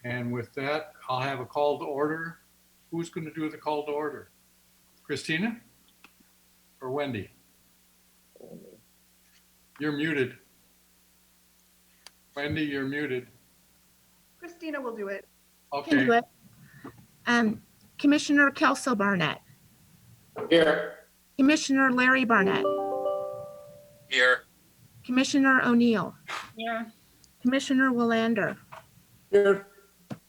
And with that, I'll have a call to order. Who's going to do the call to order? Christina or Wendy? You're muted. Wendy, you're muted. Christina will do it. Can Okay. do it. Commissioner Kelso Barnett, Here. Commissioner Larry Barnett, Here. Commissioner O'Neill, Here. Commissioner Willander, Here.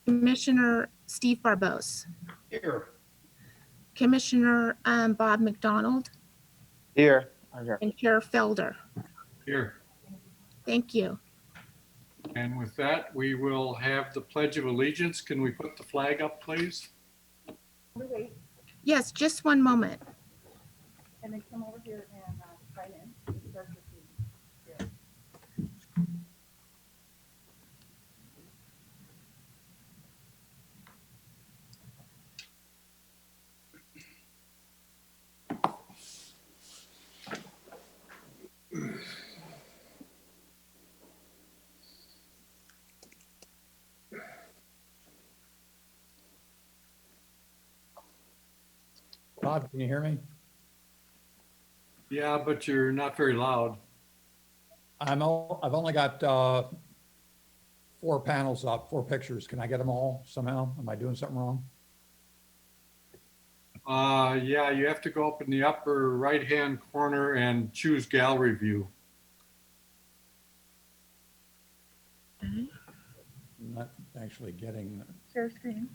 Commissioner Steve Barbos, Here. Commissioner Bob McDonald, Here. I'm here. and Chair Felder. Here. Thank you. And with that, we will have the Pledge of Allegiance. Can we put the flag up, please? Wait, Yes, just one moment. and then come over here and sign in. Start this meeting. Bob, can you hear me? Yeah, but you're not very loud. I've only got 4 panels up, 4 pictures. Can I get them all somehow? Am I doing something wrong? Yeah, you have to go up in the upper right-hand corner and choose gallery view. I'm not actually getting, Share screen.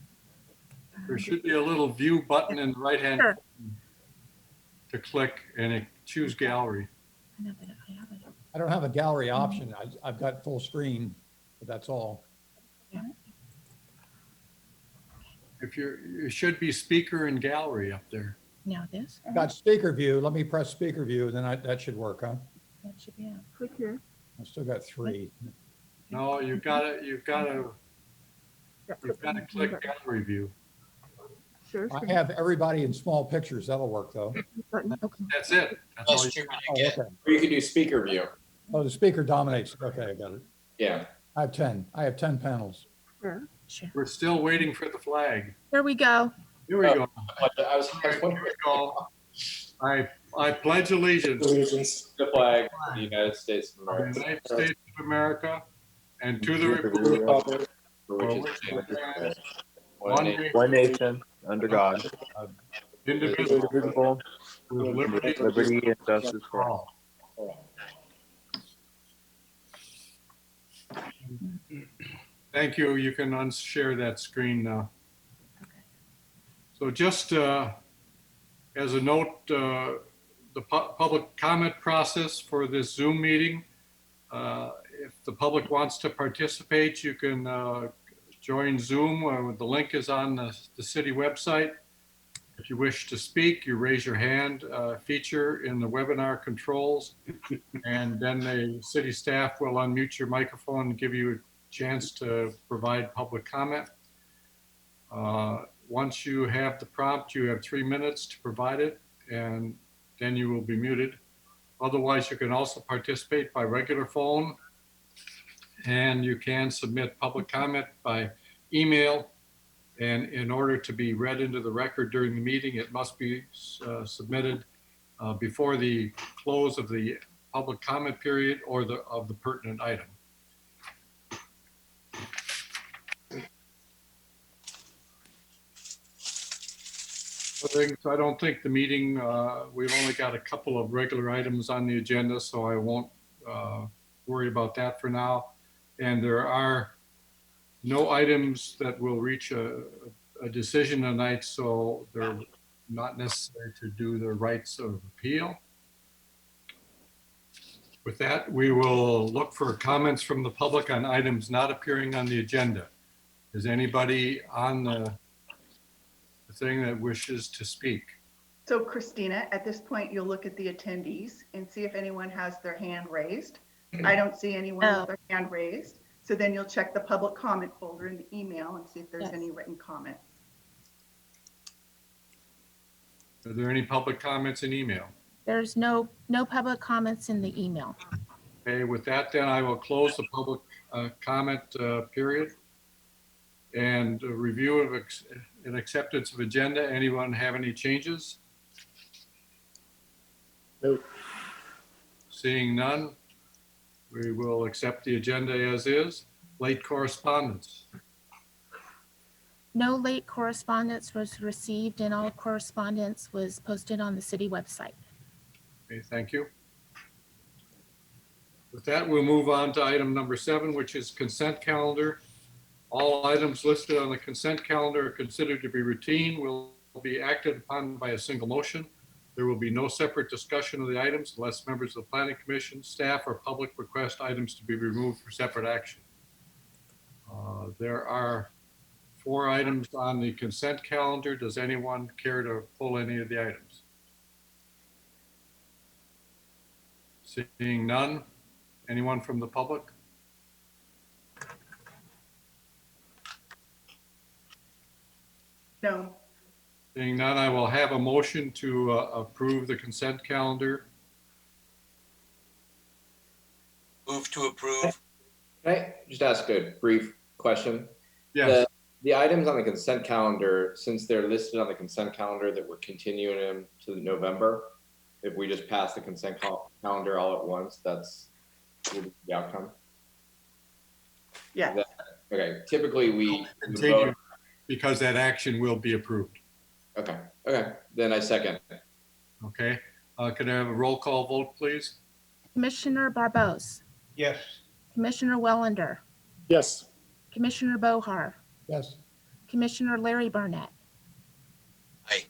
There should be a little view button in the right-hand Sure. to click and choose gallery. I know that I have it. I don't have a gallery option. I've got full screen, but that's all. It should be speaker and gallery up there. Now this, I've got speaker view. Let me press speaker view, then that should work, huh? that should be it. Click here. I've still got 3. No, you've got to click gallery view. Share I screen. have everybody in small pictures. That'll work though. Button. Okay. That's it. That's all you got. Oh, okay. Or you can do speaker view. Oh, the speaker dominates. Okay, I got it. Yeah. I have 10. I have 10 panels. Share. Sure. We're still waiting for the flag. Here we go. Here we go. I was Here wondering we go. I pledge allegiance to allegiance to the flag of the United States of the America. United States of America and to the republic Republic for for which which it it stands, stands, one one nation, nation, One nation, under God, indivisible, indivisible, with liberty with liberty and justice for all. all. Thank you. You can unshare that screen now. Okay. So just as a note, the public comment process for this Zoom meeting, if the public wants to participate, you can join Zoom. The link is on the city website. If you wish to speak, you raise your hand feature in the webinar controls, and then the city staff will unmute your microphone and give you a chance to provide public comment. Once you have the prompt, you have 3 minutes to provide it, and then you will be muted. Otherwise, you can also participate by regular phone, and you can submit public comment by email. And in order to be read into the record during the meeting, it must be submitted before the close of the public comment period or of the pertinent item. So I don't think the meeting, we've only got a couple of regular items on the agenda, so I won't worry about that for now. And there are no items that will reach a decision tonight, so they're not necessary to do the rights of appeal. With that, we will look for comments from the public on items not appearing on the agenda. Is anybody on the thing that wishes to speak? So Christina, at this point, you'll look at the attendees and see if anyone has their hand raised. I don't see anyone with their hand raised. So then you'll check the public comment folder in the email and see if there's Yes. any written comments. Are there any public comments in email? There's no public comments in the email. Okay, with that, then I will close the public comment period. And a review of and acceptance of agenda. Anyone have any changes? Nope. Seeing none, we will accept the agenda as is. Late correspondence. No late correspondence was received and all correspondence was posted on the city website. Okay, thank you. With that, we'll move on to item number 7, which is consent calendar. All items listed on the consent calendar are considered to be routine, will be acted upon by a single motion. There will be no separate discussion of the items unless members of the Planning Commission, staff, or public request items to be removed for separate action. There are 4 items on the consent calendar. Does anyone care to pull any of the items? Seeing none. Anyone from the public? No. Seeing none, I will have a motion to approve the consent calendar. Move to approve. Can I just ask a brief question? Yes, The items on the consent calendar, since they're listed on the consent calendar that we're continuing them to November, if we just pass the consent calendar all at once, that's the outcome. Yeah. Okay, typically we continue vote. because that action will be approved. Okay, then I second. Okay, could I have a roll call vote, please? Commissioner Barbos, Yes. Commissioner Wellender, Yes. Commissioner Bohar, Yes. Commissioner Larry Barnett. Aye.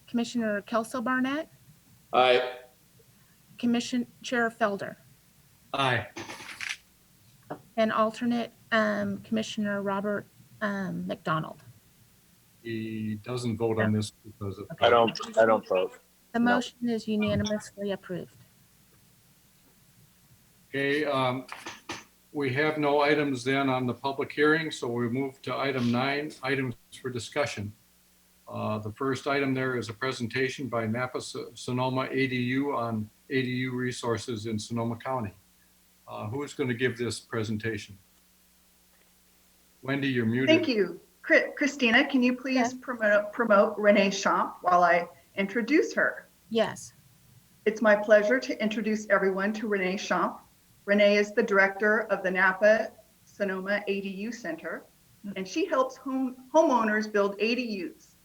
Commissioner Kelso Barnett, Aye. Commission Chair Felder, Aye. and alternate Commissioner Robert McDonald. He doesn't vote on this because of. I don't vote. The No. motion is unanimously approved. Okay, we have no items then on the public hearing, so we move to item 9, items for discussion. The first item there is a presentation by Napa Sonoma ADU on ADU resources in Sonoma County. Who is going to give this presentation? Wendy, you're muted. Thank you. Christina, can you please Yes. promote Renee Champ while I introduce her? Yes. It's my pleasure to introduce everyone to Renee Champ. Renee is the director of the Napa Sonoma ADU Center, and she helps homeowners build ADUs.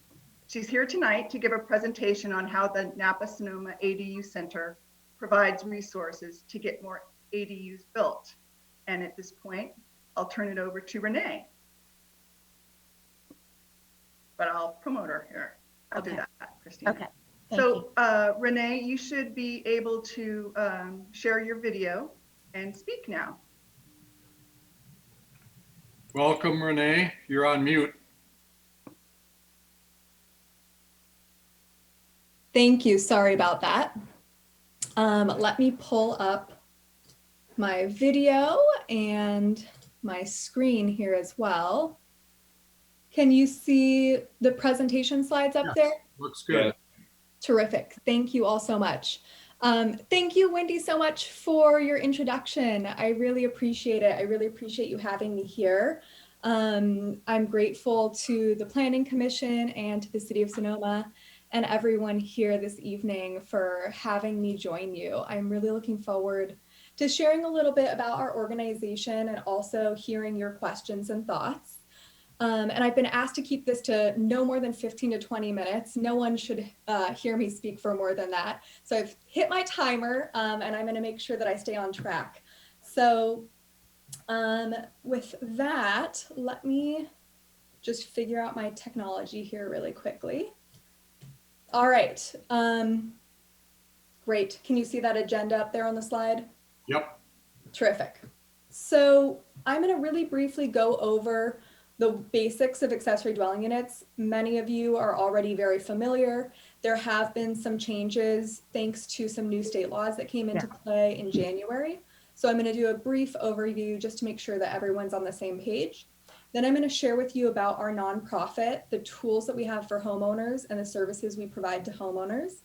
She's here tonight to give a presentation on how the Napa Sonoma ADU Center provides resources to get more ADUs built. And at this point, I'll turn it over to Renee. But I'll promote her here. I'll do Okay. that, Christina. Okay. Thank you. So Renee, you should be able to share your video and speak now. Welcome, Renee. You're on mute. Thank you. Sorry about that. Let me pull up my video and my screen here as well. Can you see the presentation slides up Yes. there? Looks good. Terrific. Thank you all so much. Thank you, Wendy, so much for your introduction. I really appreciate it. I really appreciate you having me here. I'm grateful to the Planning Commission and to the City of Sonoma and everyone here this evening for having me join you. I'm really looking forward to sharing a little bit about our organization and also hearing your questions and thoughts. And I've been asked to keep this to no more than 15 to 20 minutes. No one should hear me speak for more than that. So I've hit my timer and I'm going to make sure that I stay on track. So with that, let me just figure out my technology here really quickly. All right. Great. Can you see that agenda up there on the slide? Yep. Terrific. So I'm going to really briefly go over the basics of accessory dwelling units. Many of you are already very familiar. There have been some changes thanks to some new state laws that came into play in January. So I'm going to do a brief overview just to make sure that everyone's on the same page. Then I'm going to share with you about our nonprofit, the tools that we have for homeowners and the services we provide to homeowners.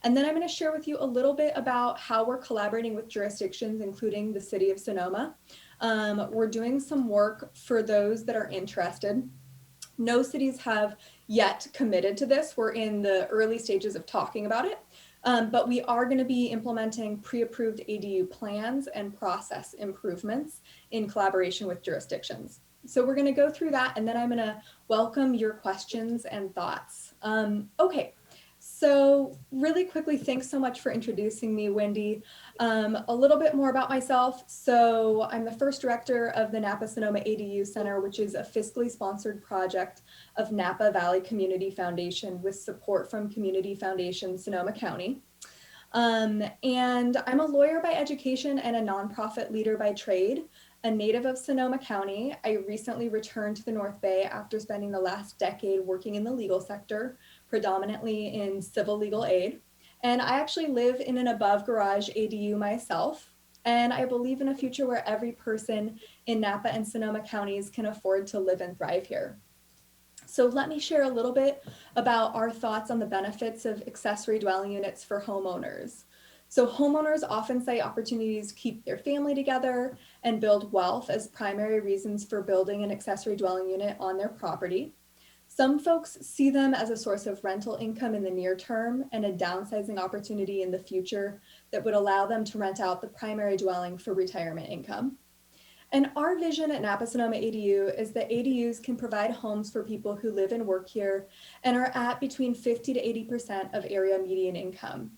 And then I'm going to share with you a little bit about how we're collaborating with jurisdictions, including the City of Sonoma. We're doing some work for those that are interested. No cities have yet committed to this. We're in the early stages of talking about it, but we are going to be implementing pre-approved ADU plans and process improvements in collaboration with jurisdictions. So we're going to go through that, and then I'm going to welcome your questions and thoughts. Okay, so really quickly, thanks so much for introducing me, Wendy. A little bit more about myself. So I'm the first director of the Napa Sonoma ADU Center, which is a fiscally sponsored project of Napa Valley Community Foundation with support from Community Foundation Sonoma County. And I'm a lawyer by education and a nonprofit leader by trade. A native of Sonoma County, I recently returned to the North Bay after spending the last decade working in the legal sector, predominantly in civil legal aid. And I actually live in an above garage ADU myself. And I believe in a future where every person in Napa and Sonoma counties can afford to live and thrive here. So let me share a little bit about our thoughts on the benefits of accessory dwelling units for homeowners. So homeowners often cite opportunities to keep their family together and build wealth as primary reasons for building an accessory dwelling unit on their property. Some folks see them as a source of rental income in the near term and a downsizing opportunity in the future that would allow them to rent out the primary dwelling for retirement income. And our vision at Napa Sonoma ADU is that ADUs can provide homes for people who live and work here and are at between 50 to 80% of area median income.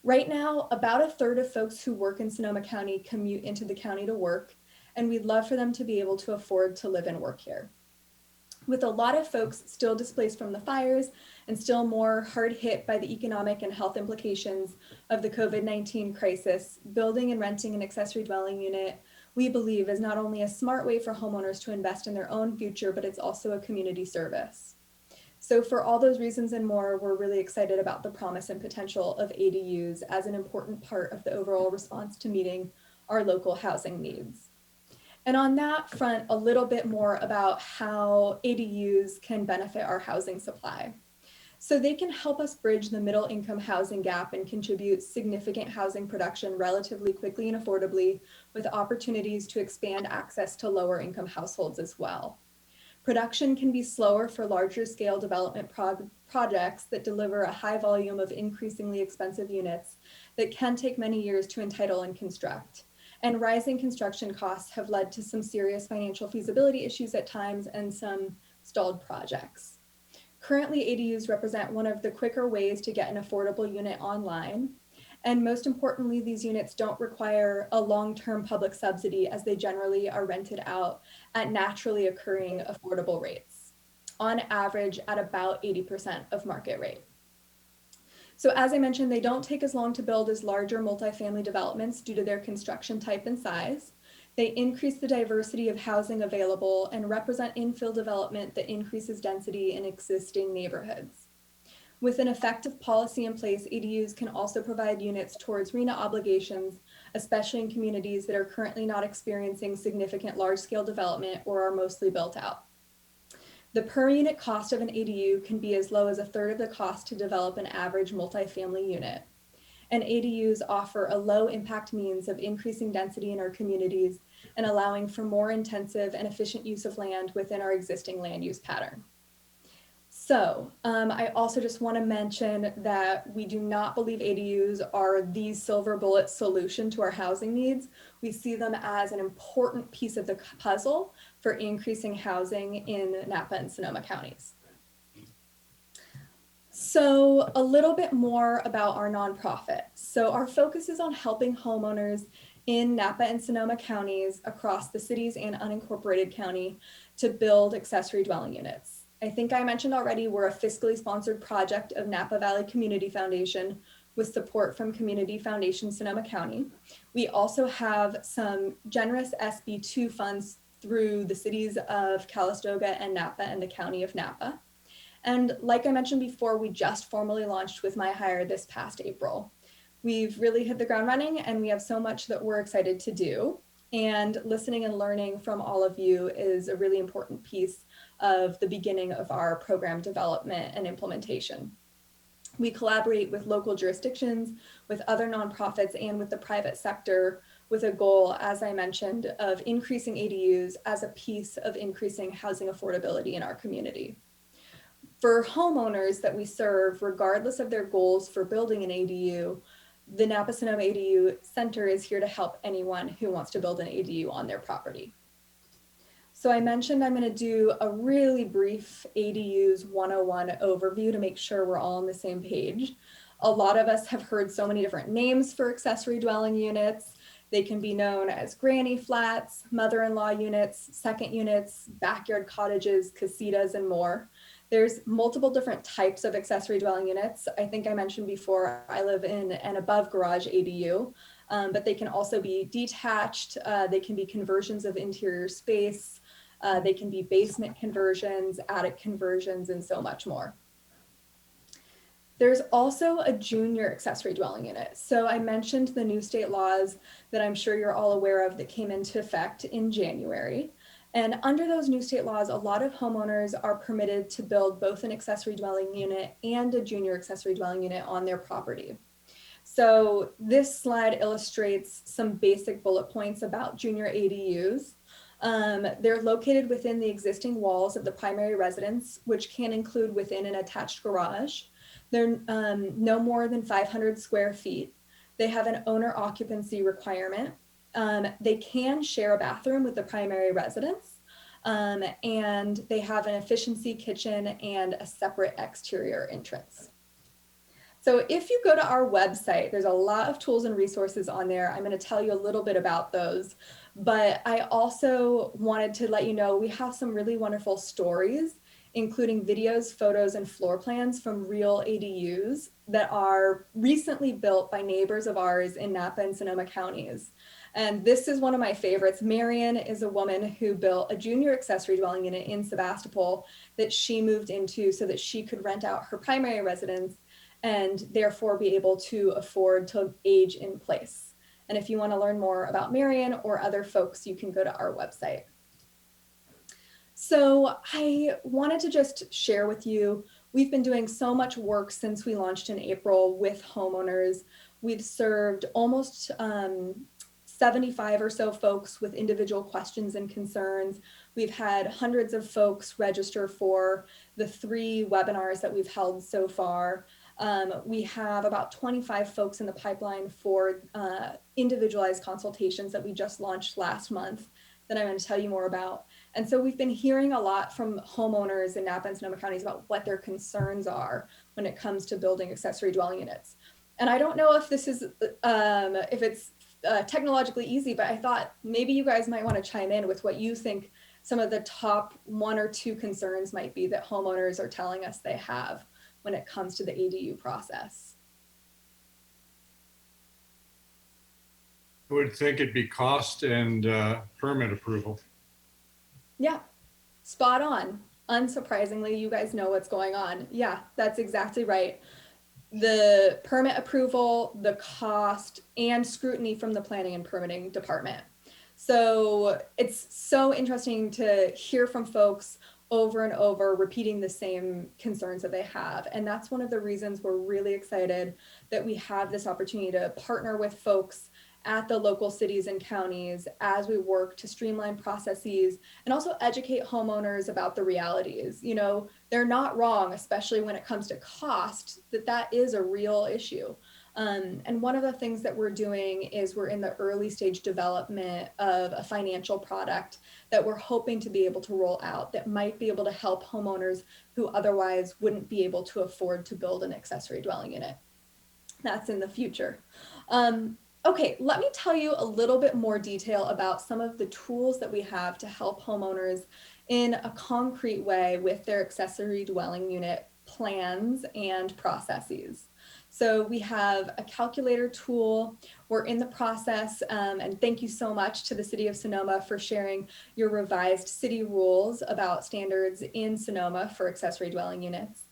Right now, about a third of folks who work in Sonoma County commute into the county to work, and we'd love for them to be able to afford to live and work here. With a lot of folks still displaced from the fires and still more hard hit by the economic and health implications of the COVID-19 crisis, building and renting an accessory dwelling unit, we believe, is not only a smart way for homeowners to invest in their own future, but it's also a community service. So for all those reasons and more, we're really excited about the promise and potential of ADUs as an important part of the overall response to meeting our local housing needs. And on that front, a little bit more about how ADUs can benefit our housing supply. So they can help us bridge the middle income housing gap and contribute significant housing production relatively quickly and affordably, with opportunities to expand access to lower income households as well. Production can be slower for larger scale development projects that deliver a high volume of increasingly expensive units that can take many years to entitle and construct. And rising construction costs have led to some serious financial feasibility issues at times and some stalled projects. Currently, ADUs represent one of the quicker ways to get an affordable unit online. And most importantly, these units don't require a long-term public subsidy, as they generally are rented out at naturally occurring affordable rates, on average at about 80% of market rate. So as I mentioned, they don't take as long to build as larger multifamily developments due to their construction type and size. They increase the diversity of housing available and represent infill development that increases density in existing neighborhoods. With an effective policy in place, ADUs can also provide units towards RHNA obligations, especially in communities that are currently not experiencing significant large-scale development or are mostly built out. The per unit cost of an ADU can be as low as a third of the cost to develop an average multifamily unit. And ADUs offer a low impact means of increasing density in our communities and allowing for more intensive and efficient use of land within our existing land use pattern. So I also just want to mention that we do not believe ADUs are the silver bullet solution to our housing needs. We see them as an important piece of the puzzle for increasing housing in Napa and Sonoma counties. So a little bit more about our nonprofit. So our focus is on helping homeowners in Napa and Sonoma counties across the cities and unincorporated county to build accessory dwelling units. I think I mentioned already, we're a fiscally sponsored project of Napa Valley Community Foundation with support from Community Foundation Sonoma County. We also have some generous SB2 funds through the cities of Calistoga and Napa and the county of Napa. And like I mentioned before, we just formally launched with My Hire this past April. We've really hit the ground running and we have so much that we're excited to do. And listening and learning from all of you is a really important piece of the beginning of our program development and implementation. We collaborate with local jurisdictions, with other nonprofits, and with the private sector with a goal, as I mentioned, of increasing ADUs as a piece of increasing housing affordability in our community. For homeowners that we serve, regardless of their goals for building an ADU, the Napa Sonoma ADU Center is here to help anyone who wants to build an ADU on their property. So I mentioned I'm going to do a really brief ADUs 101 overview to make sure we're all on the same page. A lot of us have heard so many different names for accessory dwelling units. They can be known as granny flats, mother-in-law units, second units, backyard cottages, casitas, and more. There's multiple different types of accessory dwelling units. I think I mentioned before, I live in an above garage ADU, but they can also be detached. They can be conversions of interior space. They can be basement conversions, attic conversions, and so much more. There's also a junior accessory dwelling unit. So I mentioned the new state laws that I'm sure you're all aware of that came into effect in January. And under those new state laws, a lot of homeowners are permitted to build both an accessory dwelling unit and a junior accessory dwelling unit on their property. So this slide illustrates some basic bullet points about junior ADUs. They're located within the existing walls of the primary residence, which can include within an attached garage. They're no more than 500 square feet. They have an owner occupancy requirement. They can share a bathroom with the primary residence, and they have an efficiency kitchen and a separate exterior entrance. So if you go to our website, there's a lot of tools and resources on there. I'm going to tell you a little bit about those, but I also wanted to let you know we have some really wonderful stories, including videos, photos, and floor plans from real ADUs that are recently built by neighbors of ours in Napa and Sonoma counties. And this is one of my favorites. Marion is a woman who built a junior accessory dwelling unit in Sebastopol that she moved into so that she could rent out her primary residence and therefore be able to afford to age in place. And if you want to learn more about Marion or other folks, you can go to our website. So I wanted to just share with you, we've been doing so much work since we launched in April with homeowners. We've served almost 75 or so folks with individual questions and concerns. We've had hundreds of folks register for the 3 webinars that we've held so far. We have about 25 folks in the pipeline for individualized consultations that we just launched last month that I'm going to tell you more about. And so we've been hearing a lot from homeowners in Napa and Sonoma counties about what their concerns are when it comes to building accessory dwelling units. And I don't know if this is, if it's technologically easy, but I thought maybe you guys might want to chime in with what you think some of the top 1 or 2 concerns might be that homeowners are telling us they have when it comes to the ADU process. I would think it'd be cost and permit approval. Yeah, spot on. Unsurprisingly, you guys know what's going on. Yeah, that's exactly right. The permit approval, the cost, and scrutiny from the planning and permitting department. So it's so interesting to hear from folks over and over repeating the same concerns that they have. And that's one of the reasons we're really excited that we have this opportunity to partner with folks at the local cities and counties as we work to streamline processes and also educate homeowners about the realities. You know, they're not wrong, especially when it comes to cost, that is a real issue. And one of the things that we're doing is we're in the early stage development of a financial product that we're hoping to be able to roll out that might be able to help homeowners who otherwise wouldn't be able to afford to build an accessory dwelling unit. That's in the future. Okay, let me tell you a little bit more detail about some of the tools that we have to help homeowners in a concrete way with their accessory dwelling unit plans and processes. So we have a calculator tool. We're in the process, and thank you so much to the City of Sonoma for sharing your revised city rules about standards in Sonoma for accessory dwelling units.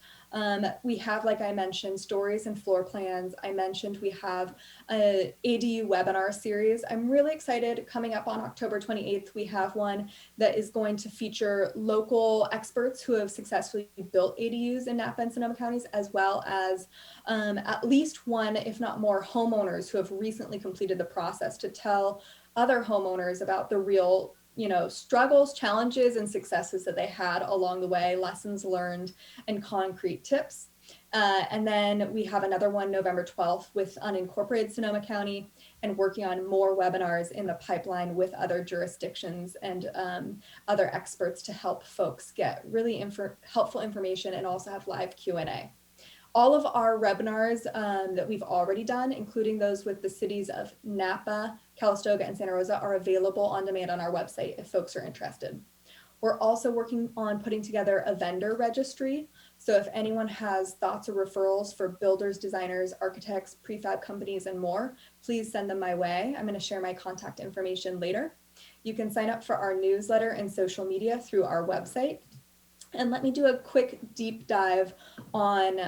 We have, like I mentioned, stories and floor plans. I mentioned we have a ADU webinar series. I'm really excited. Coming up on October 28th, we have one that is going to feature local experts who have successfully built ADUs in Napa and Sonoma counties, as well as at least one, if not more, homeowners who have recently completed the process to tell other homeowners about the real, struggles, challenges, and successes that they had along the way, lessons learned, and concrete tips. And then we have another one November 12th with unincorporated Sonoma County, and working on more webinars in the pipeline with other jurisdictions and other experts to help folks get really helpful information and also have live Q&A. All of our webinars that we've already done, including those with the cities of Napa, Calistoga, and Santa Rosa, are available on demand on our website if folks are interested. We're also working on putting together a vendor registry. So if anyone has thoughts or referrals for builders, designers, architects, prefab companies, and more, please send them my way. I'm going to share my contact information later. You can sign up for our newsletter and social media through our website. And let me do a quick deep dive on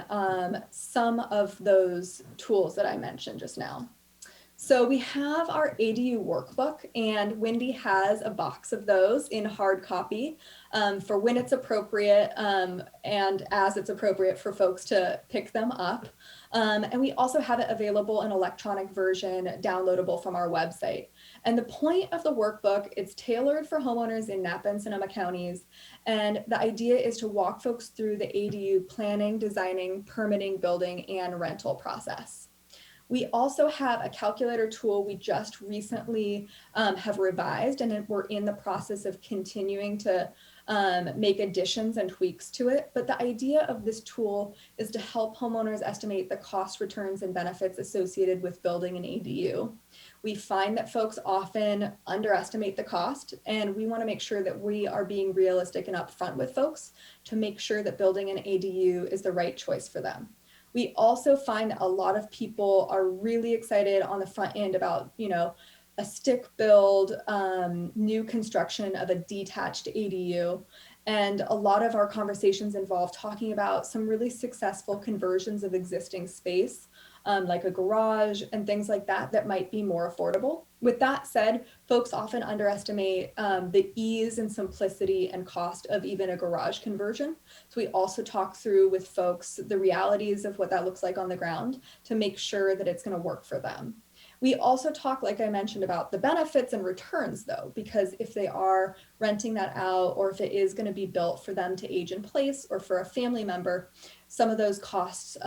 some of those tools that I mentioned just now. So we have our ADU workbook, and Wendy has a box of those in hard copy for when it's appropriate and as it's appropriate for folks to pick them up. And we also have it available in electronic version downloadable from our website. And the point of the workbook, it's tailored for homeowners in Napa and Sonoma counties. And the idea is to walk folks through the ADU planning, designing, permitting, building, and rental process. We also have a calculator tool we just recently have revised, and we're in the process of continuing to make additions and tweaks to it. But the idea of this tool is to help homeowners estimate the cost, returns, and benefits associated with building an ADU. We find that folks often underestimate the cost, and we want to make sure that we are being realistic and upfront with folks to make sure that building an ADU is the right choice for them. We also find that a lot of people are really excited on the front end about, a stick build, new construction of a detached ADU. And a lot of our conversations involve talking about some really successful conversions of existing space, like a garage and things like that, that might be more affordable. With that said, folks often underestimate the ease and simplicity and cost of even a garage conversion. So we also talk through with folks the realities of what that looks like on the ground to make sure that it's going to work for them. We also talk, like I mentioned, about the benefits and returns, though, because if they are renting that out, or if it is going to be built for them to age in place or for a family member, some of those costs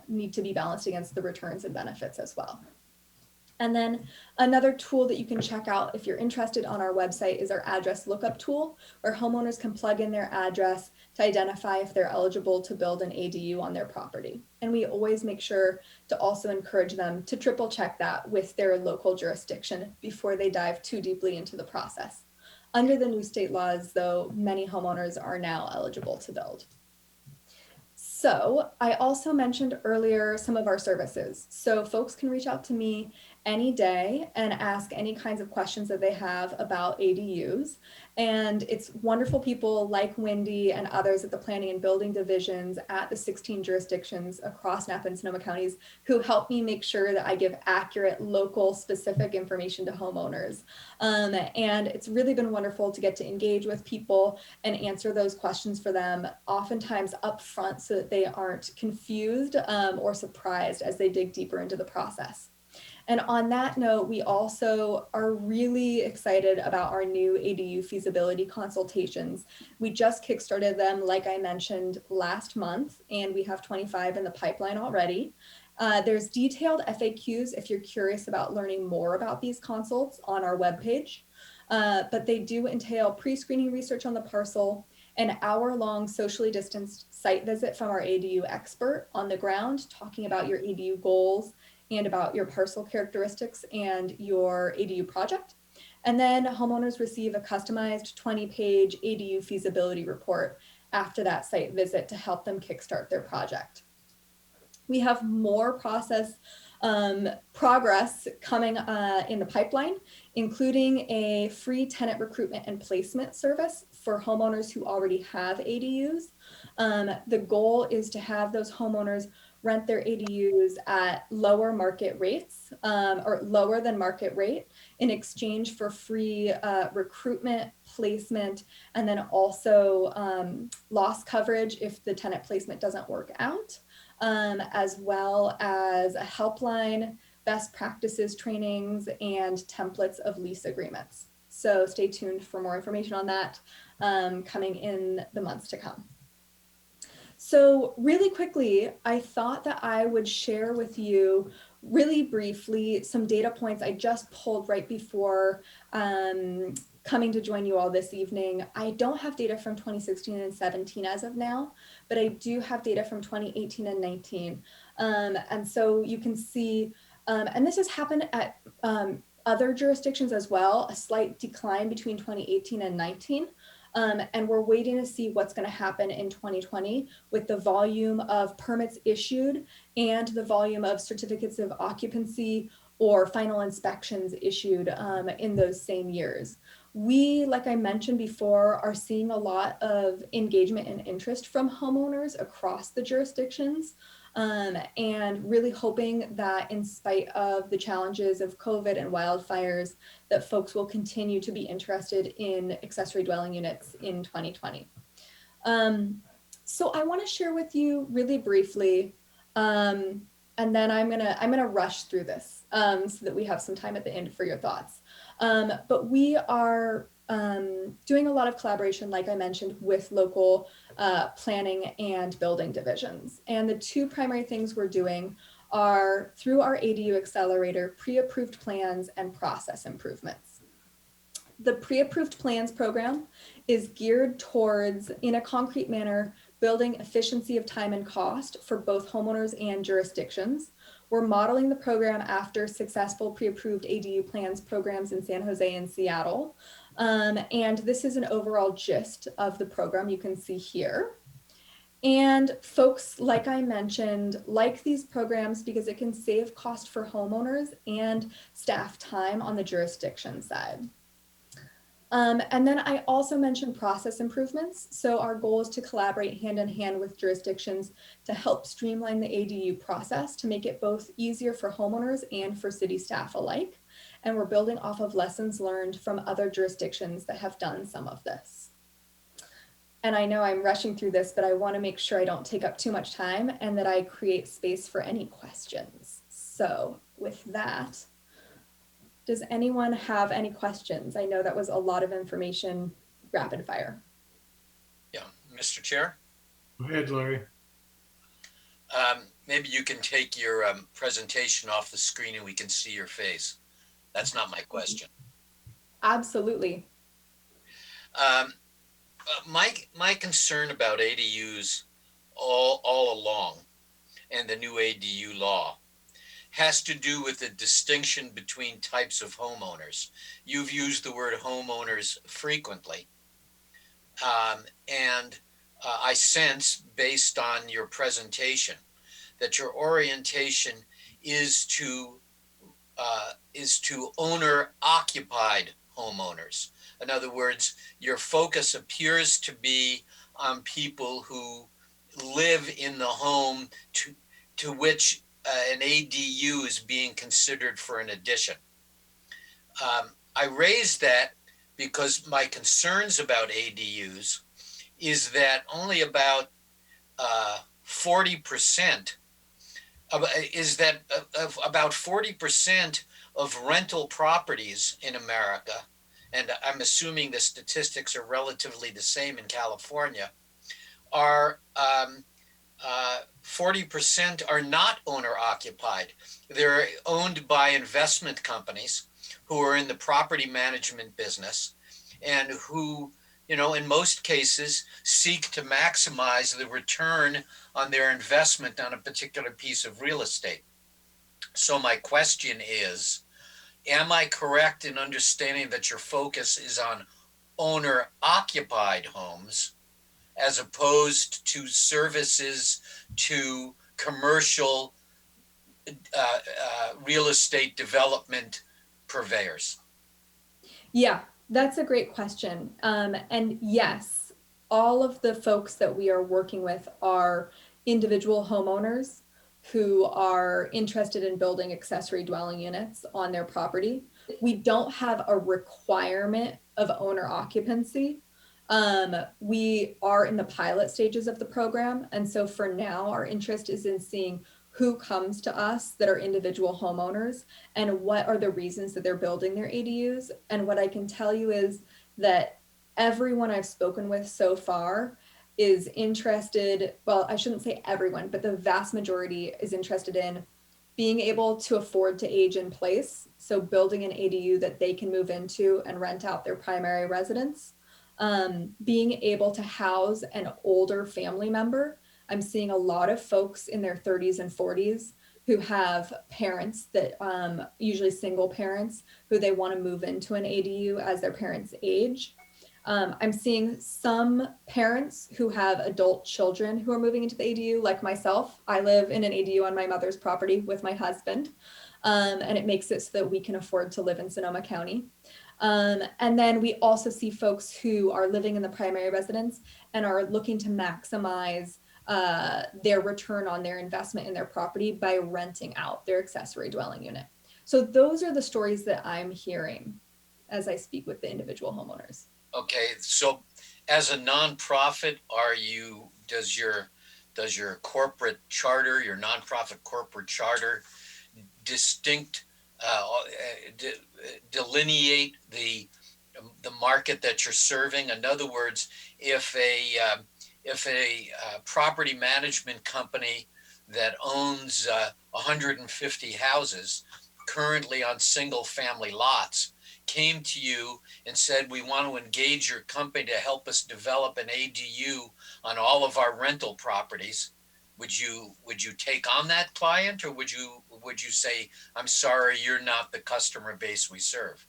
need to be balanced against the returns and benefits as well. And then another tool that you can check out if you're interested on our website is our address lookup tool, where homeowners can plug in their address to identify if they're eligible to build an ADU on their property. And we always make sure to also encourage them to triple check that with their local jurisdiction before they dive too deeply into the process. Under the new state laws, though, many homeowners are now eligible to build. So I also mentioned earlier some of our services. So folks can reach out to me any day and ask any kinds of questions that they have about ADUs. And it's wonderful people like Wendy and others at the planning and building divisions at the 16 jurisdictions across Napa and Sonoma counties who help me make sure that I give accurate, local, specific information to homeowners. And it's really been wonderful to get to engage with people and answer those questions for them, oftentimes up front, so that they aren't confused or surprised as they dig deeper into the process. And on that note, we also are really excited about our new ADU feasibility consultations. We just kickstarted them, like I mentioned, last month, and we have 25 in the pipeline already. There's detailed FAQs if you're curious about learning more about these consults on our webpage, but they do entail pre-screening research on the parcel, an hour-long socially distanced site visit from our ADU expert on the ground, talking about your ADU goals and about your parcel characteristics and your ADU project. And then homeowners receive a customized 20-page ADU feasibility report after that site visit to help them kickstart their project. We have more progress coming in the pipeline, including a free tenant recruitment and placement service for homeowners who already have ADUs. The goal is to have those homeowners rent their ADUs at lower market rates or lower than market rate in exchange for free recruitment, placement, and then also loss coverage if the tenant placement doesn't work out, as well as a helpline, best practices trainings, and templates of lease agreements. So stay tuned for more information on that coming in the months to come. So really quickly, I thought that I would share with you really briefly some data points I just pulled right before coming to join you all this evening. I don't have data from 2016 and 17 as of now, but I do have data from 2018 and 19. And so you can see, and this has happened at other jurisdictions as well, a slight decline between 2018 and 19. And we're waiting to see what's going to happen in 2020 with the volume of permits issued and the volume of certificates of occupancy or final inspections issued in those same years. We, like I mentioned before, are seeing a lot of engagement and interest from homeowners across the jurisdictions. And really hoping that in spite of the challenges of COVID and wildfires, that folks will continue to be interested in accessory dwelling units in 2020. So I want to share with you really briefly, and then I'm gonna rush through this so that we have some time at the end for your thoughts. But we are doing a lot of collaboration, like I mentioned, with local planning and building divisions. And the two primary things we're doing are through our ADU accelerator, pre-approved plans and process improvements. The pre-approved plans program is geared towards, in a concrete manner, building efficiency of time and cost for both homeowners and jurisdictions. We're modeling the program after successful pre-approved ADU plans programs in San Jose and Seattle. And this is an overall gist of the program you can see here. And folks, like I mentioned, like these programs because it can save cost for homeowners and staff time on the jurisdiction side. And then I also mentioned process improvements. So our goal is to collaborate hand in hand with jurisdictions to help streamline the ADU process to make it both easier for homeowners and for city staff alike. And we're building off of lessons learned from other jurisdictions that have done some of this. And I know I'm rushing through this, but I want to make sure I don't take up too much time and that I create space for any questions. So with that, does anyone have any questions? I know that was a lot of information, rapid fire. Yeah, Mr. Chair, Go ahead, Larry. maybe you can take your presentation off the screen and we can see your face. That's not my question. Absolutely. My concern about ADUs all along and the new ADU law has to do with the distinction between types of homeowners. You've used the word homeowners frequently. And I sense, based on your presentation, that your orientation is to owner-occupied homeowners. In other words, your focus appears to be on people who live in the home to which an ADU is being considered for an addition. I raise that because my concerns about ADUs is that only about 40% of rental properties in America, and I'm assuming the statistics are relatively the same in California, are 40% are not owner occupied. They're owned by investment companies who are in the property management business and who, in most cases, seek to maximize the return on their investment on a particular piece of real estate. So my question is, am I correct in understanding that your focus is on owner occupied homes as opposed to services to commercial real estate development purveyors? Yeah, That's a great question. And yes, all of the folks that we are working with are individual homeowners who are interested in building accessory dwelling units on their property. We don't have a requirement of owner occupancy. We are in the pilot stages of the program. And so for now, our interest is in seeing who comes to us that are individual homeowners and what are the reasons that they're building their ADUs. And what I can tell you is that everyone I've spoken with so far is interested, well, I shouldn't say everyone, but the vast majority is interested in being able to afford to age in place. So building an ADU that they can move into and rent out their primary residence. Being able to house an older family member. I'm seeing a lot of folks in their 30s and 40s who have parents that usually single parents who they want to move into an ADU as their parents age. I'm seeing some parents who have adult children who are moving into the ADU, like myself. I live in an ADU on my mother's property with my husband, and it makes it so that we can afford to live in Sonoma County. And then we also see folks who are living in the primary residence and are looking to maximize their return on their investment in their property by renting out their accessory dwelling unit. So those are the stories that I'm hearing as I speak with the individual homeowners. Okay, so as a nonprofit, does your corporate charter, your nonprofit corporate charter, delineate the market that you're serving? In other words, if a property management company that owns 150 houses currently on single family lots came to you and said, we want to engage your company to help us develop an ADU on all of our rental properties, would you take on that client, or would you say, I'm sorry, you're not the customer base we serve?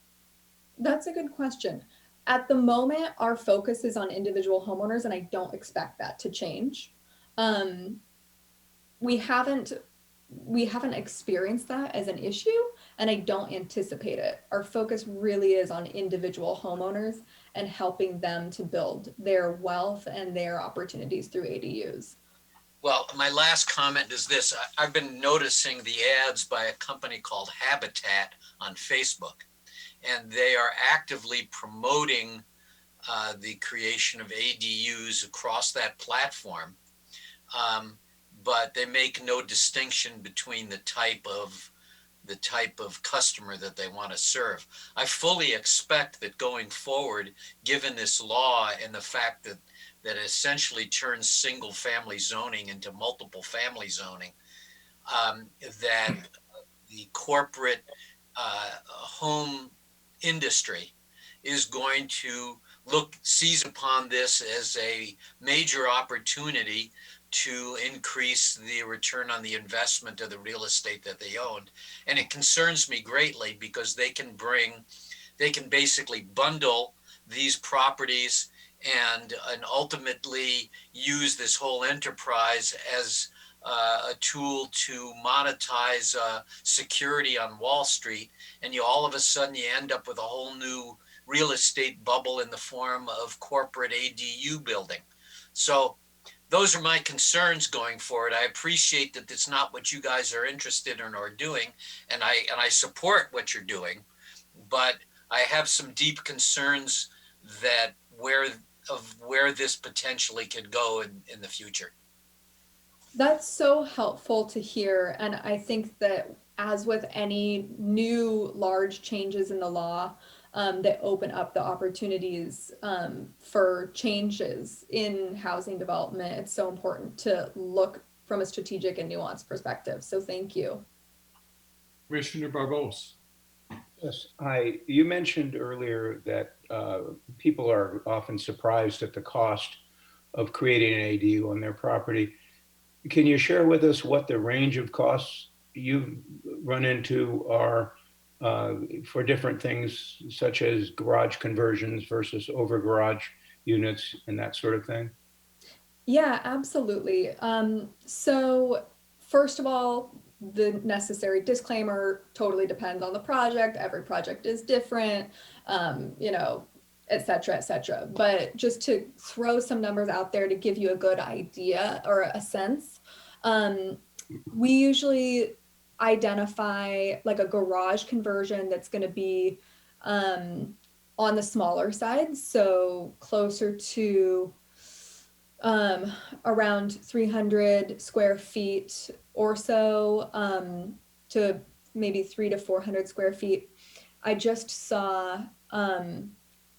That's a good question. At the moment, our focus is on individual homeowners, and I don't expect that to change. We haven't experienced that as an issue, and I don't anticipate it. Our focus really is on individual homeowners and helping them to build their wealth and their opportunities through ADUs. Well, my last comment is this. I've been noticing the ads by a company called Habitat on Facebook, and they are actively promoting the creation of ADUs across that platform. But they make no distinction between the type of customer that they want to serve. I fully expect that going forward, given this law and the fact that essentially turns single family zoning into multiple family zoning, that the corporate home industry is going to seize upon this as a major opportunity to increase the return on the investment of the real estate that they owned. And it concerns me greatly because they can basically bundle these properties and ultimately use this whole enterprise as a tool to monetize security on Wall Street. And all of a sudden you end up with a whole new real estate bubble in the form of corporate ADU building. So those are my concerns going forward. I appreciate that it's not what you guys are interested in or doing, and I support what you're doing, but I have some deep concerns that where this potentially could go in the future. That's so helpful to hear. And I think that as with any new large changes in the law, that open up the opportunities for changes in housing development, it's so important to look from a strategic and nuanced perspective. So thank you. Commissioner Barbos. Yes, you mentioned earlier that people are often surprised at the cost of creating an ADU on their property. Can you share with us what the range of costs you've run into are for different things, such as garage conversions versus over garage units and that sort of thing? Yeah, absolutely. So first of all, the necessary disclaimer, totally depends on the project. Every project is different, you know, et cetera, et cetera. But just to throw some numbers out there to give you a good idea or a sense, we usually identify like a garage conversion that's going to be on the smaller side, so closer to around 300 square feet or so, to maybe 300 to 400 square feet. I just saw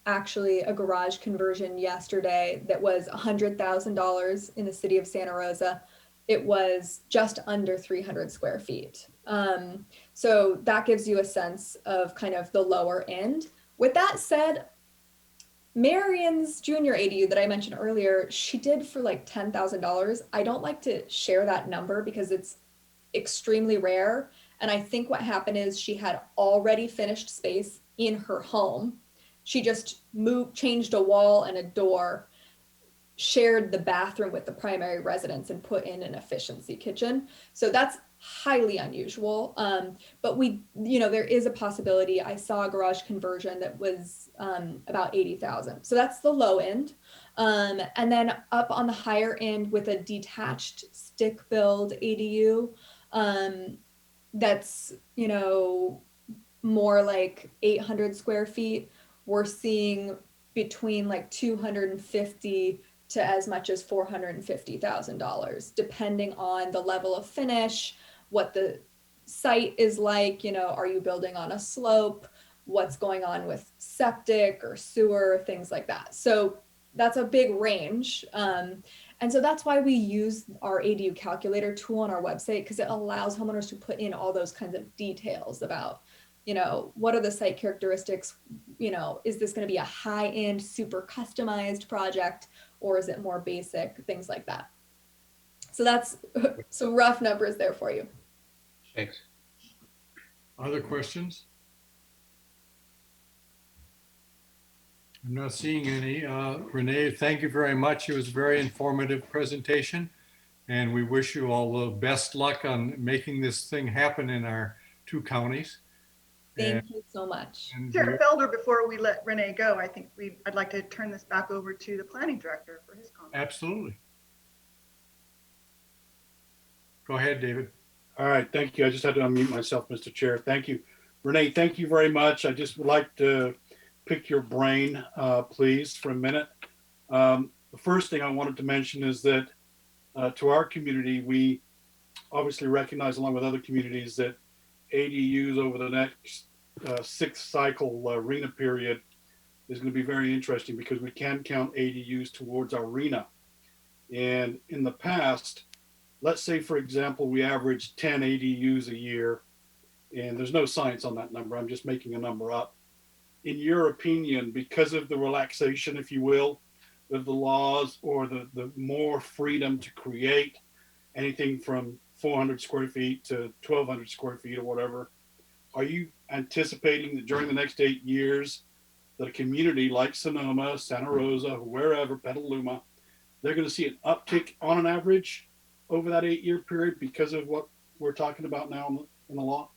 actually a garage conversion yesterday that was $100,000 in the city of Santa Rosa. It was just under 300 square feet. So that gives you a sense of kind of the lower end. With that said, Marion's junior ADU that I mentioned earlier, she did for like $10,000. I don't like to share that number because it's extremely rare. And I think what happened is she had already finished space in her home. She just changed a wall and a door, shared the bathroom with the primary residence, and put in an efficiency kitchen. So that's highly unusual. But we, you know, there is a possibility. I saw a garage conversion that was about 80,000. So that's the low end. And then up on the higher end with a detached stick build ADU, that's, you know, more like 800 square feet. We're seeing between like 250 to as much as $450,000, depending on the level of finish, what the site is like, you know, are you building on a slope, what's going on with septic or sewer, things like that. So that's a big range. And so that's why we use our ADU calculator tool on our website, because it allows homeowners to put in all those kinds of details about, you know, what are the site characteristics, you know, is this going to be a high-end, super customized project, or is it more basic, things like that. So that's some rough numbers there for you. Thanks. Other questions? I'm not seeing any. Renee, thank you very much. It was a very informative presentation, and we wish you all the best luck on making this thing happen in our 2 counties. Thank you so much. Chair Felder, before we let Renee go, I think I'd like to turn this back over to the planning director for his comment. Absolutely. Go ahead, David. All right, thank you. I just had to unmute myself, Mr. Chair. Thank you. Renee, thank you very much. I just would like to pick your brain, please, for a minute. The first thing I wanted to mention is that to our community, we obviously recognize, along with other communities, that ADUs over the next 6 cycle RENA period is going to be very interesting, because we can count ADUs towards our RENA. And in the past, let's say, for example, we average 10 ADUs a year, and there's no science on that number. I'm just making a number up. In your opinion, because of the relaxation, if you will, of the laws, or the more freedom to create anything from 400 square feet to 1,200 square feet or whatever, are you anticipating that during the next 8 years that a community like Sonoma, Santa Rosa, wherever, Petaluma, they're going to see an uptick on an average over that 8-year period because of what we're talking about now in the law?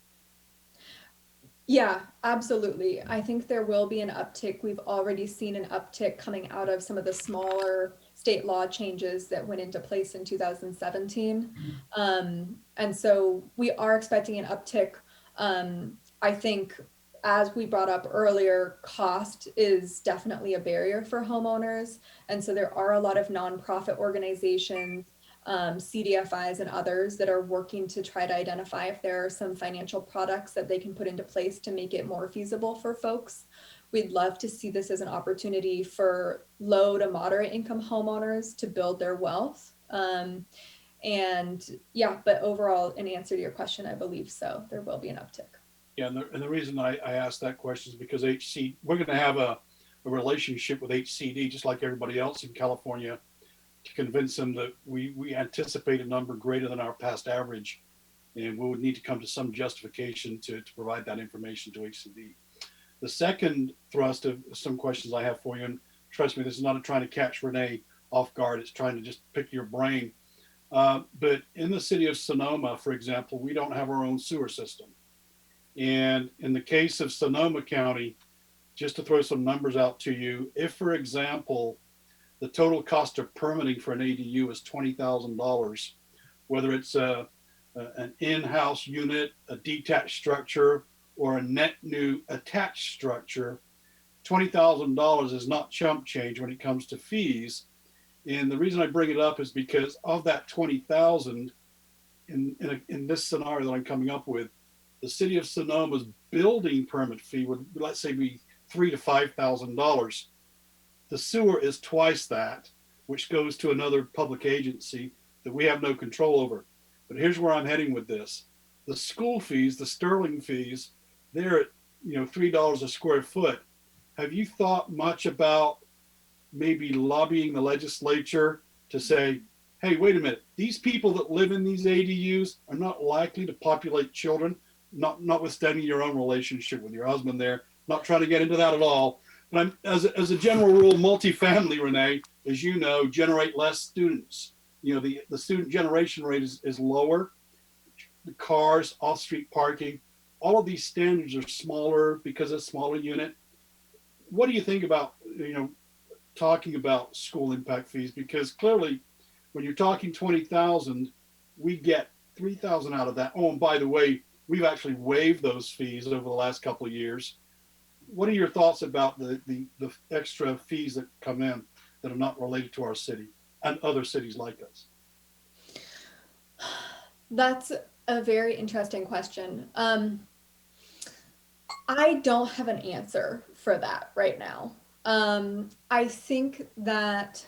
Yeah, absolutely. I think there will be an uptick. We've already seen an uptick coming out of some of the smaller state law changes that went into place in 2017. And so we are expecting an uptick. I think, as we brought up earlier, cost is definitely a barrier for homeowners. And so there are a lot of nonprofit organizations, CDFIs and others, that are working to try to identify if there are some financial products that they can put into place to make it more feasible for folks. We'd love to see this as an opportunity for low to moderate income homeowners to build their wealth. And yeah, but overall, in answer to your question, I believe so. There will be an uptick. Yeah, and the reason I asked that question is because we're going to have a relationship with HCD, just like everybody else in California, to convince them that we anticipate a number greater than our past average, and we would need to come to some justification to provide that information to HCD. The second thrust of some questions I have for you, and trust me, this is not trying to catch Renee off guard, it's trying to just pick your brain. But in the city of Sonoma, for example, we don't have our own sewer system. And in the case of Sonoma County, just to throw some numbers out to you, if, for example, the total cost of permitting for an ADU is $20,000, whether it's an in-house unit, a detached structure, or a net new attached structure, $20,000 is not chump change when it comes to fees. And the reason I bring it up is because of that 20,000, in this scenario that I'm coming up with, the city of Sonoma's building permit fee would, let's say, be $3,000 to $5,000. The sewer is twice that, which goes to another public agency that we have no control over. But here's where I'm heading with this: the school fees, the Sterling fees, they're at $3 a square foot. Have you thought much about maybe lobbying the legislature to say, hey, wait a minute, these people that live in these ADUs are not likely to populate children, notwithstanding your own relationship with your husband there, not trying to get into that at all. But as a general rule, multifamily, Renee, as you know, generate less students. The student generation rate is lower. The cars, off-street parking, all of these standards are smaller because it's a smaller unit. What do you think about, talking about school impact fees? Because clearly, when you're talking 20,000, we get 3,000 out of that. Oh, and by the way, we've actually waived those fees over the last couple of years. What are your thoughts about the extra fees that come in that are not related to our city and other cities like us? That's a very interesting question. I don't have an answer for that right now. I think that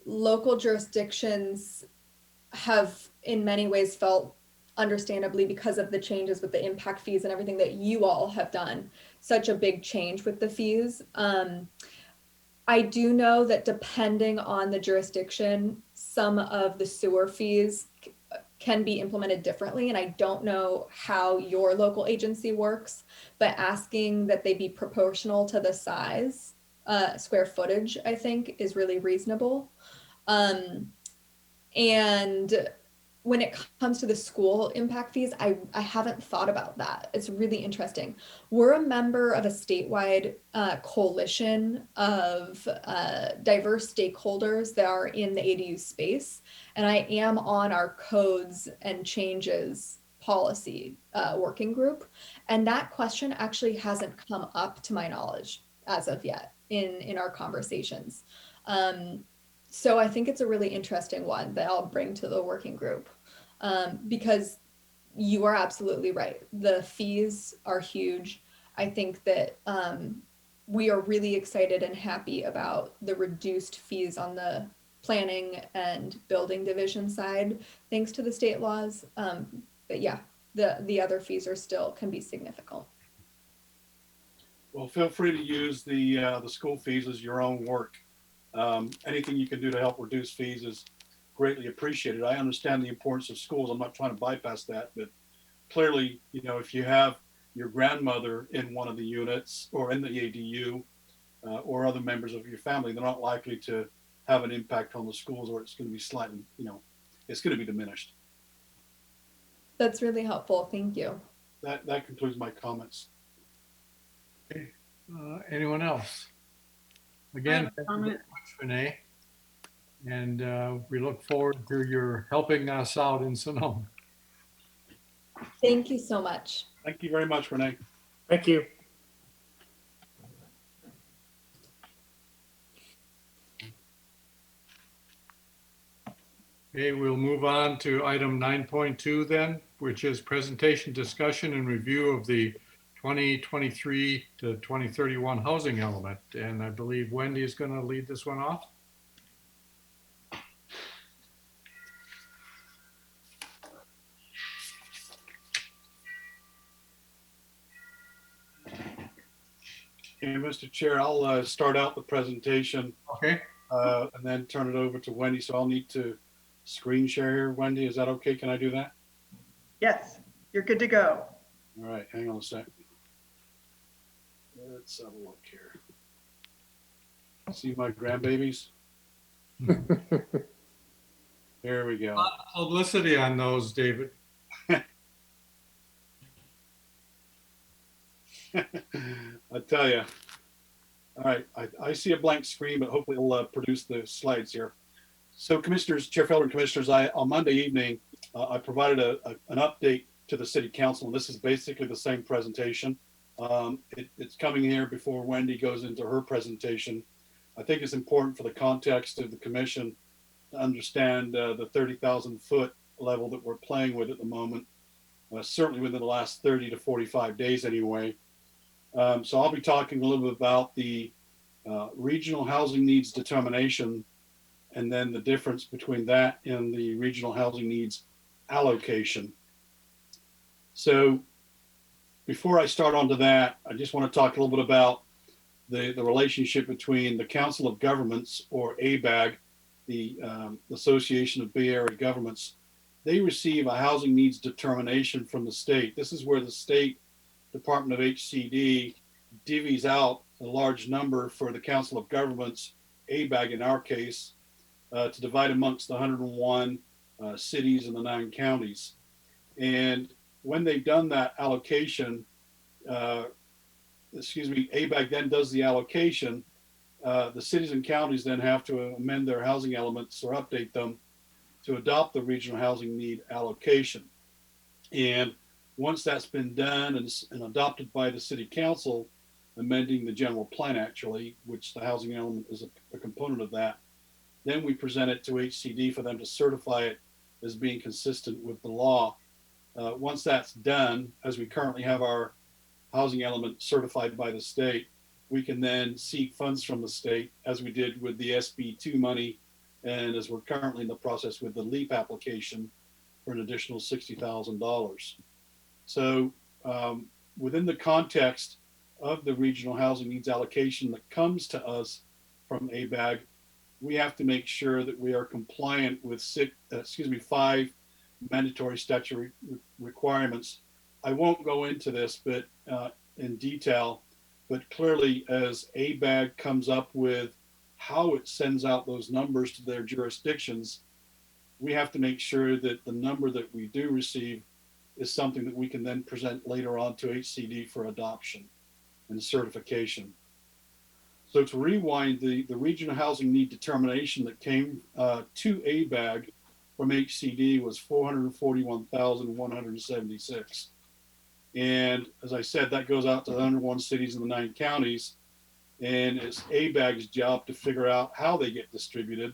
local jurisdictions have in many ways felt, understandably because of the changes with the impact fees and everything that you all have done, such a big change with the fees. I do know that depending on the jurisdiction, some of the sewer fees can be implemented differently. And I don't know how your local agency works, but asking that they be proportional to the size, square footage, I think is really reasonable. And when it comes to the school impact fees, I haven't thought about that. It's really interesting. We're a member of a statewide coalition of diverse stakeholders that are in the ADU space. And I am on our codes and changes policy working group. And that question actually hasn't come up to my knowledge as of yet in our conversations. So I think it's a really interesting one that I'll bring to the working group, because you are absolutely right. The fees are huge. I think that we are really excited and happy about the reduced fees on the planning and building division side, thanks to the state laws. But yeah, the other fees are still can be significant. Well, feel free to use the school fees as your own work. Anything you can do to help reduce fees is greatly appreciated. I understand the importance of schools. I'm not trying to bypass that, but clearly, if you have your grandmother in one of the units or in the ADU or other members of your family, they're not likely to have an impact on the schools, or it's going to be slightly, it's going to be diminished. That's really helpful. Thank you. That concludes my comments. Okay. Anyone else? Again, thank you very much, Renee. And we look forward to your helping us out in Sonoma. Thank you so much. Thank you very much, Renee. Thank you. Okay, we'll move on to item 9.2 then, which is presentation, discussion, and review of the 2023 to 2031 housing element. And I believe Wendy is going to lead this one off. Okay, Mr. Chair, I'll start out the presentation. Okay. And then turn it over to Wendy. So I'll need to screen share here. Wendy, is that okay? Can I do that? Yes, you're good to go. All right, hang on a second. Let's have a look here. See my grandbabies? There we go. Publicity on those, David. I tell you. All right, I see a blank screen, but hopefully it'll produce the slides here. So Commissioners, Chair Felder and Commissioners, on Monday evening, I provided an update to the City Council, and this is basically the same presentation. It's coming here before Wendy goes into her presentation. I think it's important for the context of the commission to understand the 30,000 foot level that we're playing with at the moment, certainly within the last 30 to 45 days anyway. So I'll be talking a little bit about the regional housing needs determination, and then the difference between that and the regional housing needs allocation. So before I start onto that, I just want to talk a little bit about the relationship between the Council of Governments, or ABAG, the Association of Bay Area Governments. They receive a housing needs determination from the state. This is where the state Department of HCD divvies out a large number for the Council of Governments, ABAG in our case, to divide amongst the 101 cities and the 9 counties. And when they've done that allocation, ABAG then does the allocation. The cities and counties then have to amend their housing elements or update them to adopt the regional housing need allocation. And once that's been done and adopted by the City Council, amending the general plan actually, which the housing element is a component of that, then we present it to HCD for them to certify it as being consistent with the law. Once that's done, as we currently have our housing element certified by the state, we can then seek funds from the state, as we did with the SB2 money, and as we're currently in the process with the LEAP application for an additional $60,000. So within the context of the regional housing needs allocation that comes to us from ABAG, we have to make sure that we are compliant with 5 mandatory statutory requirements. I won't go into this but in detail, but clearly as ABAG comes up with how it sends out those numbers to their jurisdictions, we have to make sure that the number that we do receive is something that we can then present later on to HCD for adoption and certification. So to rewind, the regional housing need determination that came to ABAG from HCD was 441,176. And as I said, that goes out to the 101 cities in the 9 counties. And it's ABAG's job to figure out how they get distributed.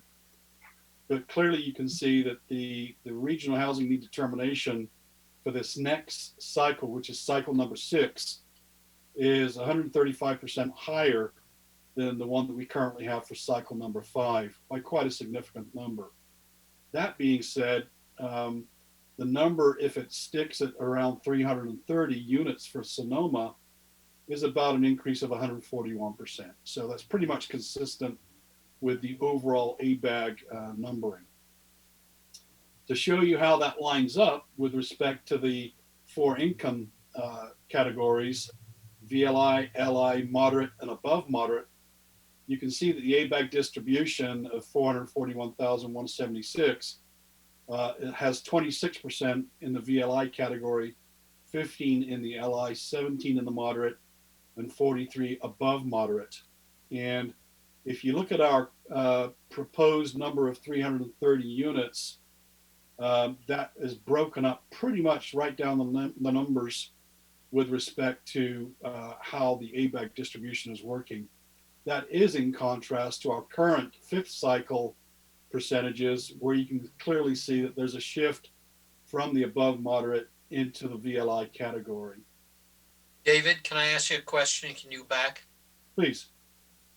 But clearly you can see that the regional housing need determination for this next cycle, which is cycle number 6, is 135% higher than the one that we currently have for cycle number 5 by quite a significant number. That being said, the number, if it sticks at around 330 units for Sonoma, is about an increase of 141%. So that's pretty much consistent with the overall ABAG numbering. To show you how that lines up with respect to the 4 income categories, VLI, LI, moderate, and above moderate, you can see that the ABAG distribution of 441,176 it has 26% in the VLI category, 15 in the LI, 17 in the moderate, and 43 above moderate. And if you look at our proposed number of 330 units, that is broken up pretty much right down the numbers with respect to how the ABAG distribution is working. That is in contrast to our current 5th cycle percentages, where you can clearly see that there's a shift from the above moderate into the VLI category. David, can I ask you a question? Can you back? Please.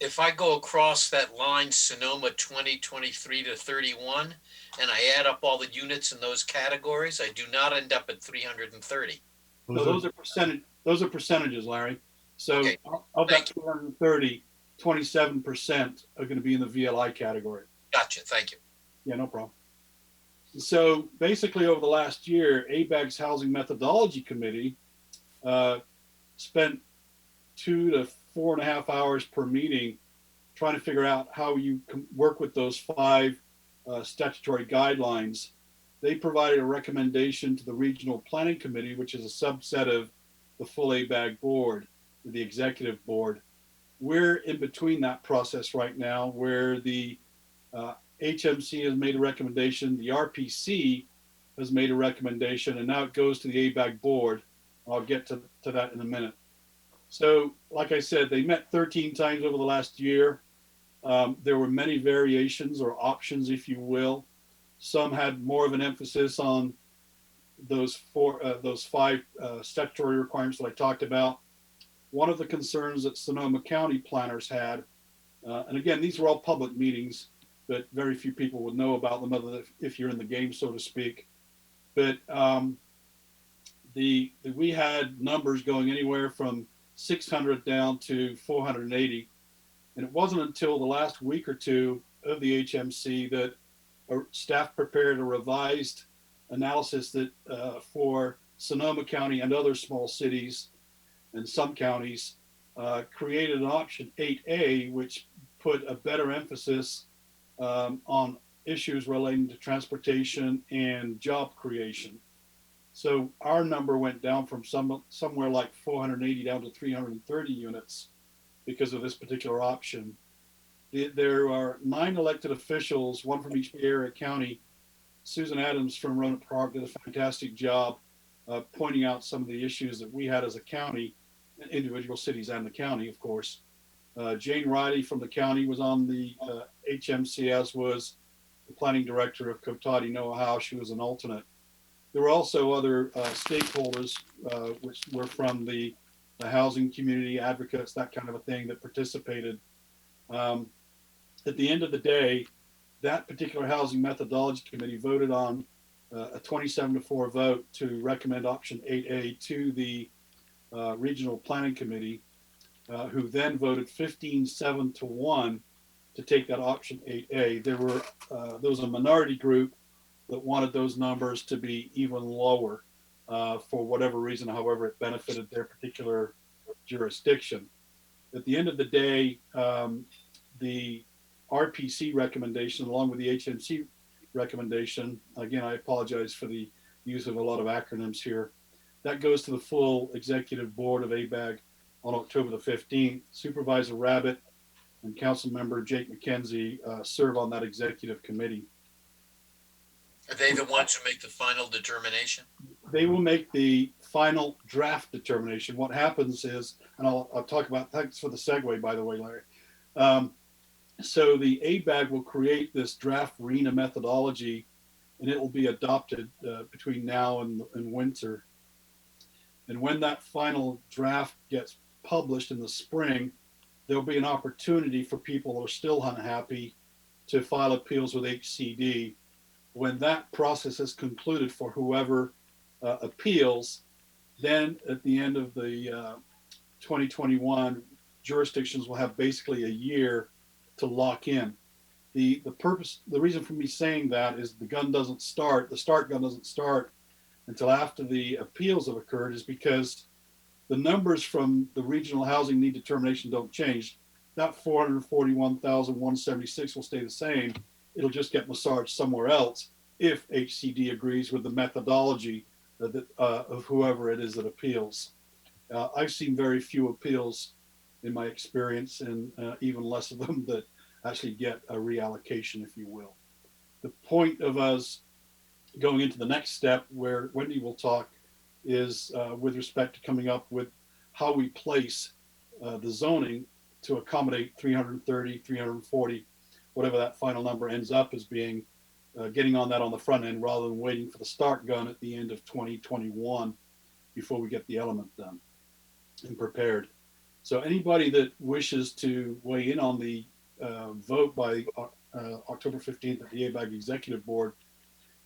If I go across that line, Sonoma 2023 to 31, and I add up all the units in those categories, I do not end up at 330. No, those are percentages, Larry. So Okay. of that 230, 27% are going to be in the VLI category. Gotcha. Thank you. Yeah, no problem. So basically over the last year, ABAG's Housing Methodology Committee spent 2 to 4.5 hours per meeting trying to figure out how you can work with those 5 statutory guidelines. They provided a recommendation to the Regional Planning Committee, which is a subset of the full ABAG board, the executive board. We're in between that process right now, where the HMC has made a recommendation, the RPC has made a recommendation, and now it goes to the ABAG board. I'll get to that in a minute. So, like I said, they met 13 times over the last year. There were many variations or options, if you will. Some had more of an emphasis on those five statutory requirements that I talked about. One of the concerns that Sonoma County planners had, and again, these were all public meetings, but very few people would know about them other than if you're in the game, so to speak. But we had numbers going anywhere from 600 down to 480. And it wasn't until the last week or two of the HMC that staff prepared a revised analysis that for Sonoma County and other small cities and some counties created an option 8A, which put a better emphasis on issues relating to transportation and job creation. So our number went down from somewhere like 480 down to 330 units because of this particular option. There are 9 elected officials, one from each Bay Area county. Susan Adams from Roanoke Park did a fantastic job pointing out some of the issues that we had as a county, individual cities and the county, of course. Jane Riley from the county was on the HMC, as was the planning director of Cotati, Noah Howe. She was an alternate. There were also other stakeholders, which were from the housing community, advocates, that kind of a thing, that participated. At the end of the day, that particular housing methodology committee voted on a 27-4 vote to recommend option 8A to the regional planning committee, who then voted 15-7-1 to take that option 8A. There was a minority group that wanted those numbers to be even lower for whatever reason, however it benefited their particular jurisdiction. At the end of the day, the RPC recommendation, along with the HMC recommendation, again, I apologize for the use of a lot of acronyms here, that goes to the full executive board of ABAG on October the 15th. Supervisor Rabbit and Council Member Jake McKenzie serve on that executive committee. Are they the ones who make the final determination? They will make the final draft determination. What happens is, and I'll talk about, thanks for the segue, by the way, Larry. So the ABAG will create this draft RENA methodology, and it will be adopted between now and winter. And when that final draft gets published in the spring, there'll be an opportunity for people who are still unhappy to file appeals with HCD. When that process is concluded for whoever appeals, then at the end of the 2021, jurisdictions will have basically a year to lock in. The reason for me saying that is the start gun doesn't start until after the appeals have occurred, is because the numbers from the regional housing need determination don't change. That 441,176 will stay the same. It'll just get massaged somewhere else if HCD agrees with the methodology of whoever it is that appeals. I've seen very few appeals in my experience, and even less of them that actually get a reallocation, if you will. The point of us going into the next step, where Wendy will talk, is with respect to coming up with how we place the zoning to accommodate 330, 340, whatever that final number ends up as being, getting on that on the front end rather than waiting for the start gun at the end of 2021 before we get the element done and prepared. So anybody that wishes to weigh in on the vote by October 15th at the ABAG Executive Board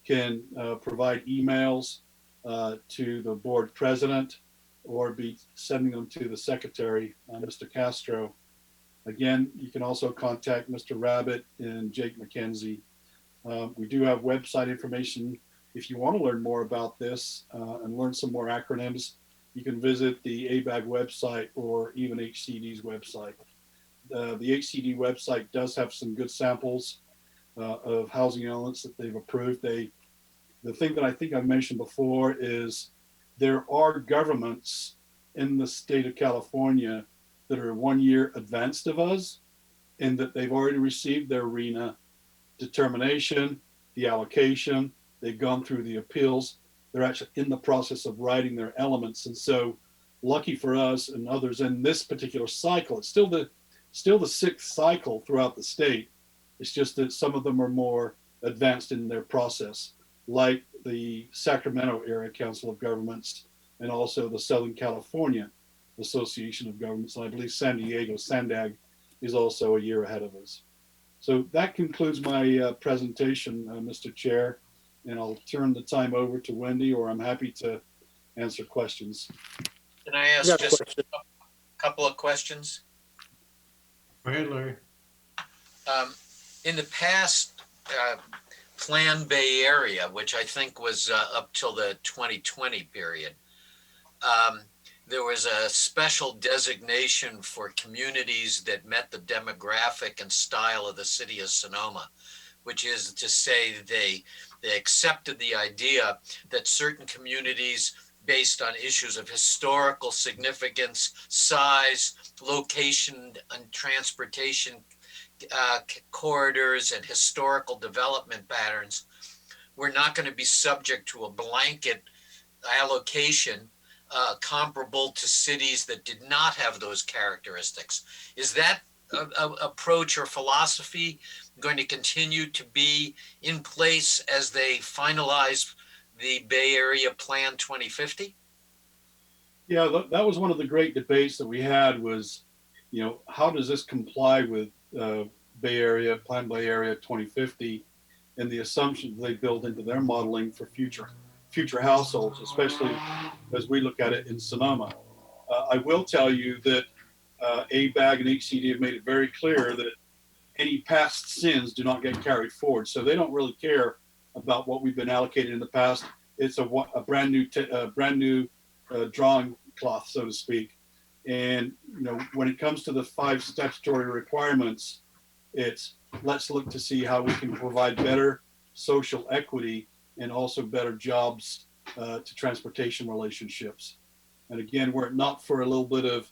can provide emails to the board president or be sending them to the secretary, Mr. Castro. Again, you can also contact Mr. Rabbit and Jake McKenzie. We do have website information. If you want to learn more about this and learn some more acronyms, you can visit the ABAG website or even HCD's website. The HCD website does have some good samples. of housing elements that they've approved. The thing that I think I mentioned before is there are governments in the state of California that are 1 year advanced of us, in that they've already received their RENA determination, the allocation, they've gone through the appeals, they're actually in the process of writing their elements. And so lucky for us and others in this particular cycle, it's still the 6th cycle throughout the state. It's just that some of them are more advanced in their process, like the Sacramento Area Council of Governments and also the Southern California Association of Governments. And I believe San Diego, SANDAG, is also a year ahead of us. So that concludes my presentation, Mr. Chair, and I'll turn the time over to Wendy, or I'm happy to answer questions. Can I ask got a just question. a couple of questions? Go ahead, Larry. In the past, Plan Bay Area, which I think was up till the 2020 period, there was a special designation for communities that met the demographic and style of the city of Sonoma, which is to say they accepted the idea that certain communities, based on issues of historical significance, size, location, and transportation corridors and historical development patterns, were not going to be subject to a blanket allocation comparable to cities that did not have those characteristics. Is that approach or philosophy going to continue to be in place as they finalize the Bay Area Plan 2050? Yeah, that was one of the great debates that we had was, how does this comply with Bay Area, Plan Bay Area 2050, and the assumptions they build into their modeling for future households, especially as we look at it in Sonoma. I will tell you that ABAG and HCD have made it very clear that any past sins do not get carried forward. So they don't really care about what we've been allocated in the past. It's a brand new drawing cloth, so to speak. And when it comes to the 5 statutory requirements, it's let's look to see how we can provide better social equity and also better jobs to transportation relationships. And again, were it not for a little bit of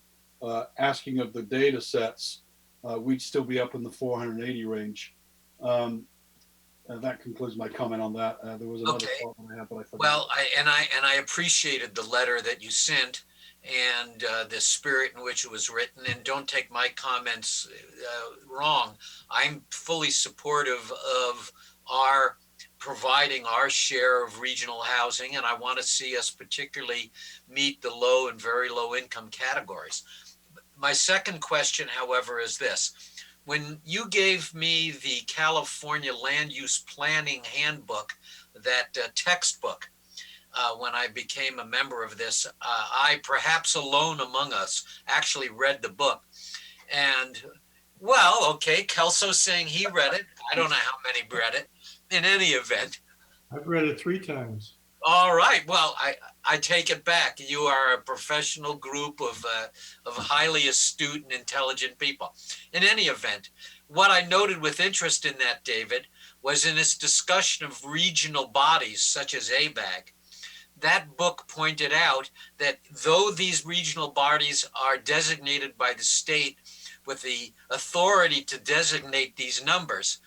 asking of the data sets, we'd still be up in the 480 range. That concludes my comment on that. There was another thought I had, but I forgot. Well, I appreciated the letter that you sent and the spirit in which it was written. And don't take my comments wrong. I'm fully supportive of our providing our share of regional housing, and I want to see us particularly meet the low and very low income categories. My second question, however, is this. When you gave me the California Land Use Planning Handbook, that textbook, when I became a member of this, I, perhaps alone among us, actually read the book. And, well, okay, Kelso's saying he read it. I don't know how many read it. In any event. I've read it 3 times. All right. Well, I take it back. You are a professional group of highly astute and intelligent people. In any event, what I noted with interest in that, David, was in its discussion of regional bodies such as ABAG. That book pointed out that though these regional bodies are designated by the state with the authority to designate these numbers,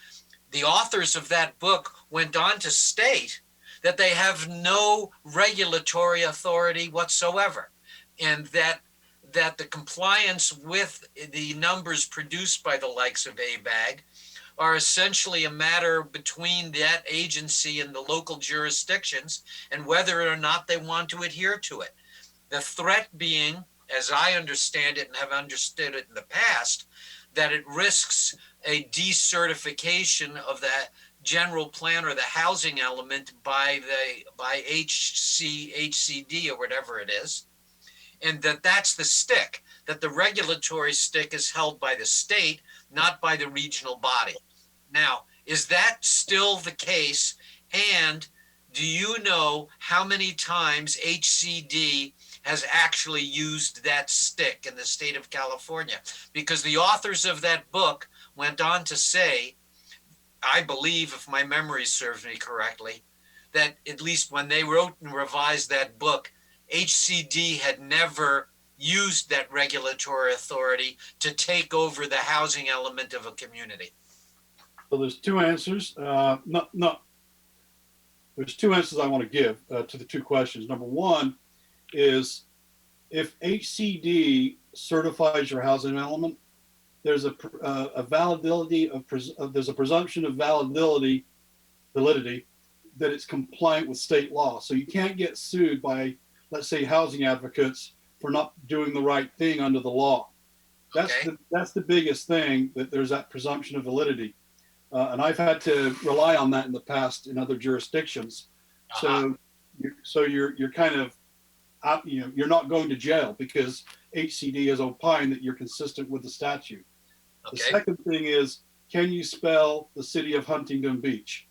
the authors of that book went on to state that they have no regulatory authority whatsoever, and that the compliance with the numbers produced by the likes of ABAG are essentially a matter between that agency and the local jurisdictions and whether or not they want to adhere to it. The threat being, as I understand it and have understood it in the past, that it risks a decertification of the general plan or the housing element by HCD or whatever it is, and that's the stick, that the regulatory stick is held by the state, not by the regional body. Now, is that still the case? And do you know how many times HCD has actually used that stick in the state of California? Because the authors of that book went on to say, I believe, if my memory serves me correctly, that at least when they wrote and revised that book, HCD had never used that regulatory authority to take over the housing element of a community. So there's two answers. There's two answers I want to give to the two questions. Number one is if HCD certifies your housing element, there's a validity of there's a presumption of validity that it's compliant with state law. So you can't get sued by, let's say, housing advocates for not doing the right thing under the law. That's the biggest thing, that there's that presumption of validity. And I've had to rely on that in the past in other jurisdictions. So you're kind of out, you're not going to jail because HCD has opined that you're consistent with the statute. The second thing is, can you spell the city of Huntington Beach?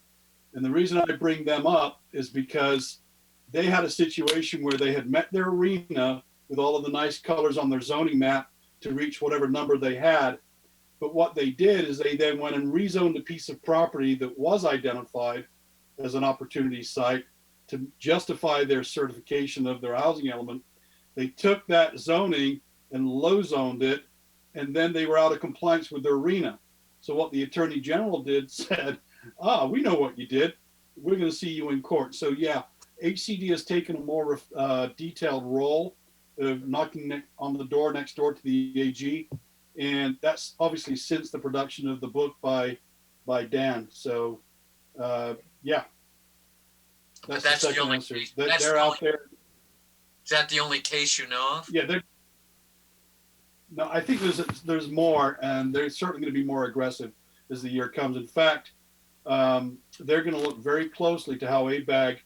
And the reason I bring them up is because they had a situation where they had met their arena with all of the nice colors on their zoning map to reach whatever number they had. But what they did is they then went and rezoned a piece of property that was identified as an opportunity site to justify their certification of their housing element. They took that zoning and low zoned it, and then they were out of compliance with their arena. So what the Attorney General did said, we know what you did. We're going to see you in court. So yeah, HCD has taken a more detailed role of knocking on the door next door to the AG. And that's obviously since the production of the book by Dan. So yeah. That's the only answer. case. They're out there. Is that the only case you know of? Yeah, no, I think there's more, and they're certainly going to be more aggressive as the year comes. In fact, they're going to look very closely to how ABAG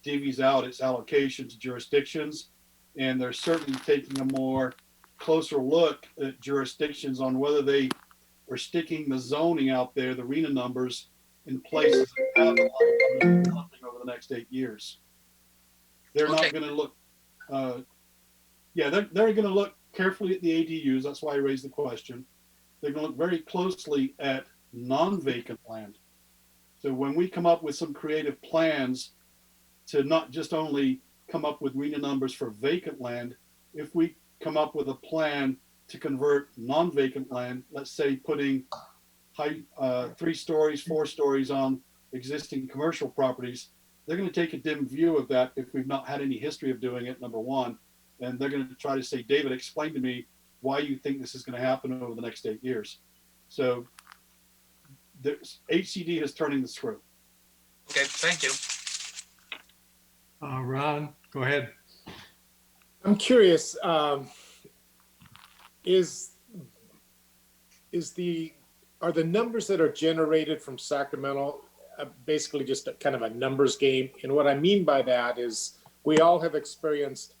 divvies out its allocations, jurisdictions, and they're certainly taking a more closer look at jurisdictions on whether they are sticking the zoning out there, the arena numbers, in places that have a lot of developing over the next 8 years. They're not going to look. They're going to look carefully at the ADUs. That's why I raised the question. They're going to look very closely at non-vacant land. So when we come up with some creative plans to not just only come up with arena numbers for vacant land, if we come up with a plan to convert non-vacant land, let's say putting 3 stories, 4 stories on existing commercial properties, they're going to take a dim view of that if we've not had any history of doing it, number one. And they're going to try to say, David, explain to me why you think this is going to happen over the next 8 years. So HCD is turning the screw. Okay, thank you. Ron, go ahead. I'm curious, are the numbers that are generated from Sacramento basically just kind of a numbers game? And what I mean by that is we all have experienced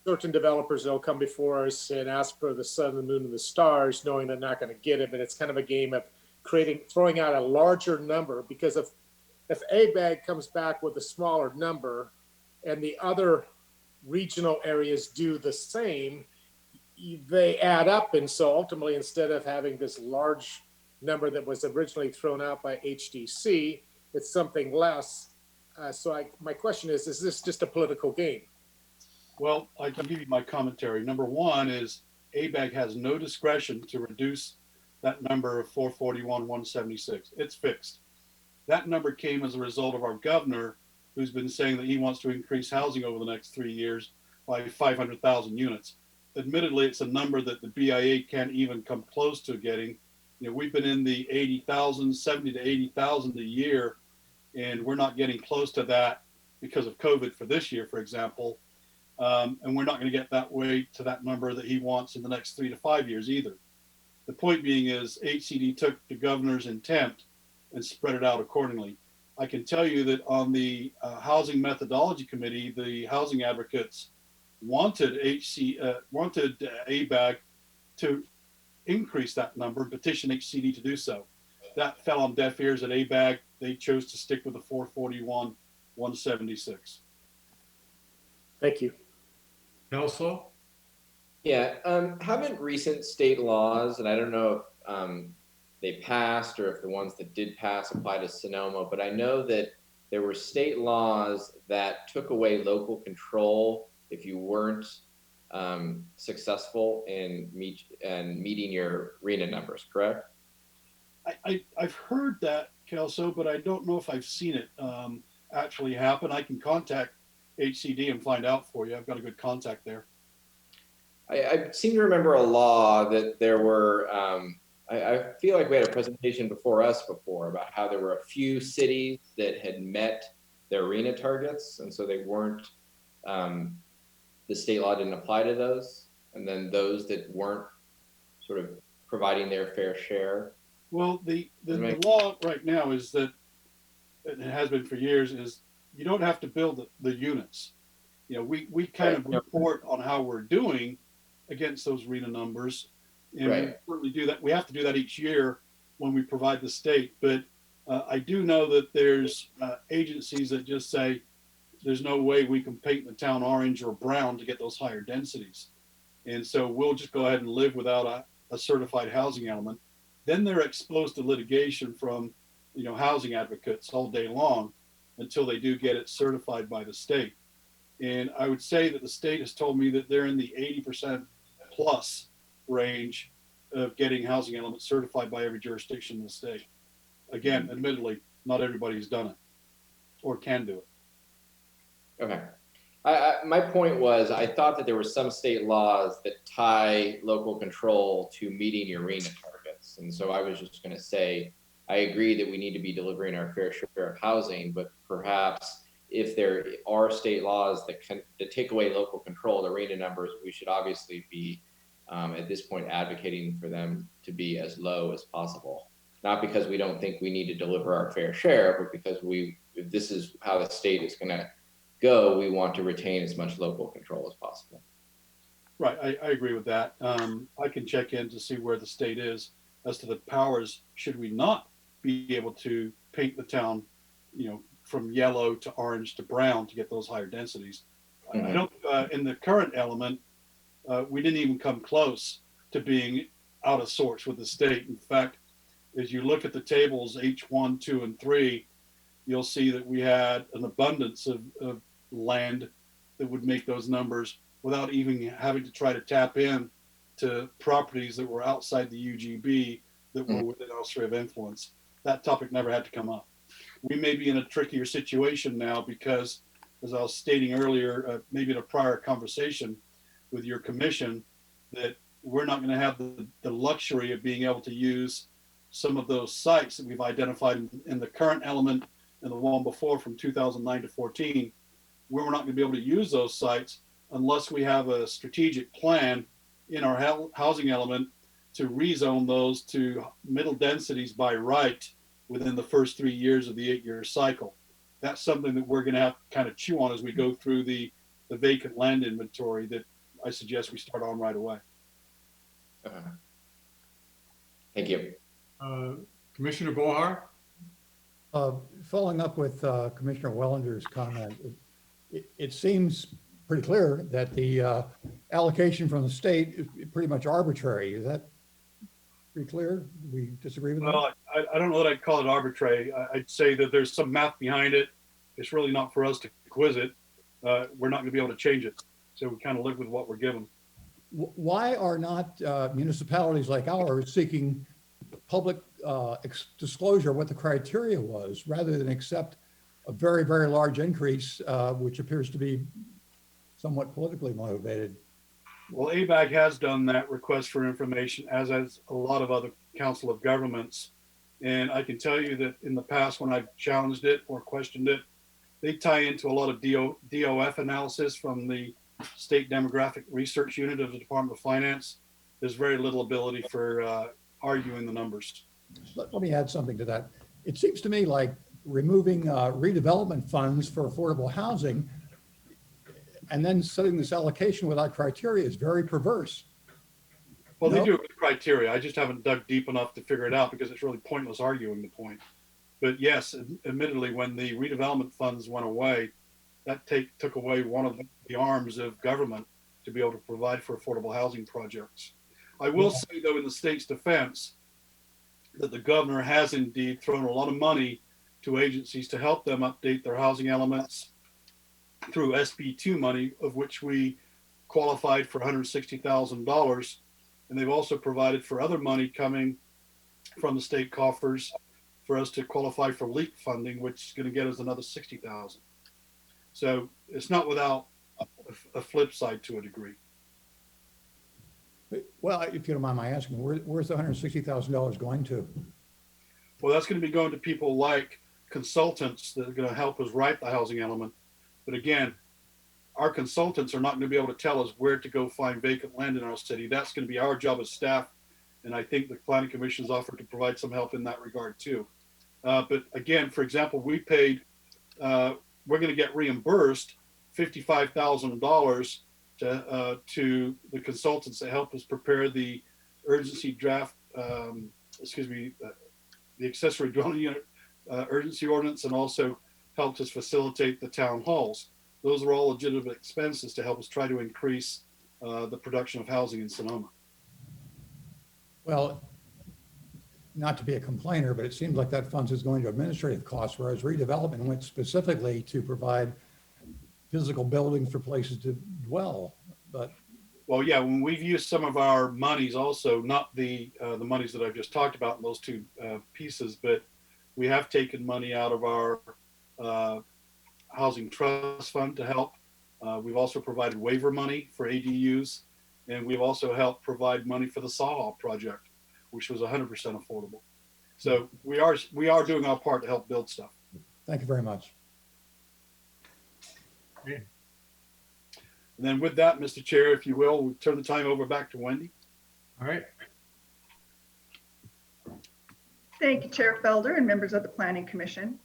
certain developers that will come before us and ask for the sun, the moon, and the stars, knowing they're not going to get it. But it's kind of a game of throwing out a larger number, because if ABAG comes back with a smaller number and the other regional areas do the same, they add up. And so ultimately, instead of having this large number that was originally thrown out by HDC, it's something less. My question is this just a political game? Well, I can give you my commentary. Number one is ABAG has no discretion to reduce that number of 441, 176. It's fixed. That number came as a result of our governor, who's been saying that he wants to increase housing over the next 3 years by 500,000 units. Admittedly, it's a number that the BIA can't even come close to getting. We've been in the 80,000, 70 to 80,000 a year, and we're not getting close to that because of COVID for this year, for example. And we're not going to get that way to that number that he wants in the next 3 to 5 years either. The point being is HCD took the governor's intent and spread it out accordingly. I can tell you that on the Housing Methodology Committee, the housing advocates wanted ABAG to increase that number and petition HCD to do so. That fell on deaf ears at ABAG. They chose to stick with the 441, 176. Thank you. Kelso? Yeah, haven't recent state laws, and I don't know if they passed or if the ones that did pass apply to Sonoma, but I know that there were state laws that took away local control if you weren't successful in meeting your RENA numbers, correct? I've heard that, Kelso, but I don't know if I've seen it actually happen. I can contact HCD and find out for you. I've got a good contact there. I seem to remember a law that there were, I feel like we had a presentation before us before about how there were a few cities that had met their RENA targets, and so they weren't, the state law didn't apply to those, and then those that weren't sort of providing their fair share. Well, the law right now is that, and it has been for years, is you don't have to build the units. You know, we kind of report on how we're doing against those RENA numbers, and we certainly do that. We have to do that each year when we provide the state. But I do know that there's agencies that just say there's no way we can paint the town orange or brown to get those higher densities, and so we'll just go ahead and live without a certified housing element. Then they're exposed to litigation from, you know, housing advocates all day long until they do get it certified by the state. And I would say that the state has told me that they're in the 80% plus range of getting housing elements certified by every jurisdiction in the state. Again, admittedly, not everybody's done it or can do it. Okay. My point was, I thought that there were some state laws that tie local control to meeting your RENA targets. And so I was just going to say, I agree that we need to be delivering our fair share of housing, but perhaps if there are state laws that take away local control, the RENA numbers, we should obviously be at this point advocating for them to be as low as possible. Not because we don't think we need to deliver our fair share, but because if this is how the state is going to go, we want to retain as much local control as possible. Right, I agree with that. I can check in to see where the state is as to the powers should we not be able to paint the town, you know, from yellow to orange to brown to get those higher densities. Mm-hmm. I don't, in the current element, we didn't even come close to being out of sorts with the state. In fact, as you look at the tables H1, 2, and 3, you'll see that we had an abundance of land that would make those numbers without even having to try to tap in to properties that were outside the UGB that were within our sphere of influence. That topic never had to come up. We may be in a trickier situation now because, as I was stating earlier, maybe in a prior conversation with your commission, that we're not going to have the luxury of being able to use some of those sites that we've identified in the current element and the one before from 2009 to 14, where we're not going to be able to use those sites unless we have a strategic plan in our housing element to rezone those to middle densities by right within the first 3 years of the 8-year cycle. That's something that we're going to have to kind of chew on as we go through the vacant land inventory that I suggest we start on right away. Thank you. Commissioner Bohar? Following up with Commissioner Wellender's comment, it seems pretty clear that the allocation from the state is pretty much arbitrary. Is that pretty clear? Do we disagree with that? Well, I don't know that I'd call it arbitrary. I'd say that there's some math behind it. It's really not for us to quiz it. We're not going to be able to change it. So we kind of live with what we're given. Why are not municipalities like ours seeking public disclosure of what the criteria was rather than accept a very, very large increase, which appears to be somewhat politically motivated? Well, ABAG has done that request for information, as has a lot of other council of governments. And I can tell you that in the past, when I've challenged it or questioned it, they tie into a lot of DOF analysis from the State Demographic Research Unit of the Department of Finance. There's very little ability for arguing the numbers. Let me add something to that. It seems to me like removing redevelopment funds for affordable housing and then setting this allocation without criteria is very perverse. Well, they do have criteria. I just haven't dug deep enough to figure it out because it's really pointless arguing the point. But yes, admittedly, when the redevelopment funds went away, that took away one of the arms of government to be able to provide for affordable housing projects. I will say, though, in the state's defense, that the governor has indeed thrown a lot of money to agencies to help them update their housing elements through SB2 money, of which we qualified for $160,000. And they've also provided for other money coming from the state coffers for us to qualify for LEAP funding, which is going to get us another 60,000. So it's not without a flip side to a degree. Well, if you don't mind my asking, where's the $160,000 going to? Well, that's going to be going to people like consultants that are going to help us write the housing element. But again, our consultants are not going to be able to tell us where to go find vacant land in our city. That's going to be our job as staff. And I think the Planning Commission has offered to provide some help in that regard too. But again, for example, we paid, we're going to get reimbursed $55,000 to the consultants that help us prepare the urgency draft, the accessory dwelling unit urgency ordinance, and also helped us facilitate the town halls. Those are all legitimate expenses to help us try to increase the production of housing in Sonoma. Well, not to be a complainer, but it seems like that funds is going to administrative costs, whereas redevelopment went specifically to provide physical buildings for places to dwell. But well, yeah, when we've used some of our monies also, not the monies that I've just talked about in those two pieces, but we have taken money out of our housing trust fund to help. We've also provided waiver money for ADUs, and we've also helped provide money for the Saw project, which was 100% affordable. So we are doing our part to help build stuff. thank you very much. Okay. And then with that, Mr. Chair, if you will, we'll turn the time over back to Wendy. All right. Thank you, Chair Felder and members of the Planning Commission.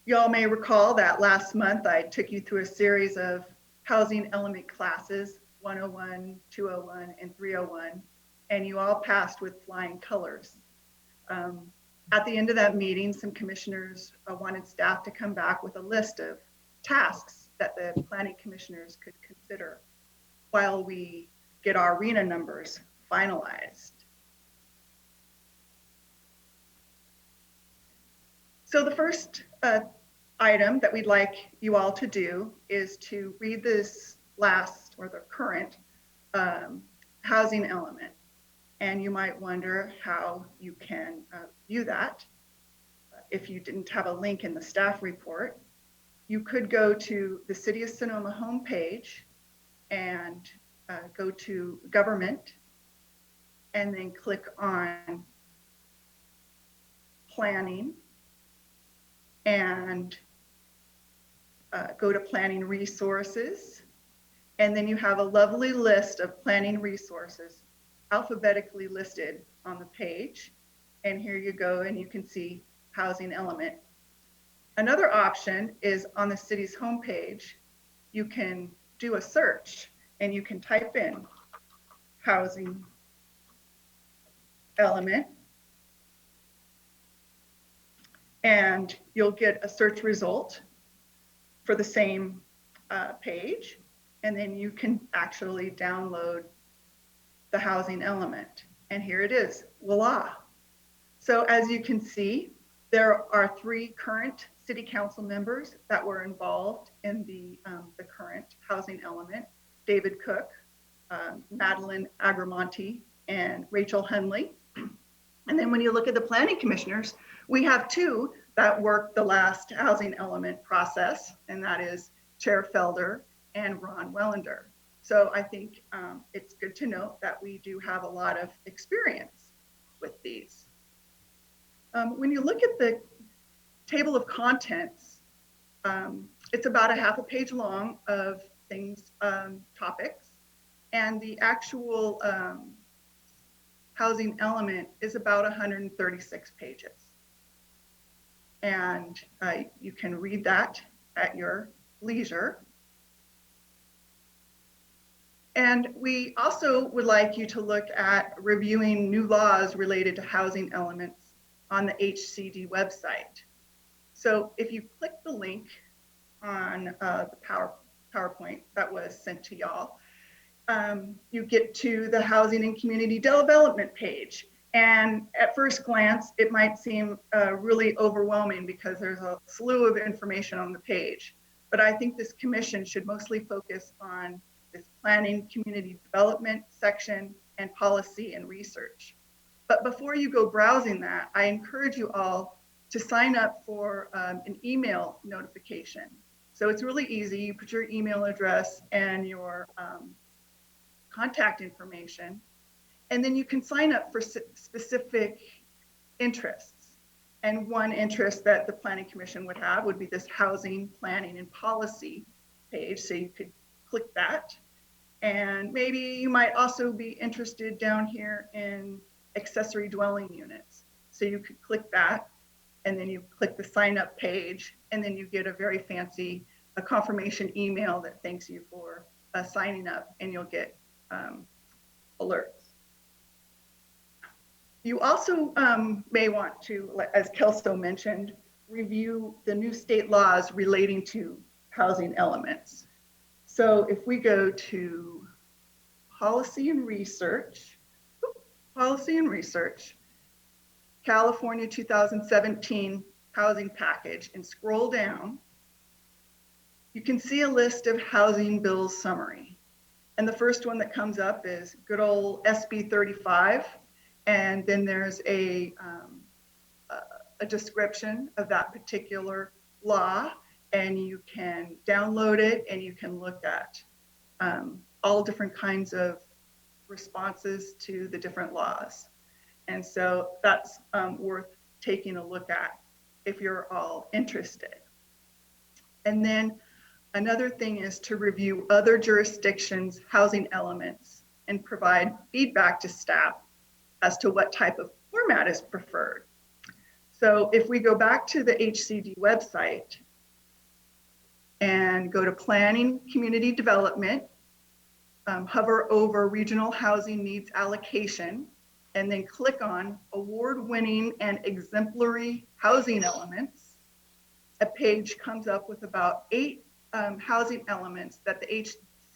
Y'all may recall that last month I took you through a series of housing element classes, 101, 201, and 301, and you all passed with flying colors. At the end of that meeting, some commissioners wanted staff to come back with a list of tasks that the planning commissioners could consider while we get our RENA numbers finalized. So the first item that we'd like you all to do is to read this last or the current housing element. And you might wonder how you can view that. If you didn't have a link in the staff report, you could go to the City of Sonoma homepage and go to Government and then click on Planning and go to Planning Resources. And then you have a lovely list of planning resources alphabetically listed on the page. And here you go, and you can see housing element. Another option is on the city's homepage, you can do a search and you can type in housing element and you'll get a search result for the same page. And then you can actually download the housing element. And here it is, voila. So as you can see, there are 3 current city council members that were involved in the current housing element: David Cook, Madeline Agramonte, and Rachel Hunley. And then when you look at the planning commissioners, we have 2 that worked the last housing element process, and that is Chair Felder and Ron Wellender. So I think it's good to note that we do have a lot of experience with these. When you look at the table of contents, it's about a half a page long of things, topics, and the actual housing element is about 136 pages. And you can read that at your leisure. And we also would like you to look at reviewing new laws related to housing elements on the HCD website. So if you click the link on the PowerPoint that was sent to y'all, you get to the Housing and Community Development page. And at first glance, it might seem really overwhelming because there's a slew of information on the page. But I think this commission should mostly focus on this planning, community development section, and policy and research. But before you go browsing that, I encourage you all to sign up for an email notification. So it's really easy. You put your email address and your contact information, and then you can sign up for specific interests. And one interest that the Planning Commission would have would be this housing, planning, and policy page. So you could click that. And maybe you might also be interested down here in accessory dwelling units. So you could click that, and then you click the sign up page, and then you get a very fancy confirmation email that thanks you for signing up, and you'll get alerts. You also may want to, as Kelso mentioned, review the new state laws relating to housing elements. So if we go to policy and research, California 2017 housing package, and scroll down, you can see a list of housing bills summary. And the first one that comes up is good old SB 35. And then there's a description of that particular law, and you can download it and you can look at all different kinds of responses to the different laws. And so that's worth taking a look at if you're all interested. And then another thing is to review other jurisdictions' housing elements and provide feedback to staff as to what type of format is preferred. So if we go back to the HCD website and go to Planning, Community Development, hover over Regional Housing Needs Allocation, and then click on Award-Winning and Exemplary Housing Elements, a page comes up with about 8 housing elements that the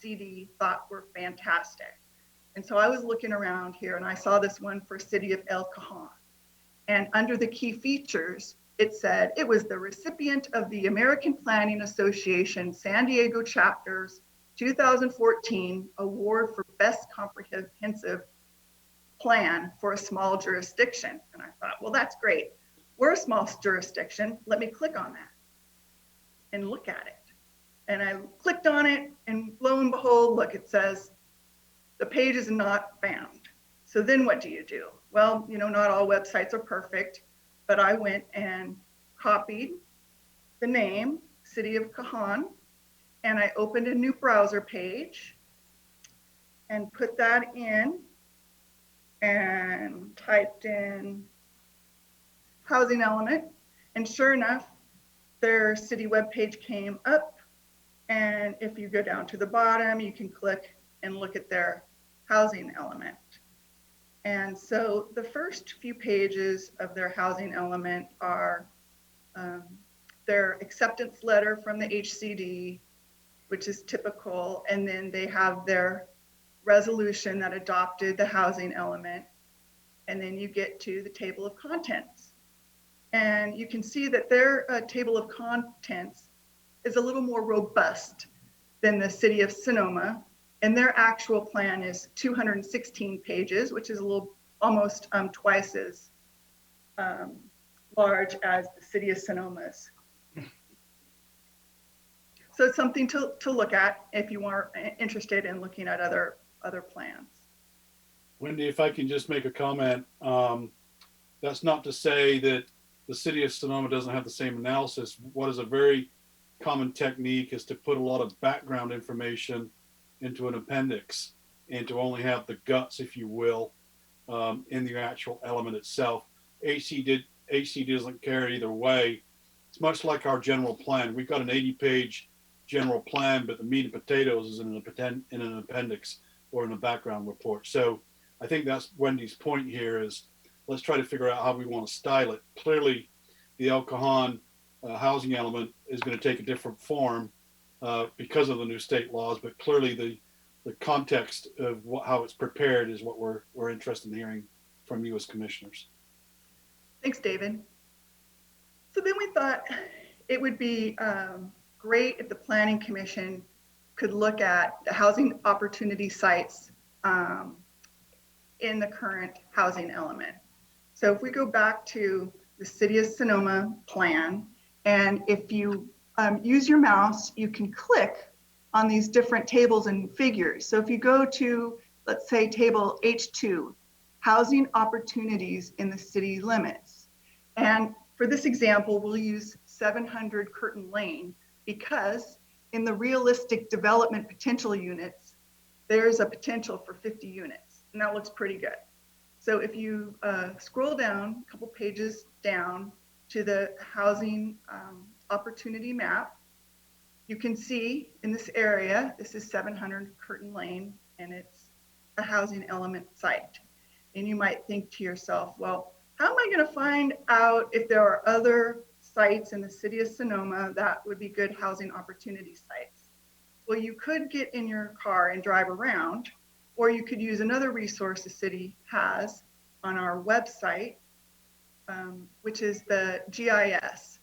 HCD thought were fantastic. And so I was looking around here and I saw this one for City of El Cajon. And under the key features, it said it was the recipient of the American Planning Association San Diego Chapter's 2014 Award for Best Comprehensive Plan for a Small Jurisdiction. And I thought, well, that's great. We're a small jurisdiction. Let me click on that and look at it. And I clicked on it, and lo and behold, look, it says the page is not found. So then what do you do? Well, you know, not all websites are perfect, but I went and copied the name, City of Cajon, and I opened a new browser page and put that in and typed in housing element. And sure enough, their city webpage came up. And if you go down to the bottom, you can click and look at their housing element. And so the first few pages of their housing element are their acceptance letter from the HCD, which is typical. And then they have their resolution that adopted the housing element. And then you get to the table of contents. And you can see that their table of contents is a little more robust than the City of Sonoma. And their actual plan is 216 pages, which is a little almost twice as large as the City of Sonoma's. So it's something to look at if you are interested in looking at other plans. Wendy, if I can just make a comment, that's not to say that the City of Sonoma doesn't have the same analysis. What is a very common technique is to put a lot of background information into an appendix and to only have the guts, if you will, in the actual element itself. HC doesn't care either way. It's much like our general plan. We've got an 80-page general plan, but the meat and potatoes is in an appendix or in a background report. So I think that's Wendy's point here is let's try to figure out how we want to style it. Clearly, the El Cajon housing element is going to take a different form because of the new state laws, but clearly the context of how it's prepared is what we're interested in hearing from from you as commissioners. Thanks, David. So then we thought it would be great if the Planning Commission could look at the housing opportunity sites in the current housing element. So if we go back to the City of Sonoma plan, and if you use your mouse, you can click on these different tables and figures. So if you go to, let's say, table H2, housing opportunities in the city limits. And for this example, we'll use 700 Curtin Lane because in the realistic development potential units, there's a potential for 50 units, and that looks pretty good. So if you scroll down a couple pages down to the housing opportunity map, you can see in this area, this is 700 Curtin Lane, and it's a housing element site. And you might think to yourself, well, how am I going to find out if there are other sites in the City of Sonoma that would be good housing opportunity sites? Well, you could get in your car and drive around, or you could use another resource the city has on our website, which is the GIS.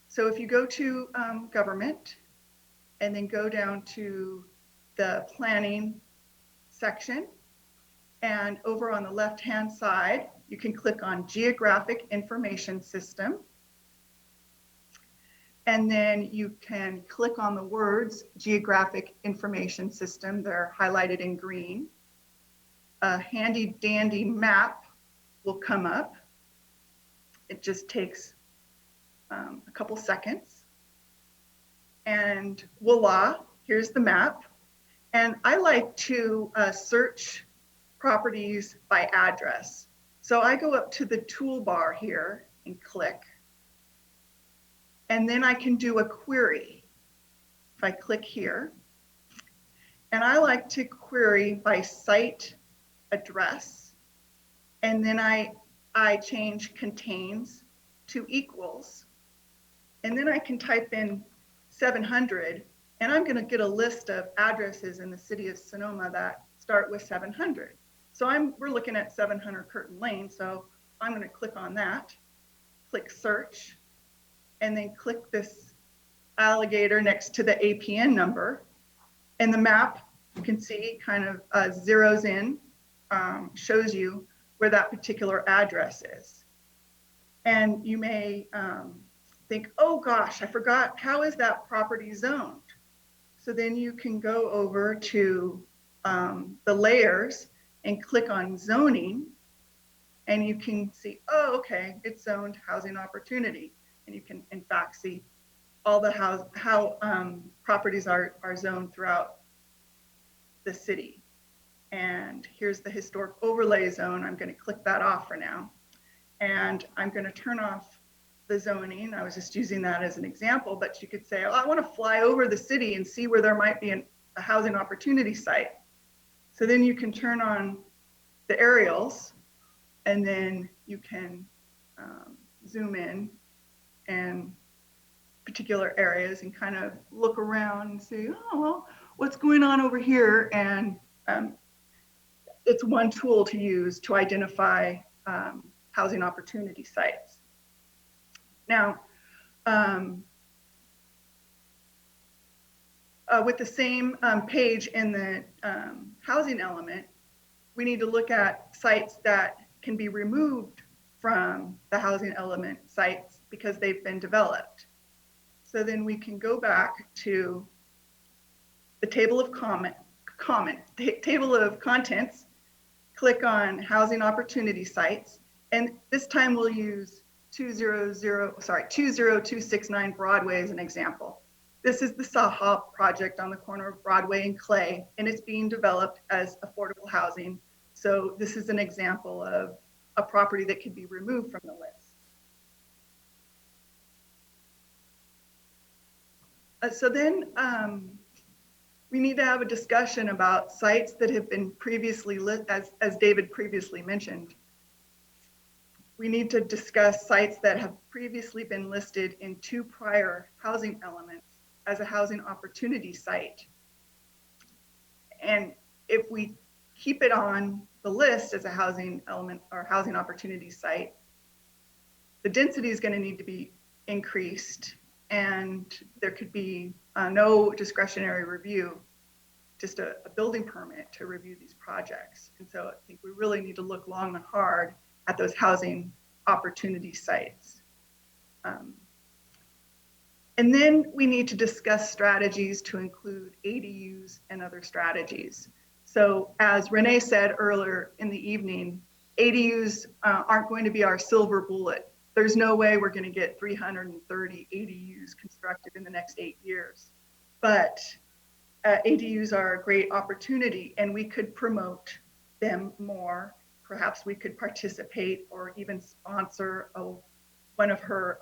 So if you go to government and then go down to the planning section, and over on the left-hand side, you can click on Geographic Information System. And then you can click on the words Geographic Information System. They're highlighted in green. A handy dandy map will come up. It just takes a couple seconds. And voila, here's the map. And I like to search properties by address. So I go up to the toolbar here and click. And then I can do a query. If I click here, and I like to query by site address, and then I change contains to equals, and then I can type in 700, and I'm going to get a list of addresses in the City of Sonoma that start with 700. So we're looking at 700 Curtin Lane, so I'm going to click on that, click search, and then click this alligator next to the APN number. And the map, you can see, kind of zeroes in, shows you where that particular address is. And you may think, oh gosh, I forgot, how is that property zoned? So then you can go over to the layers and click on zoning, and you can see, oh, okay, it's zoned housing opportunity. And you can, in fact, see all the how properties are zoned throughout the city. And here's the historic overlay zone. I'm going to click that off for now. And I'm going to turn off the zoning. I was just using that as an example, but you could say, oh, I want to fly over the city and see where there might be a housing opportunity site. So then you can turn on the aerials, and then you can zoom in and particular areas and kind of look around and see, oh, well, what's going on over here? And it's one tool to use to identify housing opportunity sites. Now, with the same page in the housing element, we need to look at sites that can be removed from the housing element sites because they've been developed. So then we can go back to the table of table of contents, click on housing opportunity sites, and this time we'll use 20269 Broadway as an example. This is the Saha project on the corner of Broadway and Clay, and it's being developed as affordable housing. So this is an example of a property that could be removed from the list. So then we need to have a discussion about sites that have been previously as David previously mentioned. We need to discuss sites that have previously been listed in 2 prior housing elements as a housing opportunity site. And if we keep it on the list as a housing element or housing opportunity site, the density is going to need to be increased, and there could be no discretionary review, just a building permit to review these projects. And so I think we really need to look long and hard at those housing opportunity sites. And then we need to discuss strategies to include ADUs and other strategies. So as Renee said earlier in the evening, ADUs aren't going to be our silver bullet. There's no way we're going to get 330 ADUs constructed in the next 8 years. But ADUs are a great opportunity, and we could promote them more. Perhaps we could participate or even sponsor one of her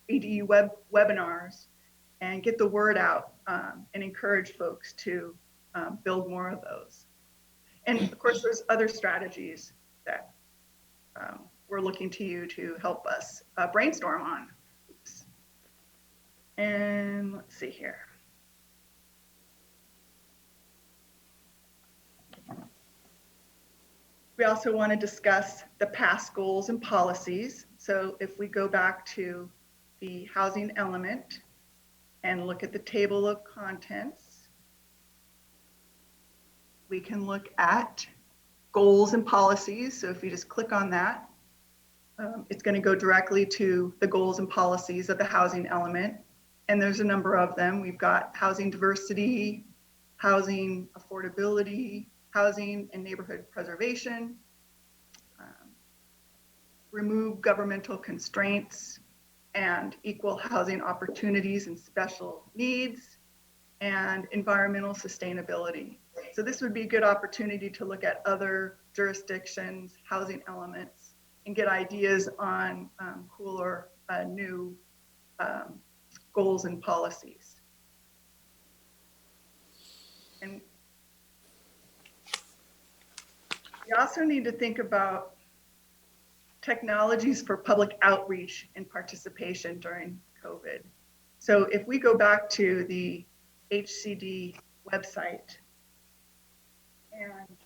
ADU webinars and get the word out and encourage folks to build more of those. And of course, there's other strategies that we're looking to you to help us brainstorm on. Oops. And let's see here. We also want to discuss the past goals and policies. So if we go back to the housing element and look at the table of contents, we can look at goals and policies. So if you just click on that, it's going to go directly to the goals and policies of the housing element. And there's a number of them. We've got housing diversity, housing affordability, housing and neighborhood preservation, remove governmental constraints, and equal housing opportunities and special needs, and environmental sustainability. So this would be a good opportunity to look at other jurisdictions, housing elements, and get ideas on cooler, new goals and policies. And we also need to think about technologies for public outreach and participation during COVID. So if we go back to the HCD website and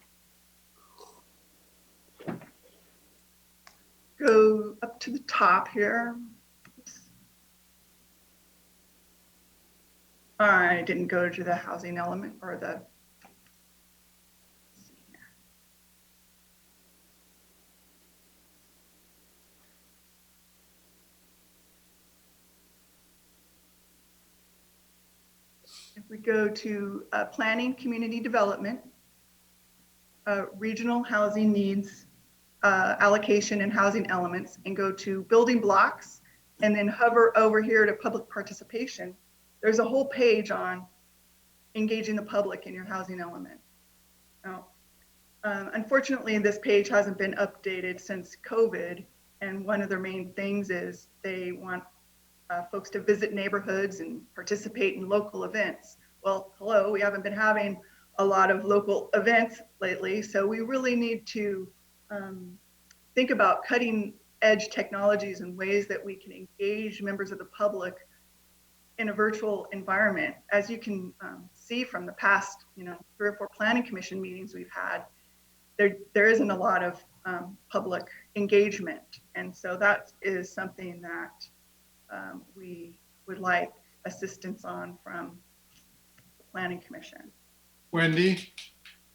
go up to the top here. Oops. I didn't go to the housing element or the if we go to planning, community development, regional housing needs, allocation and housing elements, and go to building blocks, and then hover over here to public participation, there's a whole page on engaging the public in your housing element. Now, unfortunately, this page hasn't been updated since COVID, and one of their main things is they want folks to visit neighborhoods and participate in local events. Well, hello, we haven't been having a lot of local events lately, so we really need to think about cutting edge technologies and ways that we can engage members of the public in a virtual environment. As you can see from the past, 3 or 4 planning commission meetings we've had, there isn't a lot of public engagement, and so that is something that we would like assistance on from the Planning Commission. Wendy?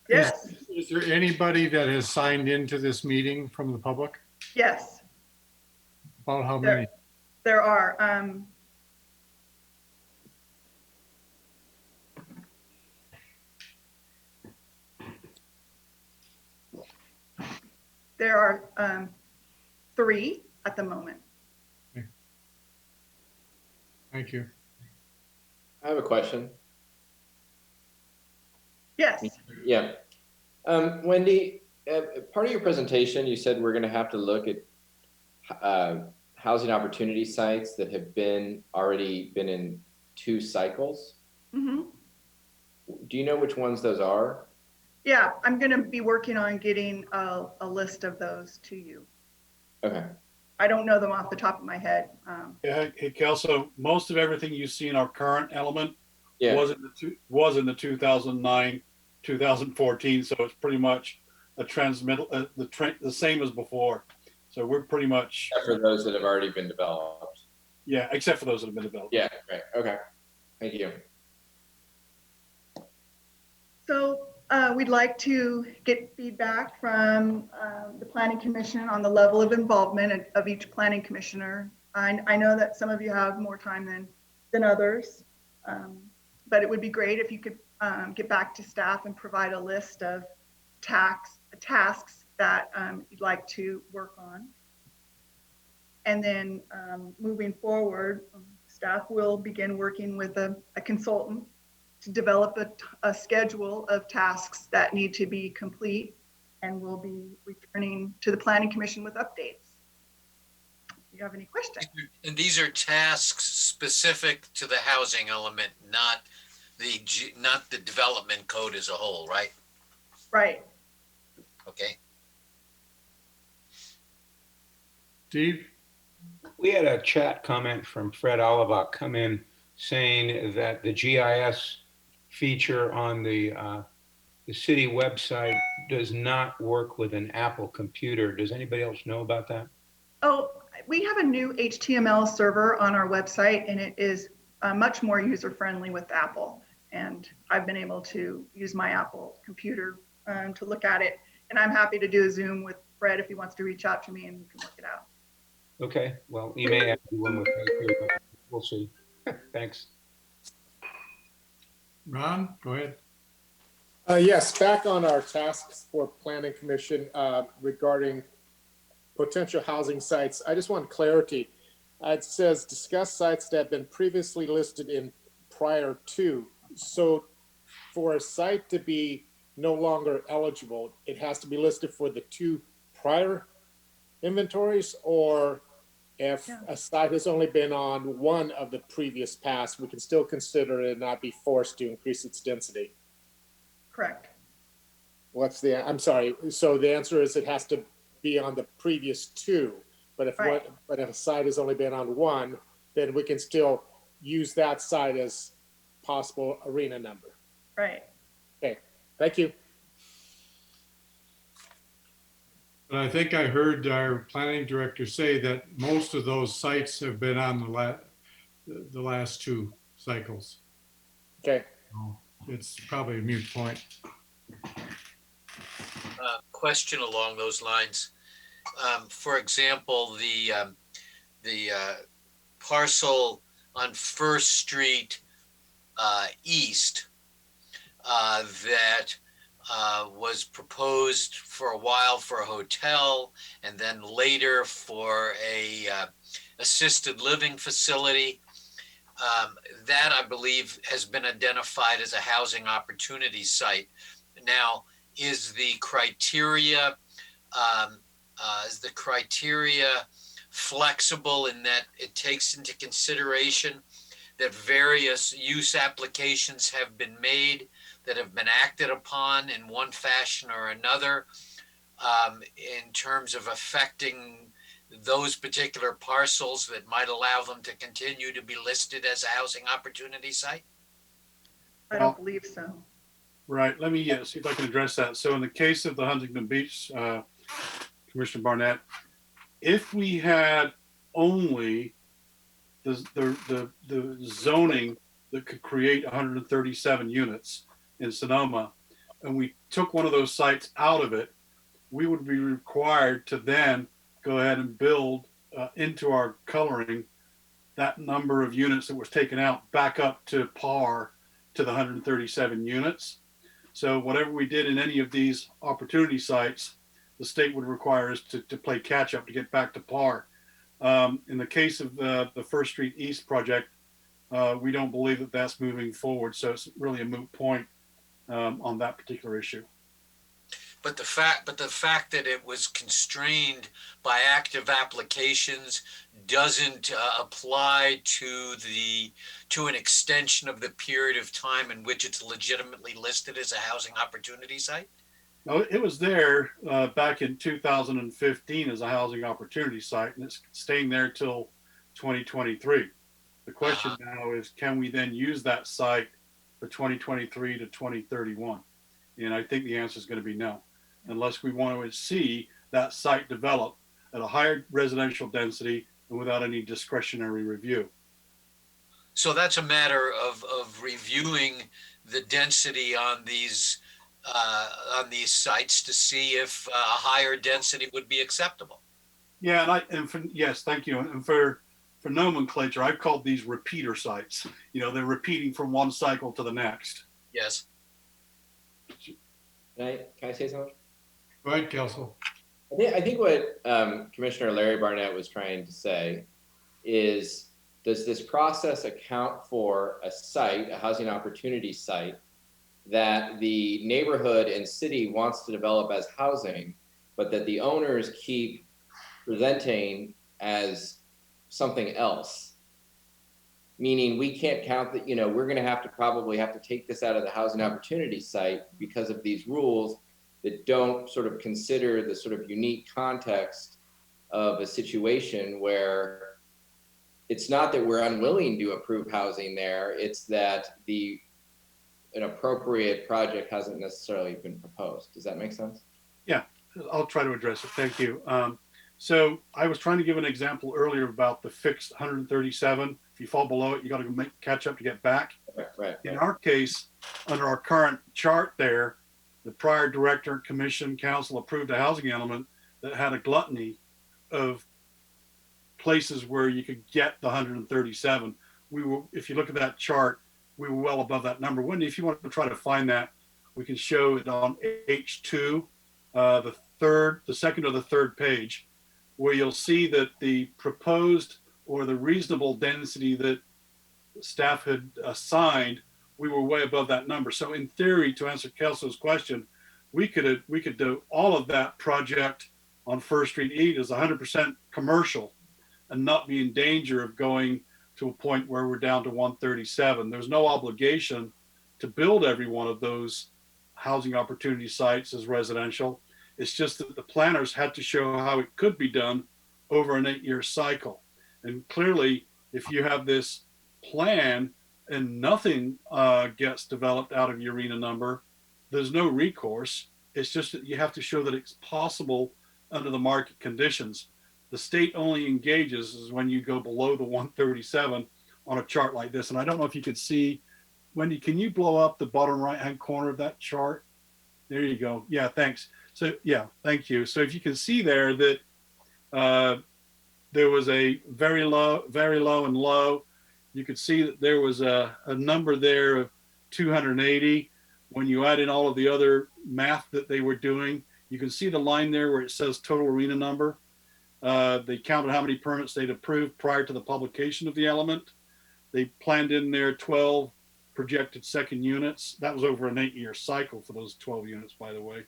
Yes. Is there anybody that has signed into this meeting from the public? Yes. About how many? There are. There are 3 at the moment. Okay. Thank you. I have a question. Yes. Yeah. Wendy, part of your presentation, you said we're going to have to look at housing opportunity sites that have already been in 2 cycles. Mm-hmm. Do you know which ones those are? Yeah, I'm going to be working on getting a list of those to you. Okay. I don't know them off the top of my head. Yeah, hey, Kelso, most of everything you see in our current element Yeah. was in the 2009, 2014. So it's pretty much a transmittal, the same as before. So we're pretty much, Except for those that have already been developed. yeah, except for those that have been developed. Yeah, right, okay. Thank you. So we'd like to get feedback from the planning commission on the level of involvement of each planning commissioner. I know that some of you have more time than others, but it would be great if you could get back to staff and provide a list of tasks that you'd like to work on. And then moving forward, staff will begin working with a consultant to develop a schedule of tasks that need to be complete, and we'll be returning to the Planning Commission with updates. Do you have any questions? And these are tasks specific to the housing element, not the development code as a whole, right? Right. Okay. Steve? We had a chat comment from Fred Olivak come in saying that the GIS feature on the city website does not work with an Apple computer. Does anybody else know about that? Oh, we have a new HTML server on our website, and it is much more user-friendly with Apple. And I've been able to use my Apple computer to look at it. And I'm happy to do a Zoom with Fred if he wants to reach out to me and we can work it out. Okay, well, you may have to do one with me too, but we'll see. Thanks. Ron, go ahead. Yes, back on our tasks for planning commission regarding potential housing sites. I just want clarity. It says discuss sites that have been previously listed in prior to. So for a site to be no longer eligible, it has to be listed for the 2 prior inventories, or if a site has only been on one of the previous past, we can still consider it and not be forced to increase its density. Correct. I'm sorry. So the answer is it has to be on the previous 2, but if if a site has only been on one, then we can still use that site as possible arena number. Right. Okay, thank you. But I think I heard our planning director say that most of those sites have been on the last 2 cycles. Okay. So it's probably a moot point. Question along those lines. For example, the parcel on First Street East that was proposed for a while for a hotel, and then later for a assisted living facility. That, I believe, has been identified as a housing opportunity site. Now, is the criteria flexible in that it takes into consideration that various use applications have been made, that have been acted upon in one fashion or another, in terms of affecting those particular parcels that might allow them to continue to be listed as a housing opportunity site? I don't believe so. Right, let me see if I can address that. So in the case of the Huntington Beach, Commissioner Barnett, if we had only the zoning that could create 137 units in Sonoma, and we took one of those sites out of it, we would be required to then go ahead and build into our coloring that number of units that was taken out back up to par to the 137 units. So whatever we did in any of these opportunity sites, the state would require us to play catch up to get back to par. In the case of the First Street East project, we don't believe that that's moving forward. So it's really a moot point on that particular issue. But the fact that it was constrained by active applications doesn't apply to an extension of the period of time in which it's legitimately listed as a housing opportunity site? No, it was there back in 2015 as a housing opportunity site, and it's staying there till 2023. The question now is, can we then use that site for 2023 to 2031? And I think the answer is going to be no. unless we want to see that site develop at a higher residential density and without any discretionary review. So that's a matter of reviewing the density on these sites to see if a higher density would be acceptable. Yeah, yes, thank you. And for nomenclature, I've called these repeater sites. You know, they're repeating from one cycle to the next. Yes. Can I say something? Go ahead, Kelsey. I think what Commissioner Larry Barnett was trying to say is, does this process account for a site, a housing opportunity site, that the neighborhood and city wants to develop as housing, but that the owners keep presenting as something else? Meaning we can't count that, we're going to probably have to take this out of the housing opportunity site because of these rules that don't sort of consider the sort of unique context of a situation where it's not that we're unwilling to approve housing there, it's that an appropriate project hasn't necessarily been proposed. Does that make sense? Yeah, I'll try to address it. Thank you. So I was trying to give an example earlier about the fixed 137. If you fall below it, you got to catch up to get back. Right. In our case, under our current chart there, the prior director, commission, council approved a housing element that had a gluttony of places where you could get the 137. If you look at that chart, we were well above that number. Wendy, if you want to try to find that, we can show it on H2, the second or the third page, where you'll see that the proposed or the reasonable density that staff had assigned, we were way above that number. So in theory, to answer Kelso's question, we could do all of that project on First Street East as 100% commercial and not be in danger of going to a point where we're down to 137. There's no obligation to build every one of those housing opportunity sites as residential. It's just that the planners had to show how it could be done over an 8-year cycle. And clearly, if you have this plan and nothing gets developed out of your arena number, there's no recourse. It's just that you have to show that it's possible under the market conditions. The state only engages is when you go below the 137 on a chart like this. And I don't know if you could see, Wendy, can you blow up the bottom right-hand corner of that chart? There you go. Yeah, thanks. So yeah, thank you. So if you can see there that there was a very low and low, you could see that there was a number there of 280. When you add in all of the other math that they were doing, you can see the line there where it says total arena number. They counted how many permits they'd approved prior to the publication of the element. They planned in there 12 projected second units. That was over an 8-year cycle for those 12 units, by the way.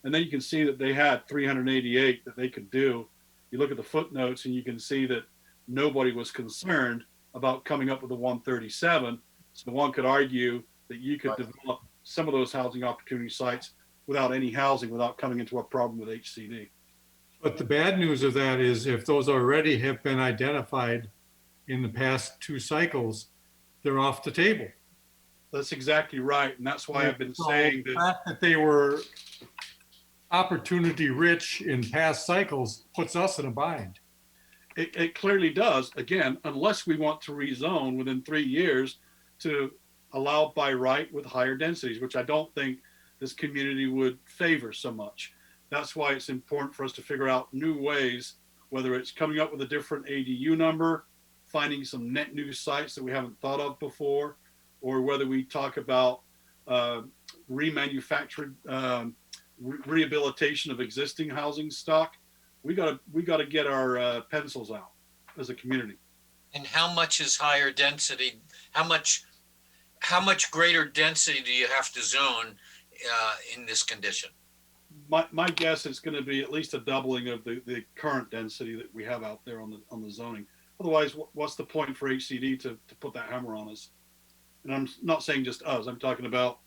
And then you can see that they had 388 that they could do. You look at the footnotes and you can see that nobody was concerned about coming up with the 137. So one could argue that you could develop some of those housing opportunity sites without any housing, without coming into a problem with HCD. But the bad news of that is if those already have been identified in the past 2 cycles, they're off the table. That's exactly right. And that's why I've been saying the fact that they were opportunity rich in past cycles puts us in a bind. It clearly does, again, unless we want to rezone within 3 years to allow by right with higher densities, which I don't think this community would favor so much. That's why it's important for us to figure out new ways, whether it's coming up with a different ADU number, finding some net new sites that we haven't thought of before, or whether we talk about remanufactured rehabilitation of existing housing stock. We got to get our pencils out as a community. And how much is higher density? How much greater density do you have to zone in this condition? My guess is going to be at least a doubling of the current density that we have out there on the zoning. Otherwise, what's the point for HCD to put that hammer on us? And I'm not saying just us. I'm talking about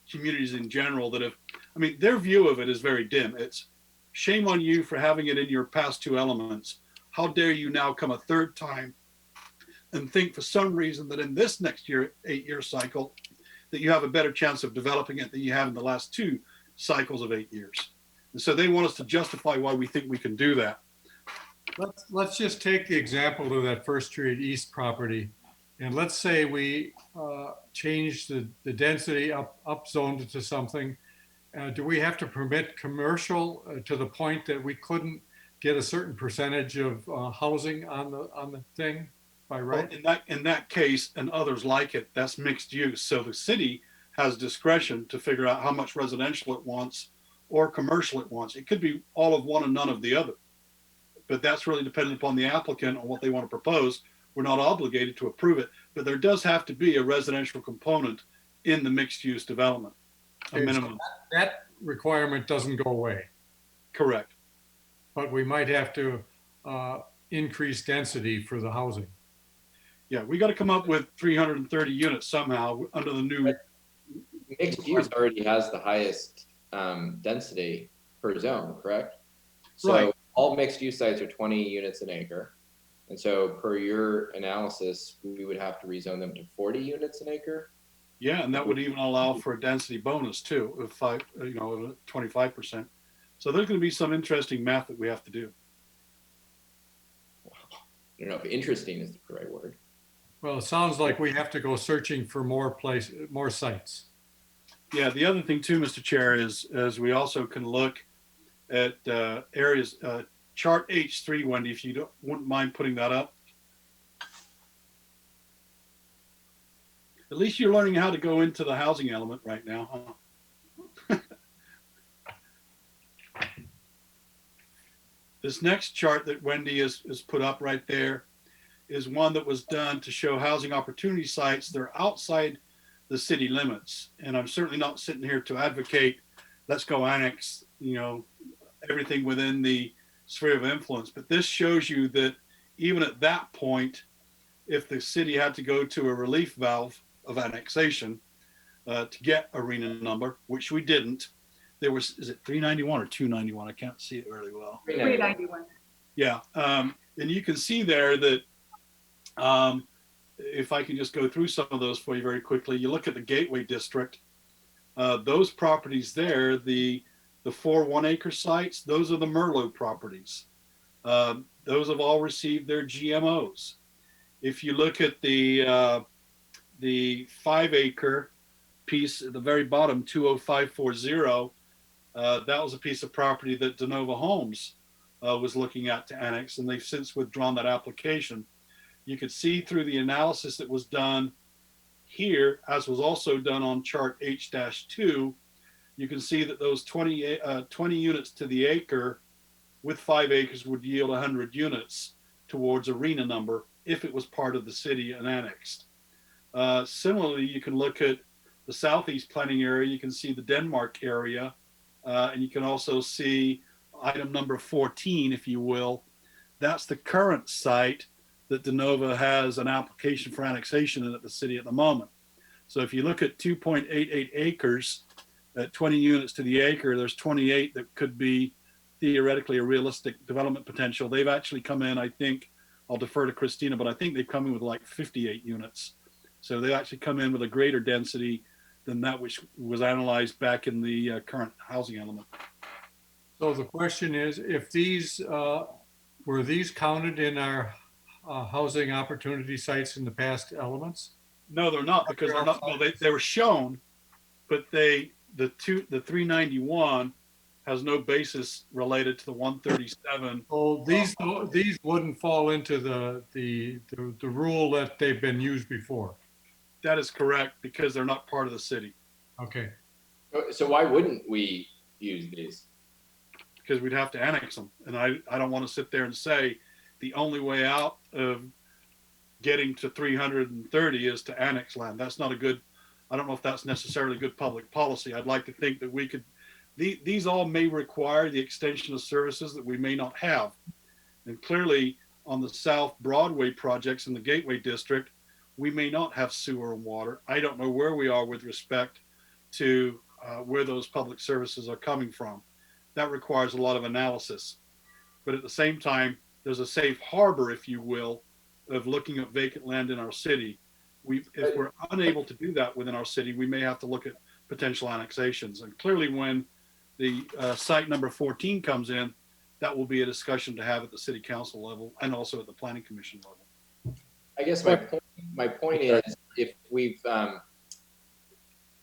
communities in general that have, I mean, their view of it is very dim. It's shame on you for having it in your past 2 elements. How dare you now come a third time and think for some reason that in this next year, 8-year cycle, that you have a better chance of developing it than you have in the last 2 cycles of 8 years. And so they want us to justify why we think we can do that. Let's just take the example of that First Street East property. And let's say we change the density up zoned to something. Do we have to permit commercial to the point that we couldn't get a certain percentage of housing on the thing by right? Well, in that case and others like it, that's mixed use. So the city has discretion to figure out how much residential it wants or commercial it wants. It could be all of one and none of the other. But that's really dependent upon the applicant on what they want to propose. We're not obligated to approve it, but there does have to be a residential component in the mixed use development, a Okay, so minimum. that requirement doesn't go away, Correct. but we might have to increase density for the housing. Yeah, we got to come up with 330 units somehow under the new. Mixed use already has the highest density per zone, correct? So Right. all mixed use sites are 20 units an acre. And so per your analysis, we would have to rezone them to 40 units an acre. Yeah, and that would even allow for a density bonus too, of 25%. So there's going to be some interesting math that we have to do. I don't know if interesting is the right word. Well, it sounds like we have to go searching for more sites. Yeah, the other thing too, Mr. Chair, is we also can look at areas, chart H3, Wendy, if you wouldn't mind putting that up. At least you're learning how to go into the housing element right now, huh? This next chart that Wendy has put up right there is one that was done to show housing opportunity sites that are outside the city limits. And I'm certainly not sitting here to advocate, let's go annex, everything within the sphere of influence. But this shows you that even at that point, if the city had to go to a relief valve of annexation to get a RENA number, which we didn't, there was, is it 391 or 291? I can't see it really well. 391. Yeah, and you can see there that if I can just go through some of those for you very quickly, you look at the Gateway District, those properties there, the 4 1-acre sites, those are the Merlot properties. Those have all received their GMOs. If you look at the 5-acre piece at the very bottom, 20540, that was a piece of property that DeNova Homes was looking at to annex, and they've since withdrawn that application. You could see through the analysis that was done here, as was also done on chart H-2, you can see that those 20 units to the acre with 5 acres would yield 100 units towards a RENA number if it was part of the city and annexed. Similarly, you can look at the southeast planning area. You can see the Denmark area, and you can also see item number 14, if you will. That's the current site that DeNova has an application for annexation in at the city at the moment. So if you look at 2.88 acres at 20 units to the acre, there's 28 that could be theoretically a realistic development potential. They've actually come in, I think, I'll defer to Christina, but I think they've come in with like 58 units. So they actually come in with a greater density than that which was analyzed back in the current housing element. So the question is, if these, were these counted in our housing opportunity sites in the past elements? No, they're not, because they're not, well, they were shown, but the 391 has no basis related to the 137. Oh, these wouldn't fall into the rule that they've been used before. That is correct, because they're not part of the city. Okay. So why wouldn't we use these? Because we'd have to annex them. And I don't want to sit there and say the only way out of getting to 330 is to annex land. That's not a good, I don't know if that's necessarily good public policy. I'd like to think that we could, these all may require the extension of services that we may not have. And clearly on the South Broadway projects in the Gateway District, we may not have sewer and water. I don't know where we are with respect to where those public services are coming from. That requires a lot of analysis. But at the same time, there's a safe harbor, if you will, of looking at vacant land in our city. If we're unable to do that within our city, we may have to look at potential annexations. And clearly when the site number 14 comes in, that will be a discussion to have at the city council level and also at the planning commission level. I guess my point is, if we've,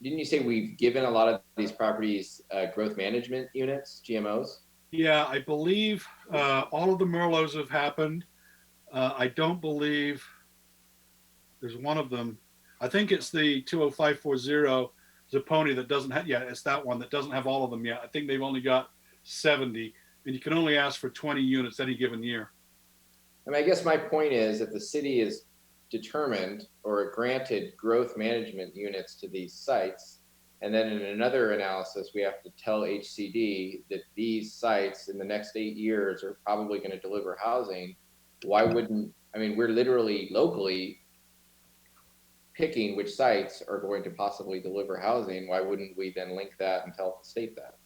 didn't you say we've given a lot of these properties growth management units, GMOs? Yeah, I believe all of the Merlots have happened. I don't believe there's one of them. I think it's the 20540 Zapponi that doesn't have, yeah, it's that one that doesn't have all of them yet. I think they've only got 70, and you can only ask for 20 units any given year. I mean, I guess my point is, if the city is determined or granted growth management units to these sites, and then in another analysis, we have to tell HCD that these sites in the next 8 years are probably going to deliver housing, why wouldn't, I mean, we're literally locally picking which sites are going to possibly deliver housing. Why wouldn't we then link that and tell the state that?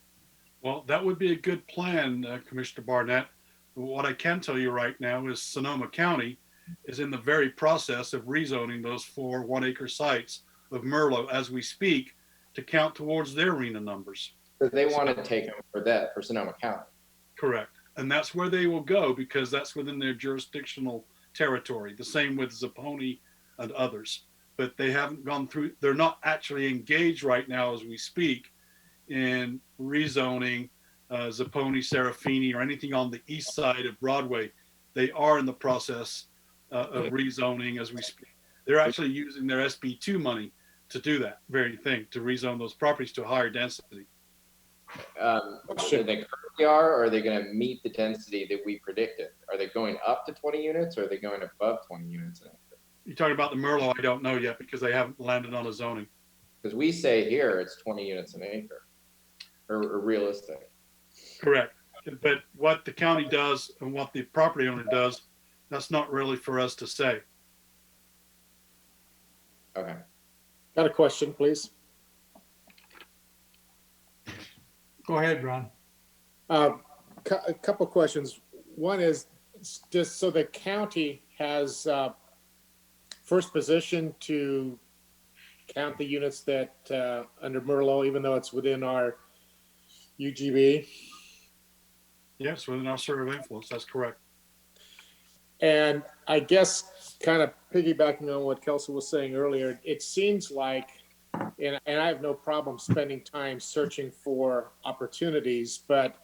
Well, that would be a good plan, Commissioner Barnett. What I can tell you right now is Sonoma County is in the very process of rezoning those 4 1-acre sites of Merlot as we speak to count towards their RENA numbers. So they want to take them for that, for Sonoma County. Correct. And that's where they will go because that's within their jurisdictional territory. The same with Zapponi and others. But they haven't gone through, they're not actually engaged right now as we speak in rezoning Zapponi, Serafini, or anything on the east side of Broadway. They are in the process of rezoning as we speak. They're actually using their SB2 money to do that very thing, to rezone those properties to a higher density. So they currently are, or are they going to meet the density that we predicted? Are they going up to 20 units, or are they going above 20 units an acre? You're talking about the Merlot, I don't know yet because they haven't landed on a zoning. Because we say here it's 20 units an acre, or realistic. Correct. But what the county does and what the property owner does, that's not really for us to say. Okay. Got a question, please? Go ahead, Ron. A couple questions. One is just so the county has first position to count the units that under Merlot, even though it's within our UGB. Yes, within our sphere of influence, that's correct. And I guess kind of piggybacking on what Kelsey was saying earlier, it seems like, and I have no problem spending time searching for opportunities, but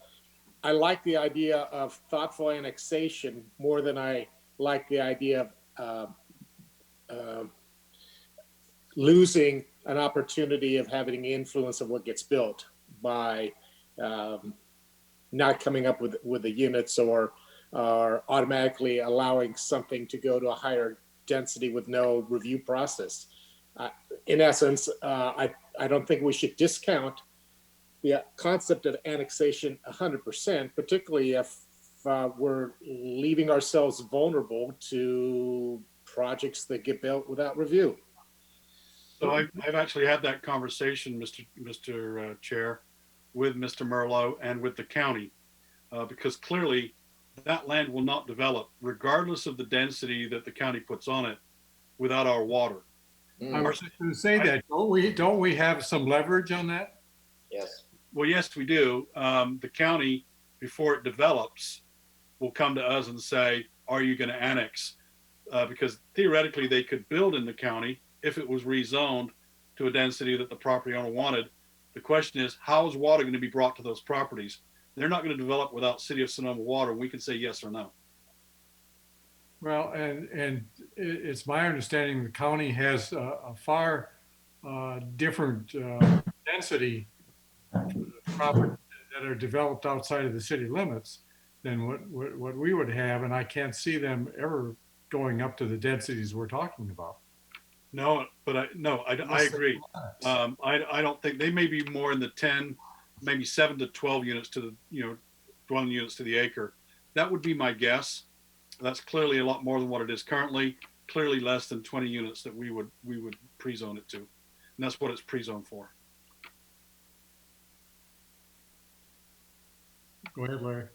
I like the idea of thoughtful annexation more than I like the idea of losing an opportunity of having influence of what gets built by not coming up with the units or automatically allowing something to go to a higher density with no review process. In essence, I don't think we should discount the concept of annexation 100%, particularly if we're leaving ourselves vulnerable to projects that get built without review. So I've actually had that conversation, Mr. Chair, with Mr. Merlot and with the county, because clearly that land will not develop regardless of the density that the county puts on it without our water. I was just going to say that, don't we have some leverage on that? Yes. Well, yes, we do. The county, before it develops, will come to us and say, are you going to annex? Because theoretically they could build in the county if it was rezoned to a density that the property owner wanted. The question is, how is water going to be brought to those properties? They're not going to develop without City of Sonoma water. We can say yes or no. Well, and it's my understanding the county has a far different density properties that are developed outside of the city limits than what we would have, and I can't see them ever going up to the densities we're talking about. No, but I agree. I don't think they may be more in the 10, maybe 7 to 12 units to the dwelling units to the acre. That would be my guess. That's clearly a lot more than what it is currently. Clearly less than 20 units that we would pre-zone it to, and that's what it's pre-zoned for. Go ahead, Larry.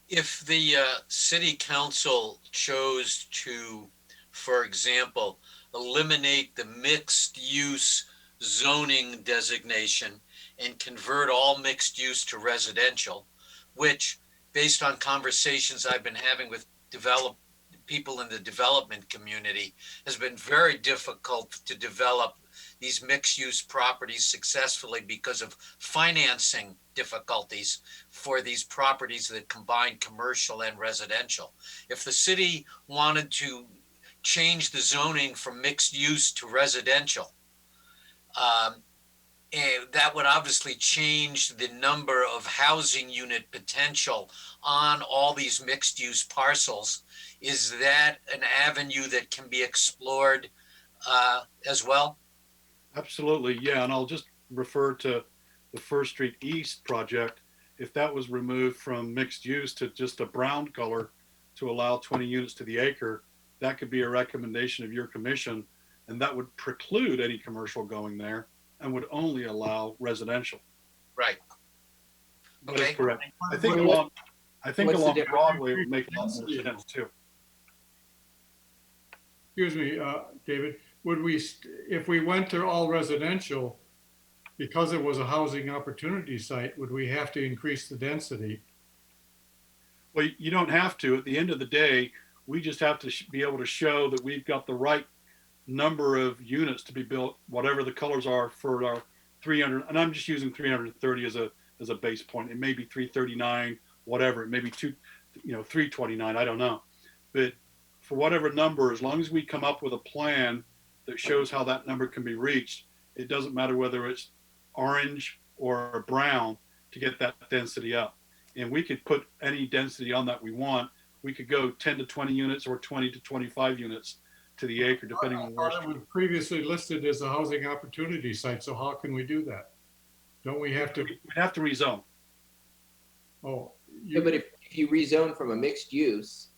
If the city council chose to, for example, eliminate the mixed use zoning designation and convert all mixed use to residential, which, based on conversations I've been having with people in the development community, has been very difficult to develop these mixed use properties successfully because of financing difficulties for these properties that combine commercial and residential. If the city wanted to change the zoning from mixed use to residential, and that would obviously change the number of housing unit potential on all these mixed use parcels. Is that an avenue that can be explored as well? Absolutely, yeah, and I'll just refer to the First Street East project. If that was removed from mixed use to just a brown color to allow 20 units to the acre, that could be a recommendation of your commission, and that would preclude any commercial going there and would only allow residential. Right. That is Okay. correct. I think What's along the difference? Broadway it would make a lot more sense too. Excuse me, David, would we, if we went to all residential, because it was a housing opportunity site, would we have to increase the density? Well, you don't have to. At the end of the day, we just have to be able to show that we've got the right number of units to be built, whatever the colors are for our 300. And I'm just using 330 as a base point. It may be 339, whatever. It may be 329. I don't know. But for whatever number, as long as we come up with a plan that shows how that number can be reached, it doesn't matter whether it's orange or brown to get that density up. And we could put any density on that we want. We could go 10 to 20 units or 20 to 25 units to the acre, depending on where. It was previously listed as a housing opportunity site, so how can we do that? Don't we have to? We'd have to rezone. Oh, Yeah, but if you rezone from a mixed use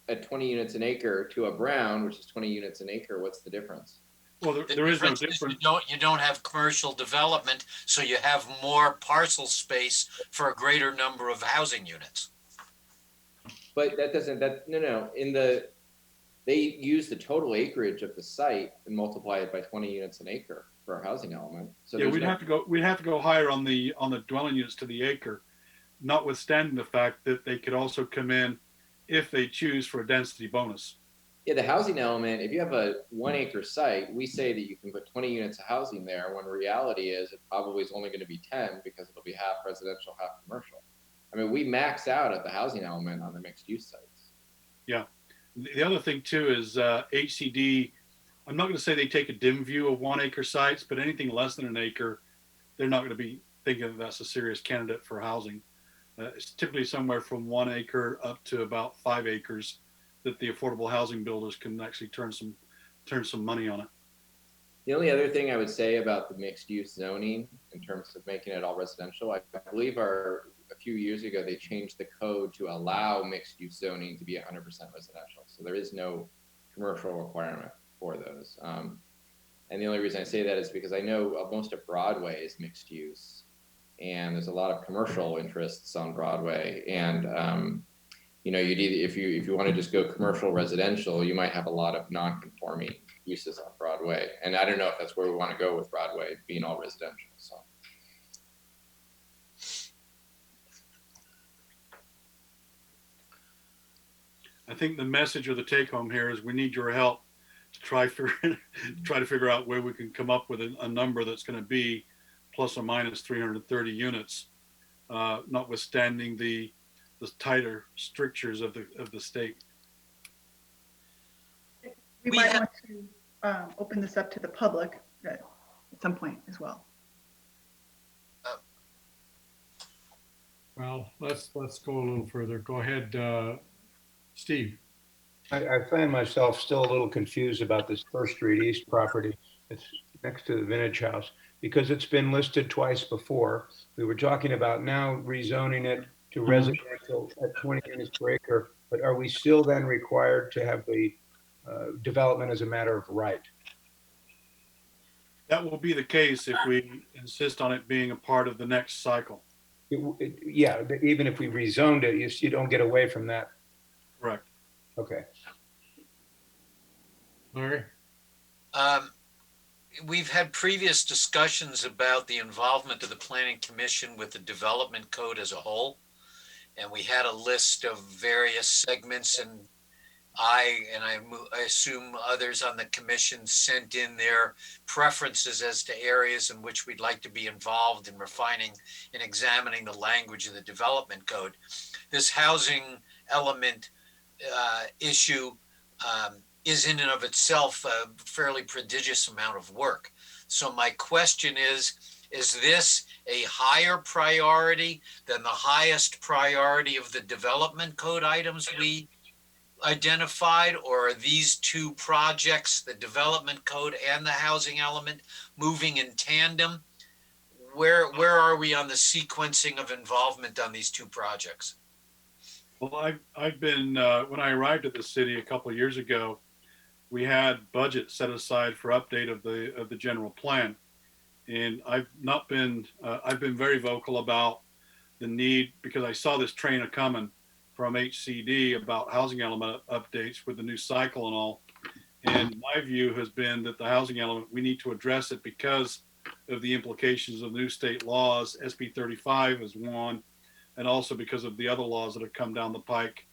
at 20 units an acre to a brown, which is 20 units an acre, what's the difference? Well, The there is no difference difference. you don't have commercial development, so you have more parcel space for a greater number of housing units. But they use the total acreage of the site and multiply it by 20 units an acre for a housing element. So Yeah, we'd have to go higher on the dwelling units to the acre, notwithstanding the fact that they could also come in if they choose for a density bonus. Yeah, the housing element, if you have a 1 acre site, we say that you can put 20 units of housing there, when reality is it probably is only going to be 10 because it'll be half residential, half commercial. I mean, we max out at the housing element on the mixed use sites. Yeah. The other thing too is HCD, I'm not going to say they take a dim view of 1 acre sites, but anything less than an acre, they're not going to be thinking that that's a serious candidate for housing. It's typically somewhere from 1 acre up to about 5 acres that the affordable housing builders can actually turn some money on it. The only other thing I would say about the mixed use zoning in terms of making it all residential, I believe a few years ago, they changed the code to allow mixed use zoning to be 100% residential. So there is no commercial requirement for those. And the only reason I say that is because I know most of Broadway is mixed use, and there's a lot of commercial interests on Broadway. And if you want to just go commercial residential, you might have a lot of non-conforming uses on Broadway. And I don't know if that's where we want to go with Broadway being all residential. So. I think the message or the take home here is we need your help to try to figure out where we can come up with a number that's going to be plus or minus 330 units, notwithstanding the tighter strictures of the state. We might want to open this up to the public at some point as well. well, let's go a little further. Go ahead, Steve. I find myself still a little confused about this First Street East property. It's next to the Vintage House because it's been listed twice before. We were talking about now rezoning it to residential at 20 units per acre, but are we still then required to have the development as a matter of right? That will be the case if we insist on it being a part of the next cycle. Yeah, even if we rezoned it, you don't get away from that. Correct. Okay. Larry? we've had previous discussions about the involvement of the Planning Commission with the Development Code as a whole. And we had a list of various segments, and I assume others on the commission sent in their preferences as to areas in which we'd like to be involved in refining and examining the language of the development code. This housing element issue is in and of itself a fairly prodigious amount of work. So my question is this a higher priority than the highest priority of the development code items we identified, or are these two projects, the development code and the housing element, moving in tandem? Where are we on the sequencing of involvement on these two projects? Well, I've been, when I arrived at the city a couple of years ago, we had budget set aside for update of the general plan. And I've been very vocal about the need, because I saw this train a coming from HCD about housing element updates with the new cycle and all. And my view has been that the housing element, we need to address it because of the implications of new state laws. SB 35 is one, and also because of the other laws that have come down the pike.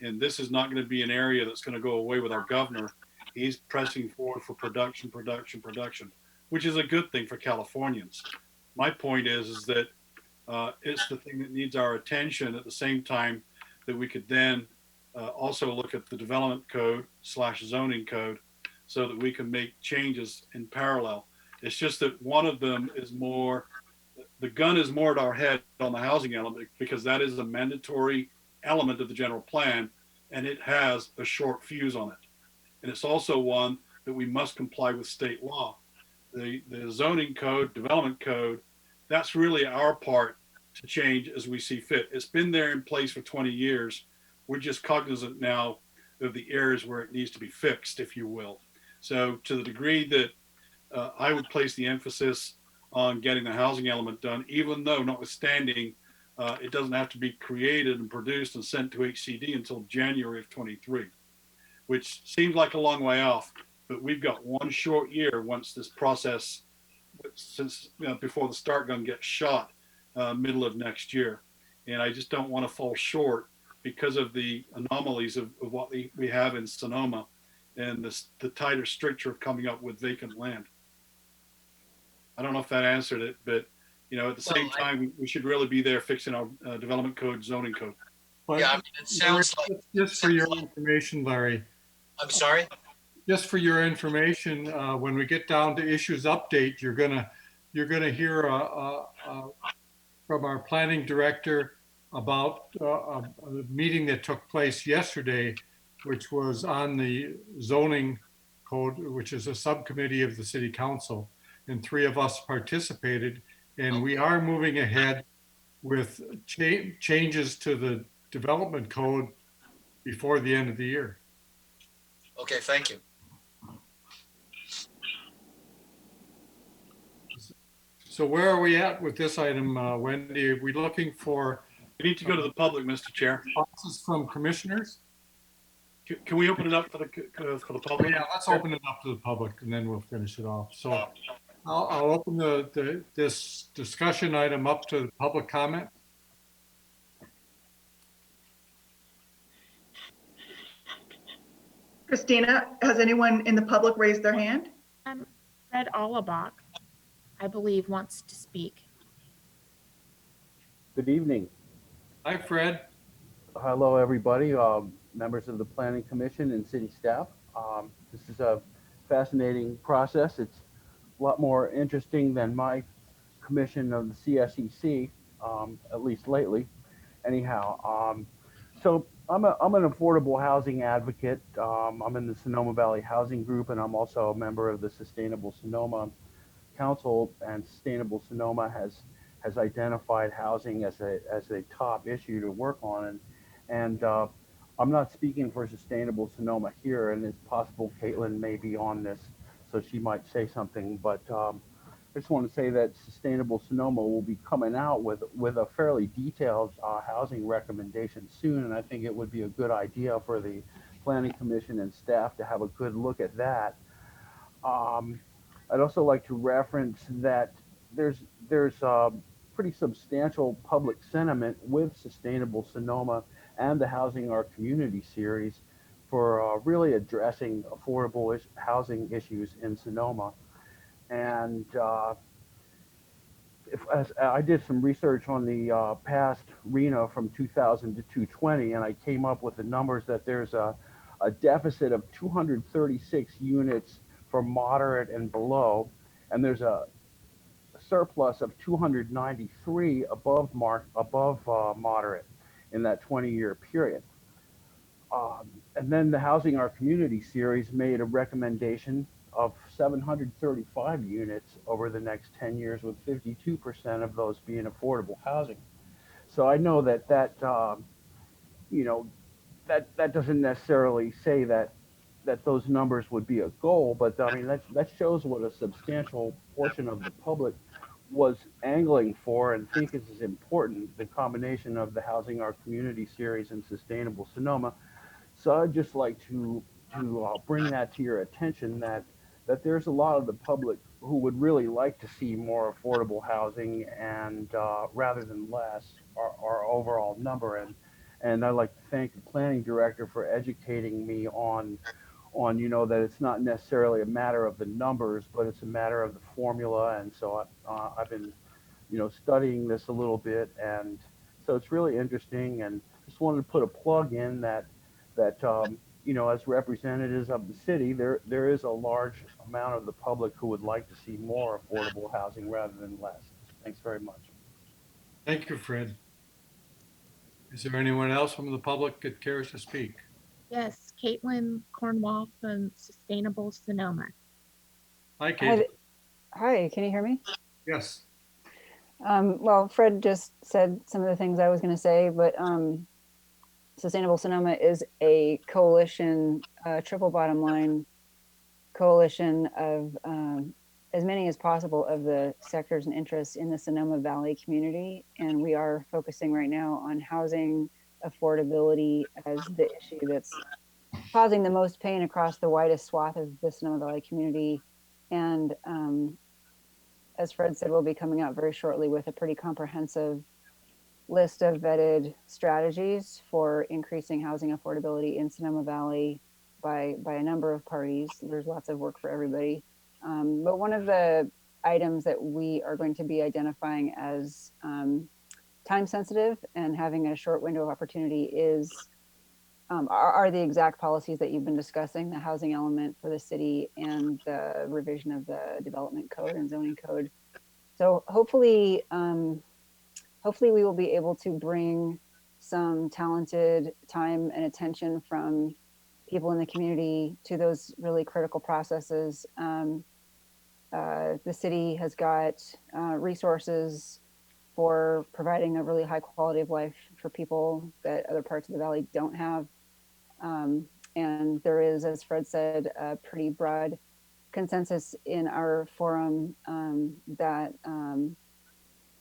And this is not going to be an area that's going to go away with our governor. He's pressing forward for production, which is a good thing for Californians. My point is that it's the thing that needs our attention, at the same time that we could then also look at the development code / zoning code so that we can make changes in parallel. It's just that one of them is more, the gun is more at our head on the housing element, because that is a mandatory element of the general plan, and it has a short fuse on it. And it's also one that we must comply with state law. The zoning code, development code, that's really our part to change as we see fit. It's been there in place for 20 years. We're just cognizant now of the areas where it needs to be fixed, if you will. So to the degree that I would place the emphasis on getting the housing element done, even though notwithstanding, it doesn't have to be created and produced and sent to HCD until January of 23, which seems like a long way off, but we've got one short year once this process, since before the start gun gets shot, middle of next year. And I just don't want to fall short because of the anomalies of what we have in Sonoma and the tighter stricture of coming up with vacant land. I don't know if that answered it, but at the same time, we should really be there fixing our development code, zoning code. But Yeah, I mean, it sounds like. just for your information, Larry, I'm sorry? just for your information, when we get down to issues update, you're gonna hear from our planning director about a meeting that took place yesterday, which was on the zoning code, which is a subcommittee of the city council, and 3 of us participated, and we are moving ahead with changes to the development code before the end of the year. Okay, thank you. So where are we at with this item, Wendy? Are we looking for We need to go to the public, Mr. Chair. responses from commissioners? Can we open it up for the public? Yeah, let's open it up to the public and then we'll finish it off. So I'll open this discussion item up to public comment. Christina, has anyone in the public raised their hand? Fred ABAG, I believe, wants to speak. Good evening. Hi, Fred. Hello, everybody, members of the Planning Commission and city staff. This is a fascinating process. It's a lot more interesting than my commission of the CSEC, at least lately. Anyhow, so I'm an affordable housing advocate. I'm in the Sonoma Valley Housing Group, and I'm also a member of the Sustainable Sonoma Council, and Sustainable Sonoma has identified housing as a top issue to work on. And I'm not speaking for Sustainable Sonoma here, and it's possible Caitlin may be on this, so she might say something. But I just want to say that Sustainable Sonoma will be coming out with a fairly detailed housing recommendation soon, and I think it would be a good idea for the Planning Commission and staff to have a good look at that. I'd also like to reference that there's pretty substantial public sentiment with Sustainable Sonoma and the Housing Our Community series for really addressing affordable housing issues in Sonoma. And as I did some research on the past RENA from 2000 to 220, and I came up with the numbers that there's a deficit of 236 units for moderate and below, and there's a surplus of 293 above moderate in that 20-year period. And then the Housing Our Community series made a recommendation of 735 units over the next 10 years, with 52% of those being affordable housing. So I know that you know, that doesn't necessarily say that those numbers would be a goal, but I mean that shows what a substantial portion of the public was angling for and think is important, the combination of the Housing Our Community series and Sustainable Sonoma. So I'd just like to bring that to your attention, that there's a lot of the public who would really like to see more affordable housing, and rather than less, our overall number. And I'd like to thank the planning director for educating me on that it's not necessarily a matter of the numbers, but it's a matter of the formula. And so I've been studying this a little bit, and so it's really interesting. And just wanted to put a plug in that as representatives of the city, there is a large amount of the public who would like to see more affordable housing rather than less. Thanks very much. Thank you, Fred. Is there anyone else from the public that cares to speak? Yes, Caitlin Cornwall from Sustainable Sonoma. Hi, Kate. Hi, can you hear me? Yes. Well, Fred just said some of the things I was going to say, but Sustainable Sonoma is a coalition, triple bottom line coalition of as many as possible of the sectors and interests in the Sonoma Valley community. And we are focusing right now on housing affordability as the issue that's causing the most pain across the widest swath of the Sonoma Valley community. And as Fred said, we'll be coming out very shortly with a pretty comprehensive list of vetted strategies for increasing housing affordability in Sonoma Valley by a number of parties. There's lots of work for everybody. But one of the items that we are going to be identifying as time sensitive and having a short window of opportunity is are the exact policies that you've been discussing, the housing element for the city and the revision of the development code and zoning code. So hopefully we will be able to bring some talented time and attention from people in the community to those really critical processes. The city has got resources for providing a really high quality of life for people that other parts of the valley don't have. And there is, as Fred said, a pretty broad consensus in our forum that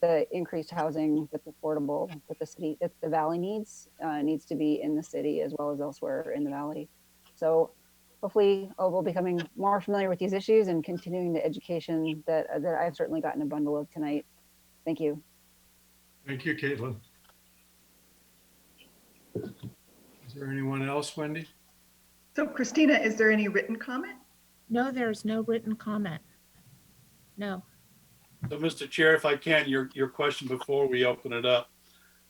the increased housing that's affordable that the valley needs to be in the city as well as elsewhere in the valley. So hopefully we'll be becoming more familiar with these issues and continuing the education that I've certainly gotten a bundle of tonight. Thank you. Thank you, Caitlin. Is there anyone else, Wendy? So Christina, is there any written comment? No, there's no written comment. No. So, Mr. Chair, if I can, your question before we open it up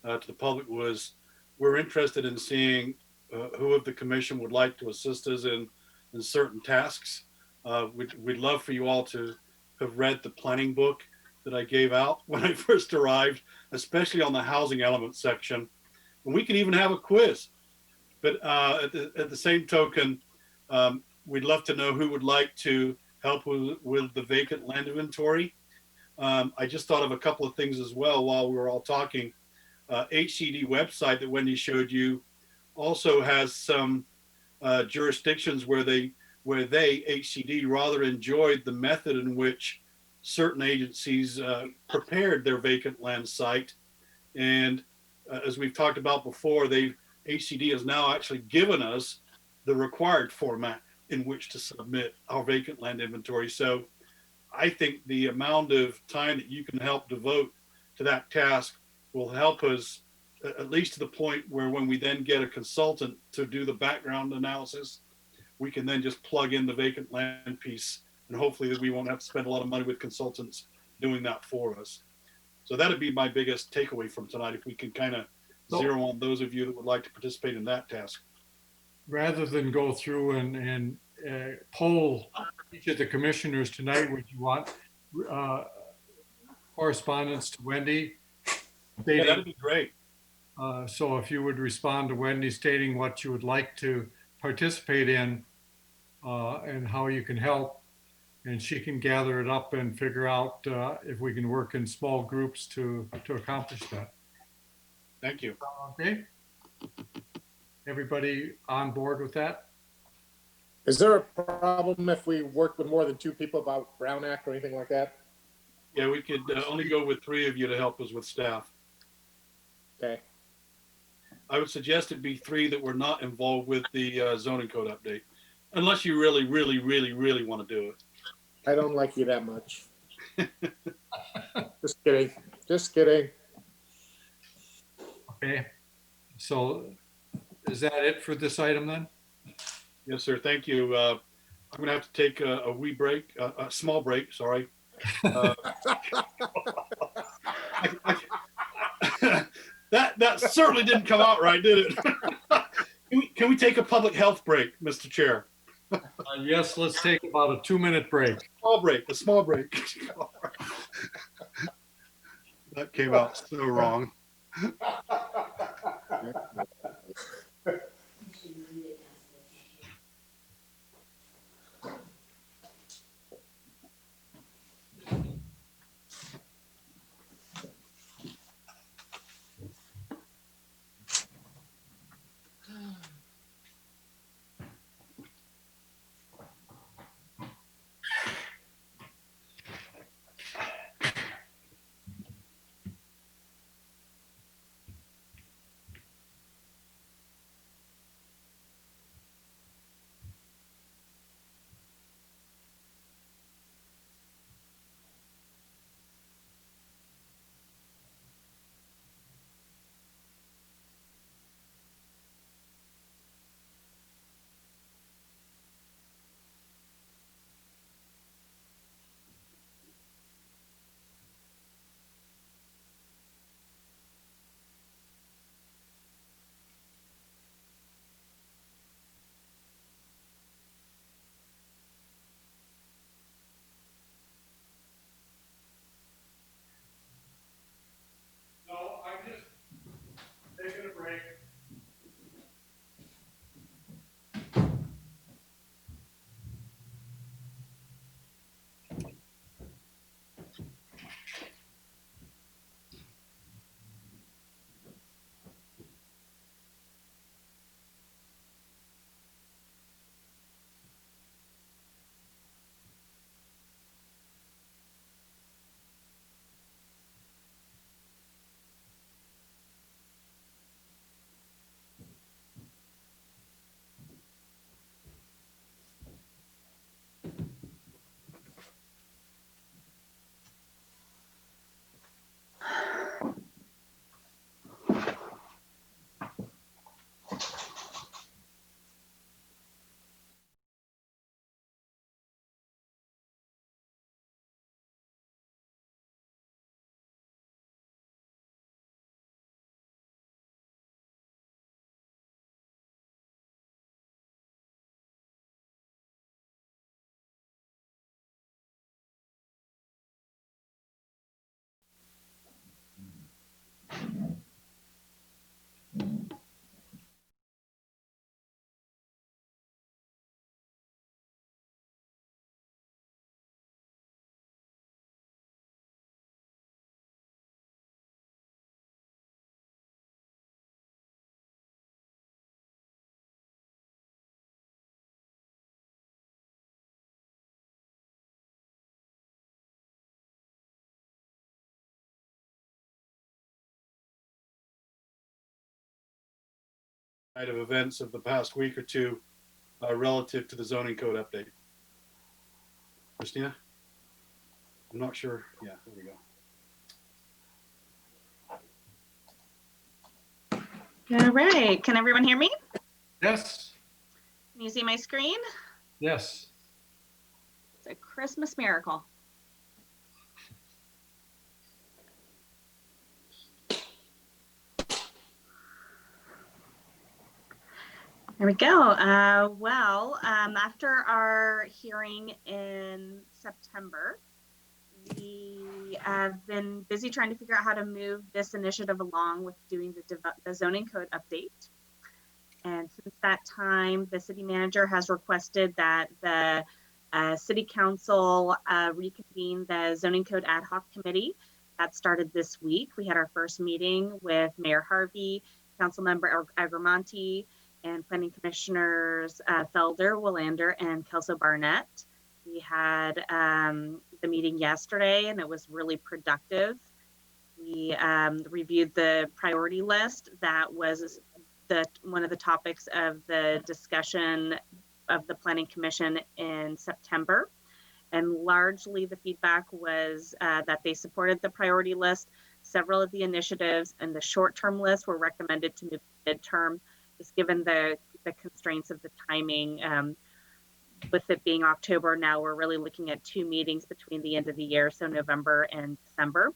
to the public was, we're interested in seeing who of the commission would like to assist us in certain tasks. We'd love for you all to have read the planning book that I gave out when I first arrived, especially on the housing element section. And we can even have a quiz. But at the same token, we'd love to know who would like to help with the vacant land inventory. I just thought of a couple of things as well while we were all talking. HCD website that Wendy showed you also has some jurisdictions where they HCD rather enjoyed the method in which certain agencies prepared their vacant land site. And as we've talked about before, HCD has now actually given us the required format in which to submit our vacant land inventory. So I think the amount of time that you can help devote to that task will help us at least to the point where when we then get a consultant to do the background analysis, we can then just plug in the vacant land piece, and hopefully that we won't have to spend a lot of money with consultants doing that for us. So that'd be my biggest takeaway from tonight, if we can kind of zero on those of you that would like to participate in that task. Rather than go through and poll each of the commissioners tonight, would you want correspondence to Wendy? Yeah, that'd be great. So if you would respond to Wendy stating what you would like to participate in and how you can help, and she can gather it up and figure out if we can work in small groups to accomplish that. Thank you. Okay. Everybody on board with that? Is there a problem if we work with more than 2 people about Brown Act or anything like that? Yeah, we could only go with 3 of you to help us with staff. Okay. I would suggest it be 3 that were not involved with the zoning code update, unless you really, really, really, really want to do it. I don't like you that much. Just kidding. Just kidding. Okay. So is that it for this item then? Yes, sir. Thank you. I'm going to have to take a wee break, a small break. Sorry. That certainly didn't come out right, did it? Can we take a public health break, Mr. Chair? Yes, let's take about a 2-minute break. A small break. That came out so wrong. No, I'm just taking a break. Of events of the past week or two relative to the zoning code update. Christina? I'm not sure. Yeah, there we go. All right, can everyone hear me? Yes, Can you see my screen? yes. It's a Christmas miracle. There we go. After our hearing in September, we have been busy trying to figure out how to move this initiative along with doing the zoning code update. And since that time, the city manager has requested that the city council reconvene the zoning code ad hoc committee. That started this week. We had our first meeting with Mayor Harvey, Councilmember Agramonte, and planning commissioners Felder, Willander, and Kelso Barnett. We had the meeting yesterday and it was really productive. We reviewed the priority list. That was one of the topics of the discussion of the Planning Commission in September. And largely the feedback was that they supported the priority list. Several of the initiatives and the short-term list were recommended to move to midterm, just given the constraints of the timing. With it being October now, we're really looking at 2 meetings between the end of the year, so November and December.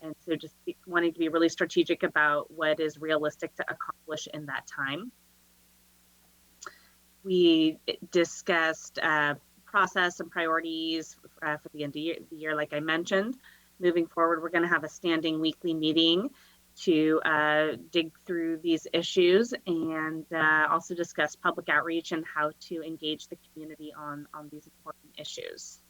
And so just wanting to be really strategic about what is realistic to accomplish in that time. We discussed process and priorities for the end of the year, like I mentioned. Moving forward, we're going to have a standing weekly meeting to dig through these issues and also discuss public outreach and how to engage the community on these important issues.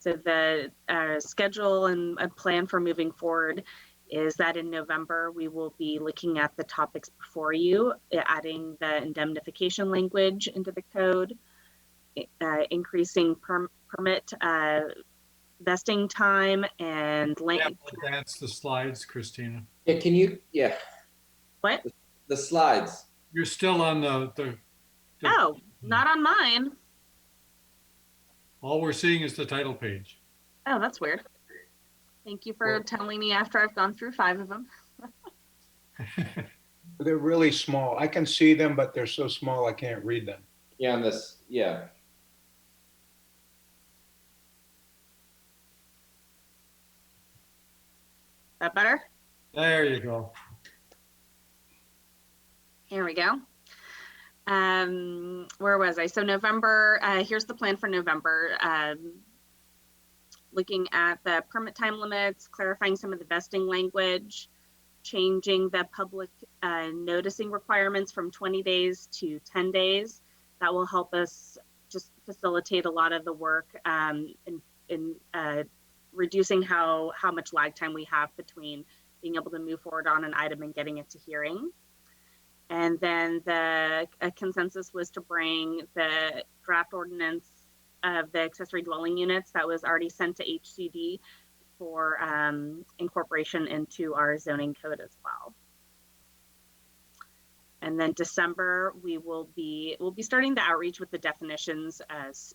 So the schedule and a plan for moving forward is that in November, we will be looking at the topics before you, adding the indemnification language into the code, increasing permit vesting time and length. Advance the slides, Christina. Yeah, can you, yeah. What? The slides. You're still on the Oh, not on mine. all we're seeing is the title page. Oh, that's weird. Thank you for telling me after I've gone through 5 of them. They're really small. I can see them, but they're so small I can't read them. Yeah, on this, yeah. That better? There you go. Here we go. Where was I? So November, here's the plan for November. Looking at the permit time limits, clarifying some of the vesting language, changing the public noticing requirements from 20 days to 10 days. That will help us just facilitate a lot of the work in reducing how much lag time we have between being able to move forward on an item and getting it to hearing. And then the consensus was to bring the draft ordinance of the accessory dwelling units that was already sent to HCD for incorporation into our zoning code as well. And then December, we'll be starting the outreach with the definitions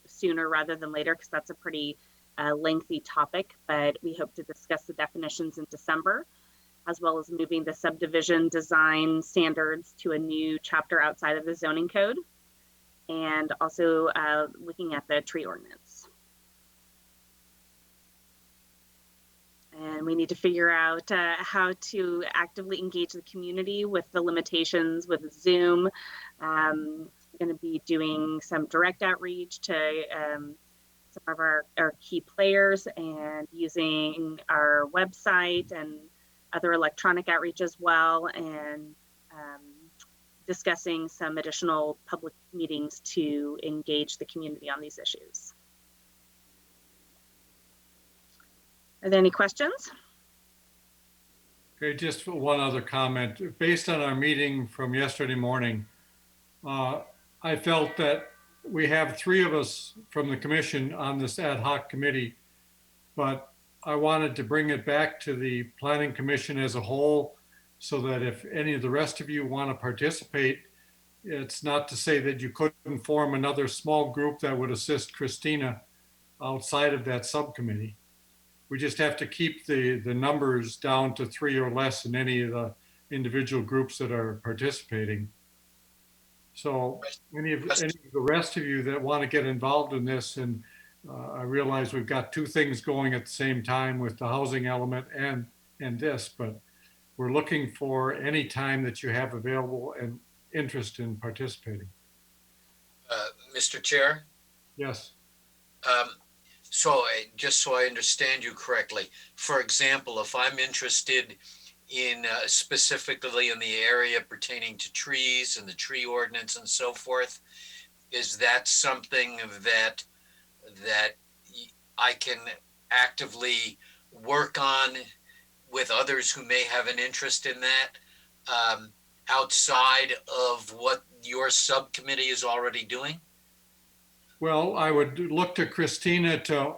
sooner rather than later, because that's a pretty lengthy topic, but we hope to discuss the definitions in December, as well as moving the subdivision design standards to a new chapter outside of the zoning code, and also looking at the tree ordinance. And we need to figure out how to actively engage the community with the limitations with Zoom. We're going to be doing some direct outreach to some of our key players and using our website and other electronic outreach as well, and discussing some additional public meetings to engage the community on these issues. Are there any questions? Okay, just one other comment. Based on our meeting from yesterday morning, I felt that we have 3 of us from the commission on this ad hoc committee, but I wanted to bring it back to the Planning Commission as a whole, so that if any of the rest of you want to participate, it's not to say that you couldn't form another small group that would assist Christina outside of that subcommittee. We just have to keep the numbers down to 3 or less in any of the individual groups that are participating. So any of the rest of you that want to get involved in this, and I realize we've got two things going at the same time with the housing element and this, but we're looking for any time that you have available and interest in participating. Mr. Chair, Yes. just so I understand you correctly, for example, if I'm interested in specifically in the area pertaining to trees and the tree ordinance and so forth, is that something that I can actively work on with others who may have an interest in that, outside of what your subcommittee is already doing? Well, I would look to Christina to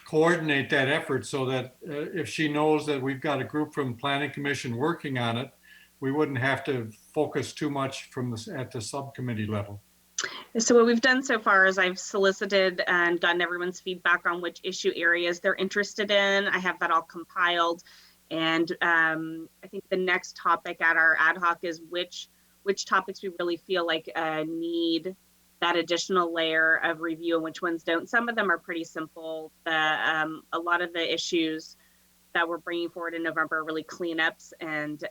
coordinate that effort so that if she knows that we've got a group from Planning Commission working on it, we wouldn't have to focus too much at the subcommittee level. So what we've done so far is I've solicited and gotten everyone's feedback on which issue areas they're interested in. I have that all compiled. And I think the next topic at our ad hoc is which topics we really feel like need that additional layer of review and which ones don't. Some of them are pretty simple. A lot of the issues that we're bringing forward in November are really cleanups, and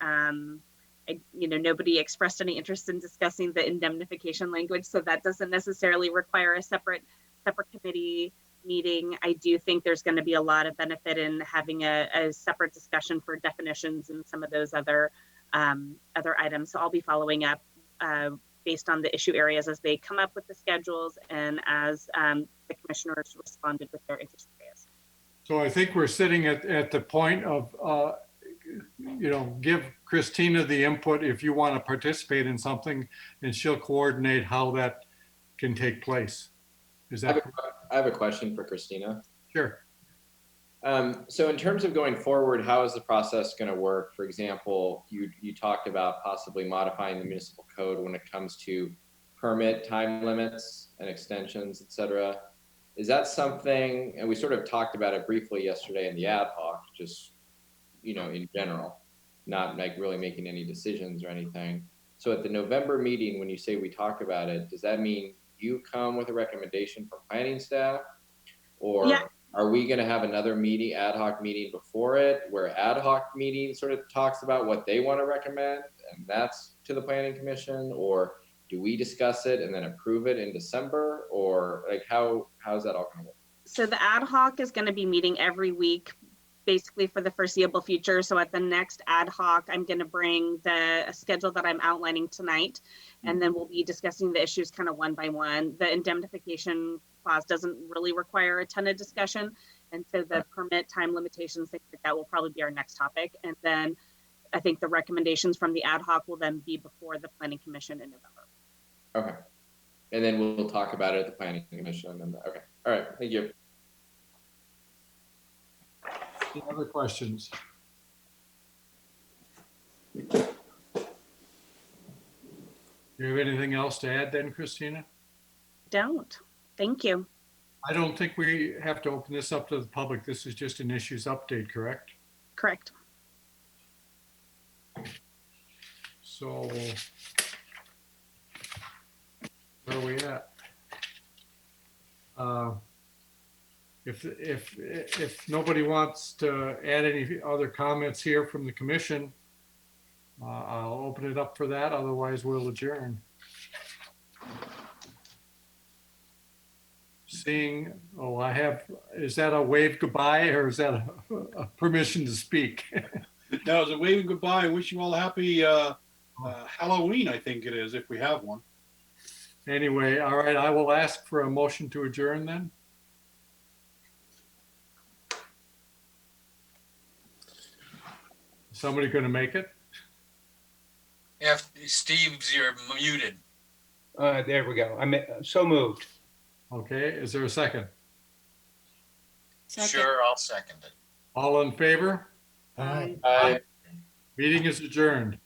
nobody expressed any interest in discussing the indemnification language, so that doesn't necessarily require a separate committee meeting. I do think there's going to be a lot of benefit in having a separate discussion for definitions and some of those other items. So I'll be following up based on the issue areas as they come up with the schedules and as the commissioners responded with their interest areas. So I think we're sitting at the point of, give Christina the input if you want to participate in something, and she'll coordinate how that can take place. Is that correct? I have a question for Christina. Sure. So in terms of going forward, how is the process going to work? For example, you talked about possibly modifying the municipal code when it comes to permit time limits and extensions, et cetera. Is that something, and we sort of talked about it briefly yesterday in the ad hoc, just, in general, not like really making any decisions or anything. So at the November meeting, when you say we talk about it, does that mean you come with a recommendation for planning staff? Or yeah. Are we going to have another meeting, ad hoc meeting before it, where ad hoc meeting sort of talks about what they want to recommend, and that's to the planning commission? Or do we discuss it and then approve it in December? Or like how's that all going to work? So the ad hoc is going to be meeting every week, basically for the foreseeable future. So at the next ad hoc, I'm going to bring the schedule that I'm outlining tonight, and then we'll be discussing the issues kind of one by one. The indemnification clause doesn't really require a ton of discussion, and so the permit time limitations, things like that, will probably be our next topic. And then I think the recommendations from the ad hoc will then be before the planning commission in November. Okay. And then we'll talk about it at the planning commission. And okay. All right. Thank you. Any other questions? Do you have anything else to add then, Christina? Don't. Thank you. I don't think we have to open this up to the public. This is just an issues update, correct? Correct. So where are we at? If nobody wants to add any other comments here from the commission, I'll open it up for that. Otherwise, we'll adjourn. Seeing, is that a wave goodbye, or is that a permission to speak? No, it's a waving goodbye. I wish you all a happy Halloween, I think it is, if we have one. Anyway, all right, I will ask for a motion to adjourn then. Somebody going to make it? Steve's, you're muted. There we go. I'm so moved. Okay, is there a second? Sure, I'll second it. All in favor? Aye. Bye. Meeting is adjourned.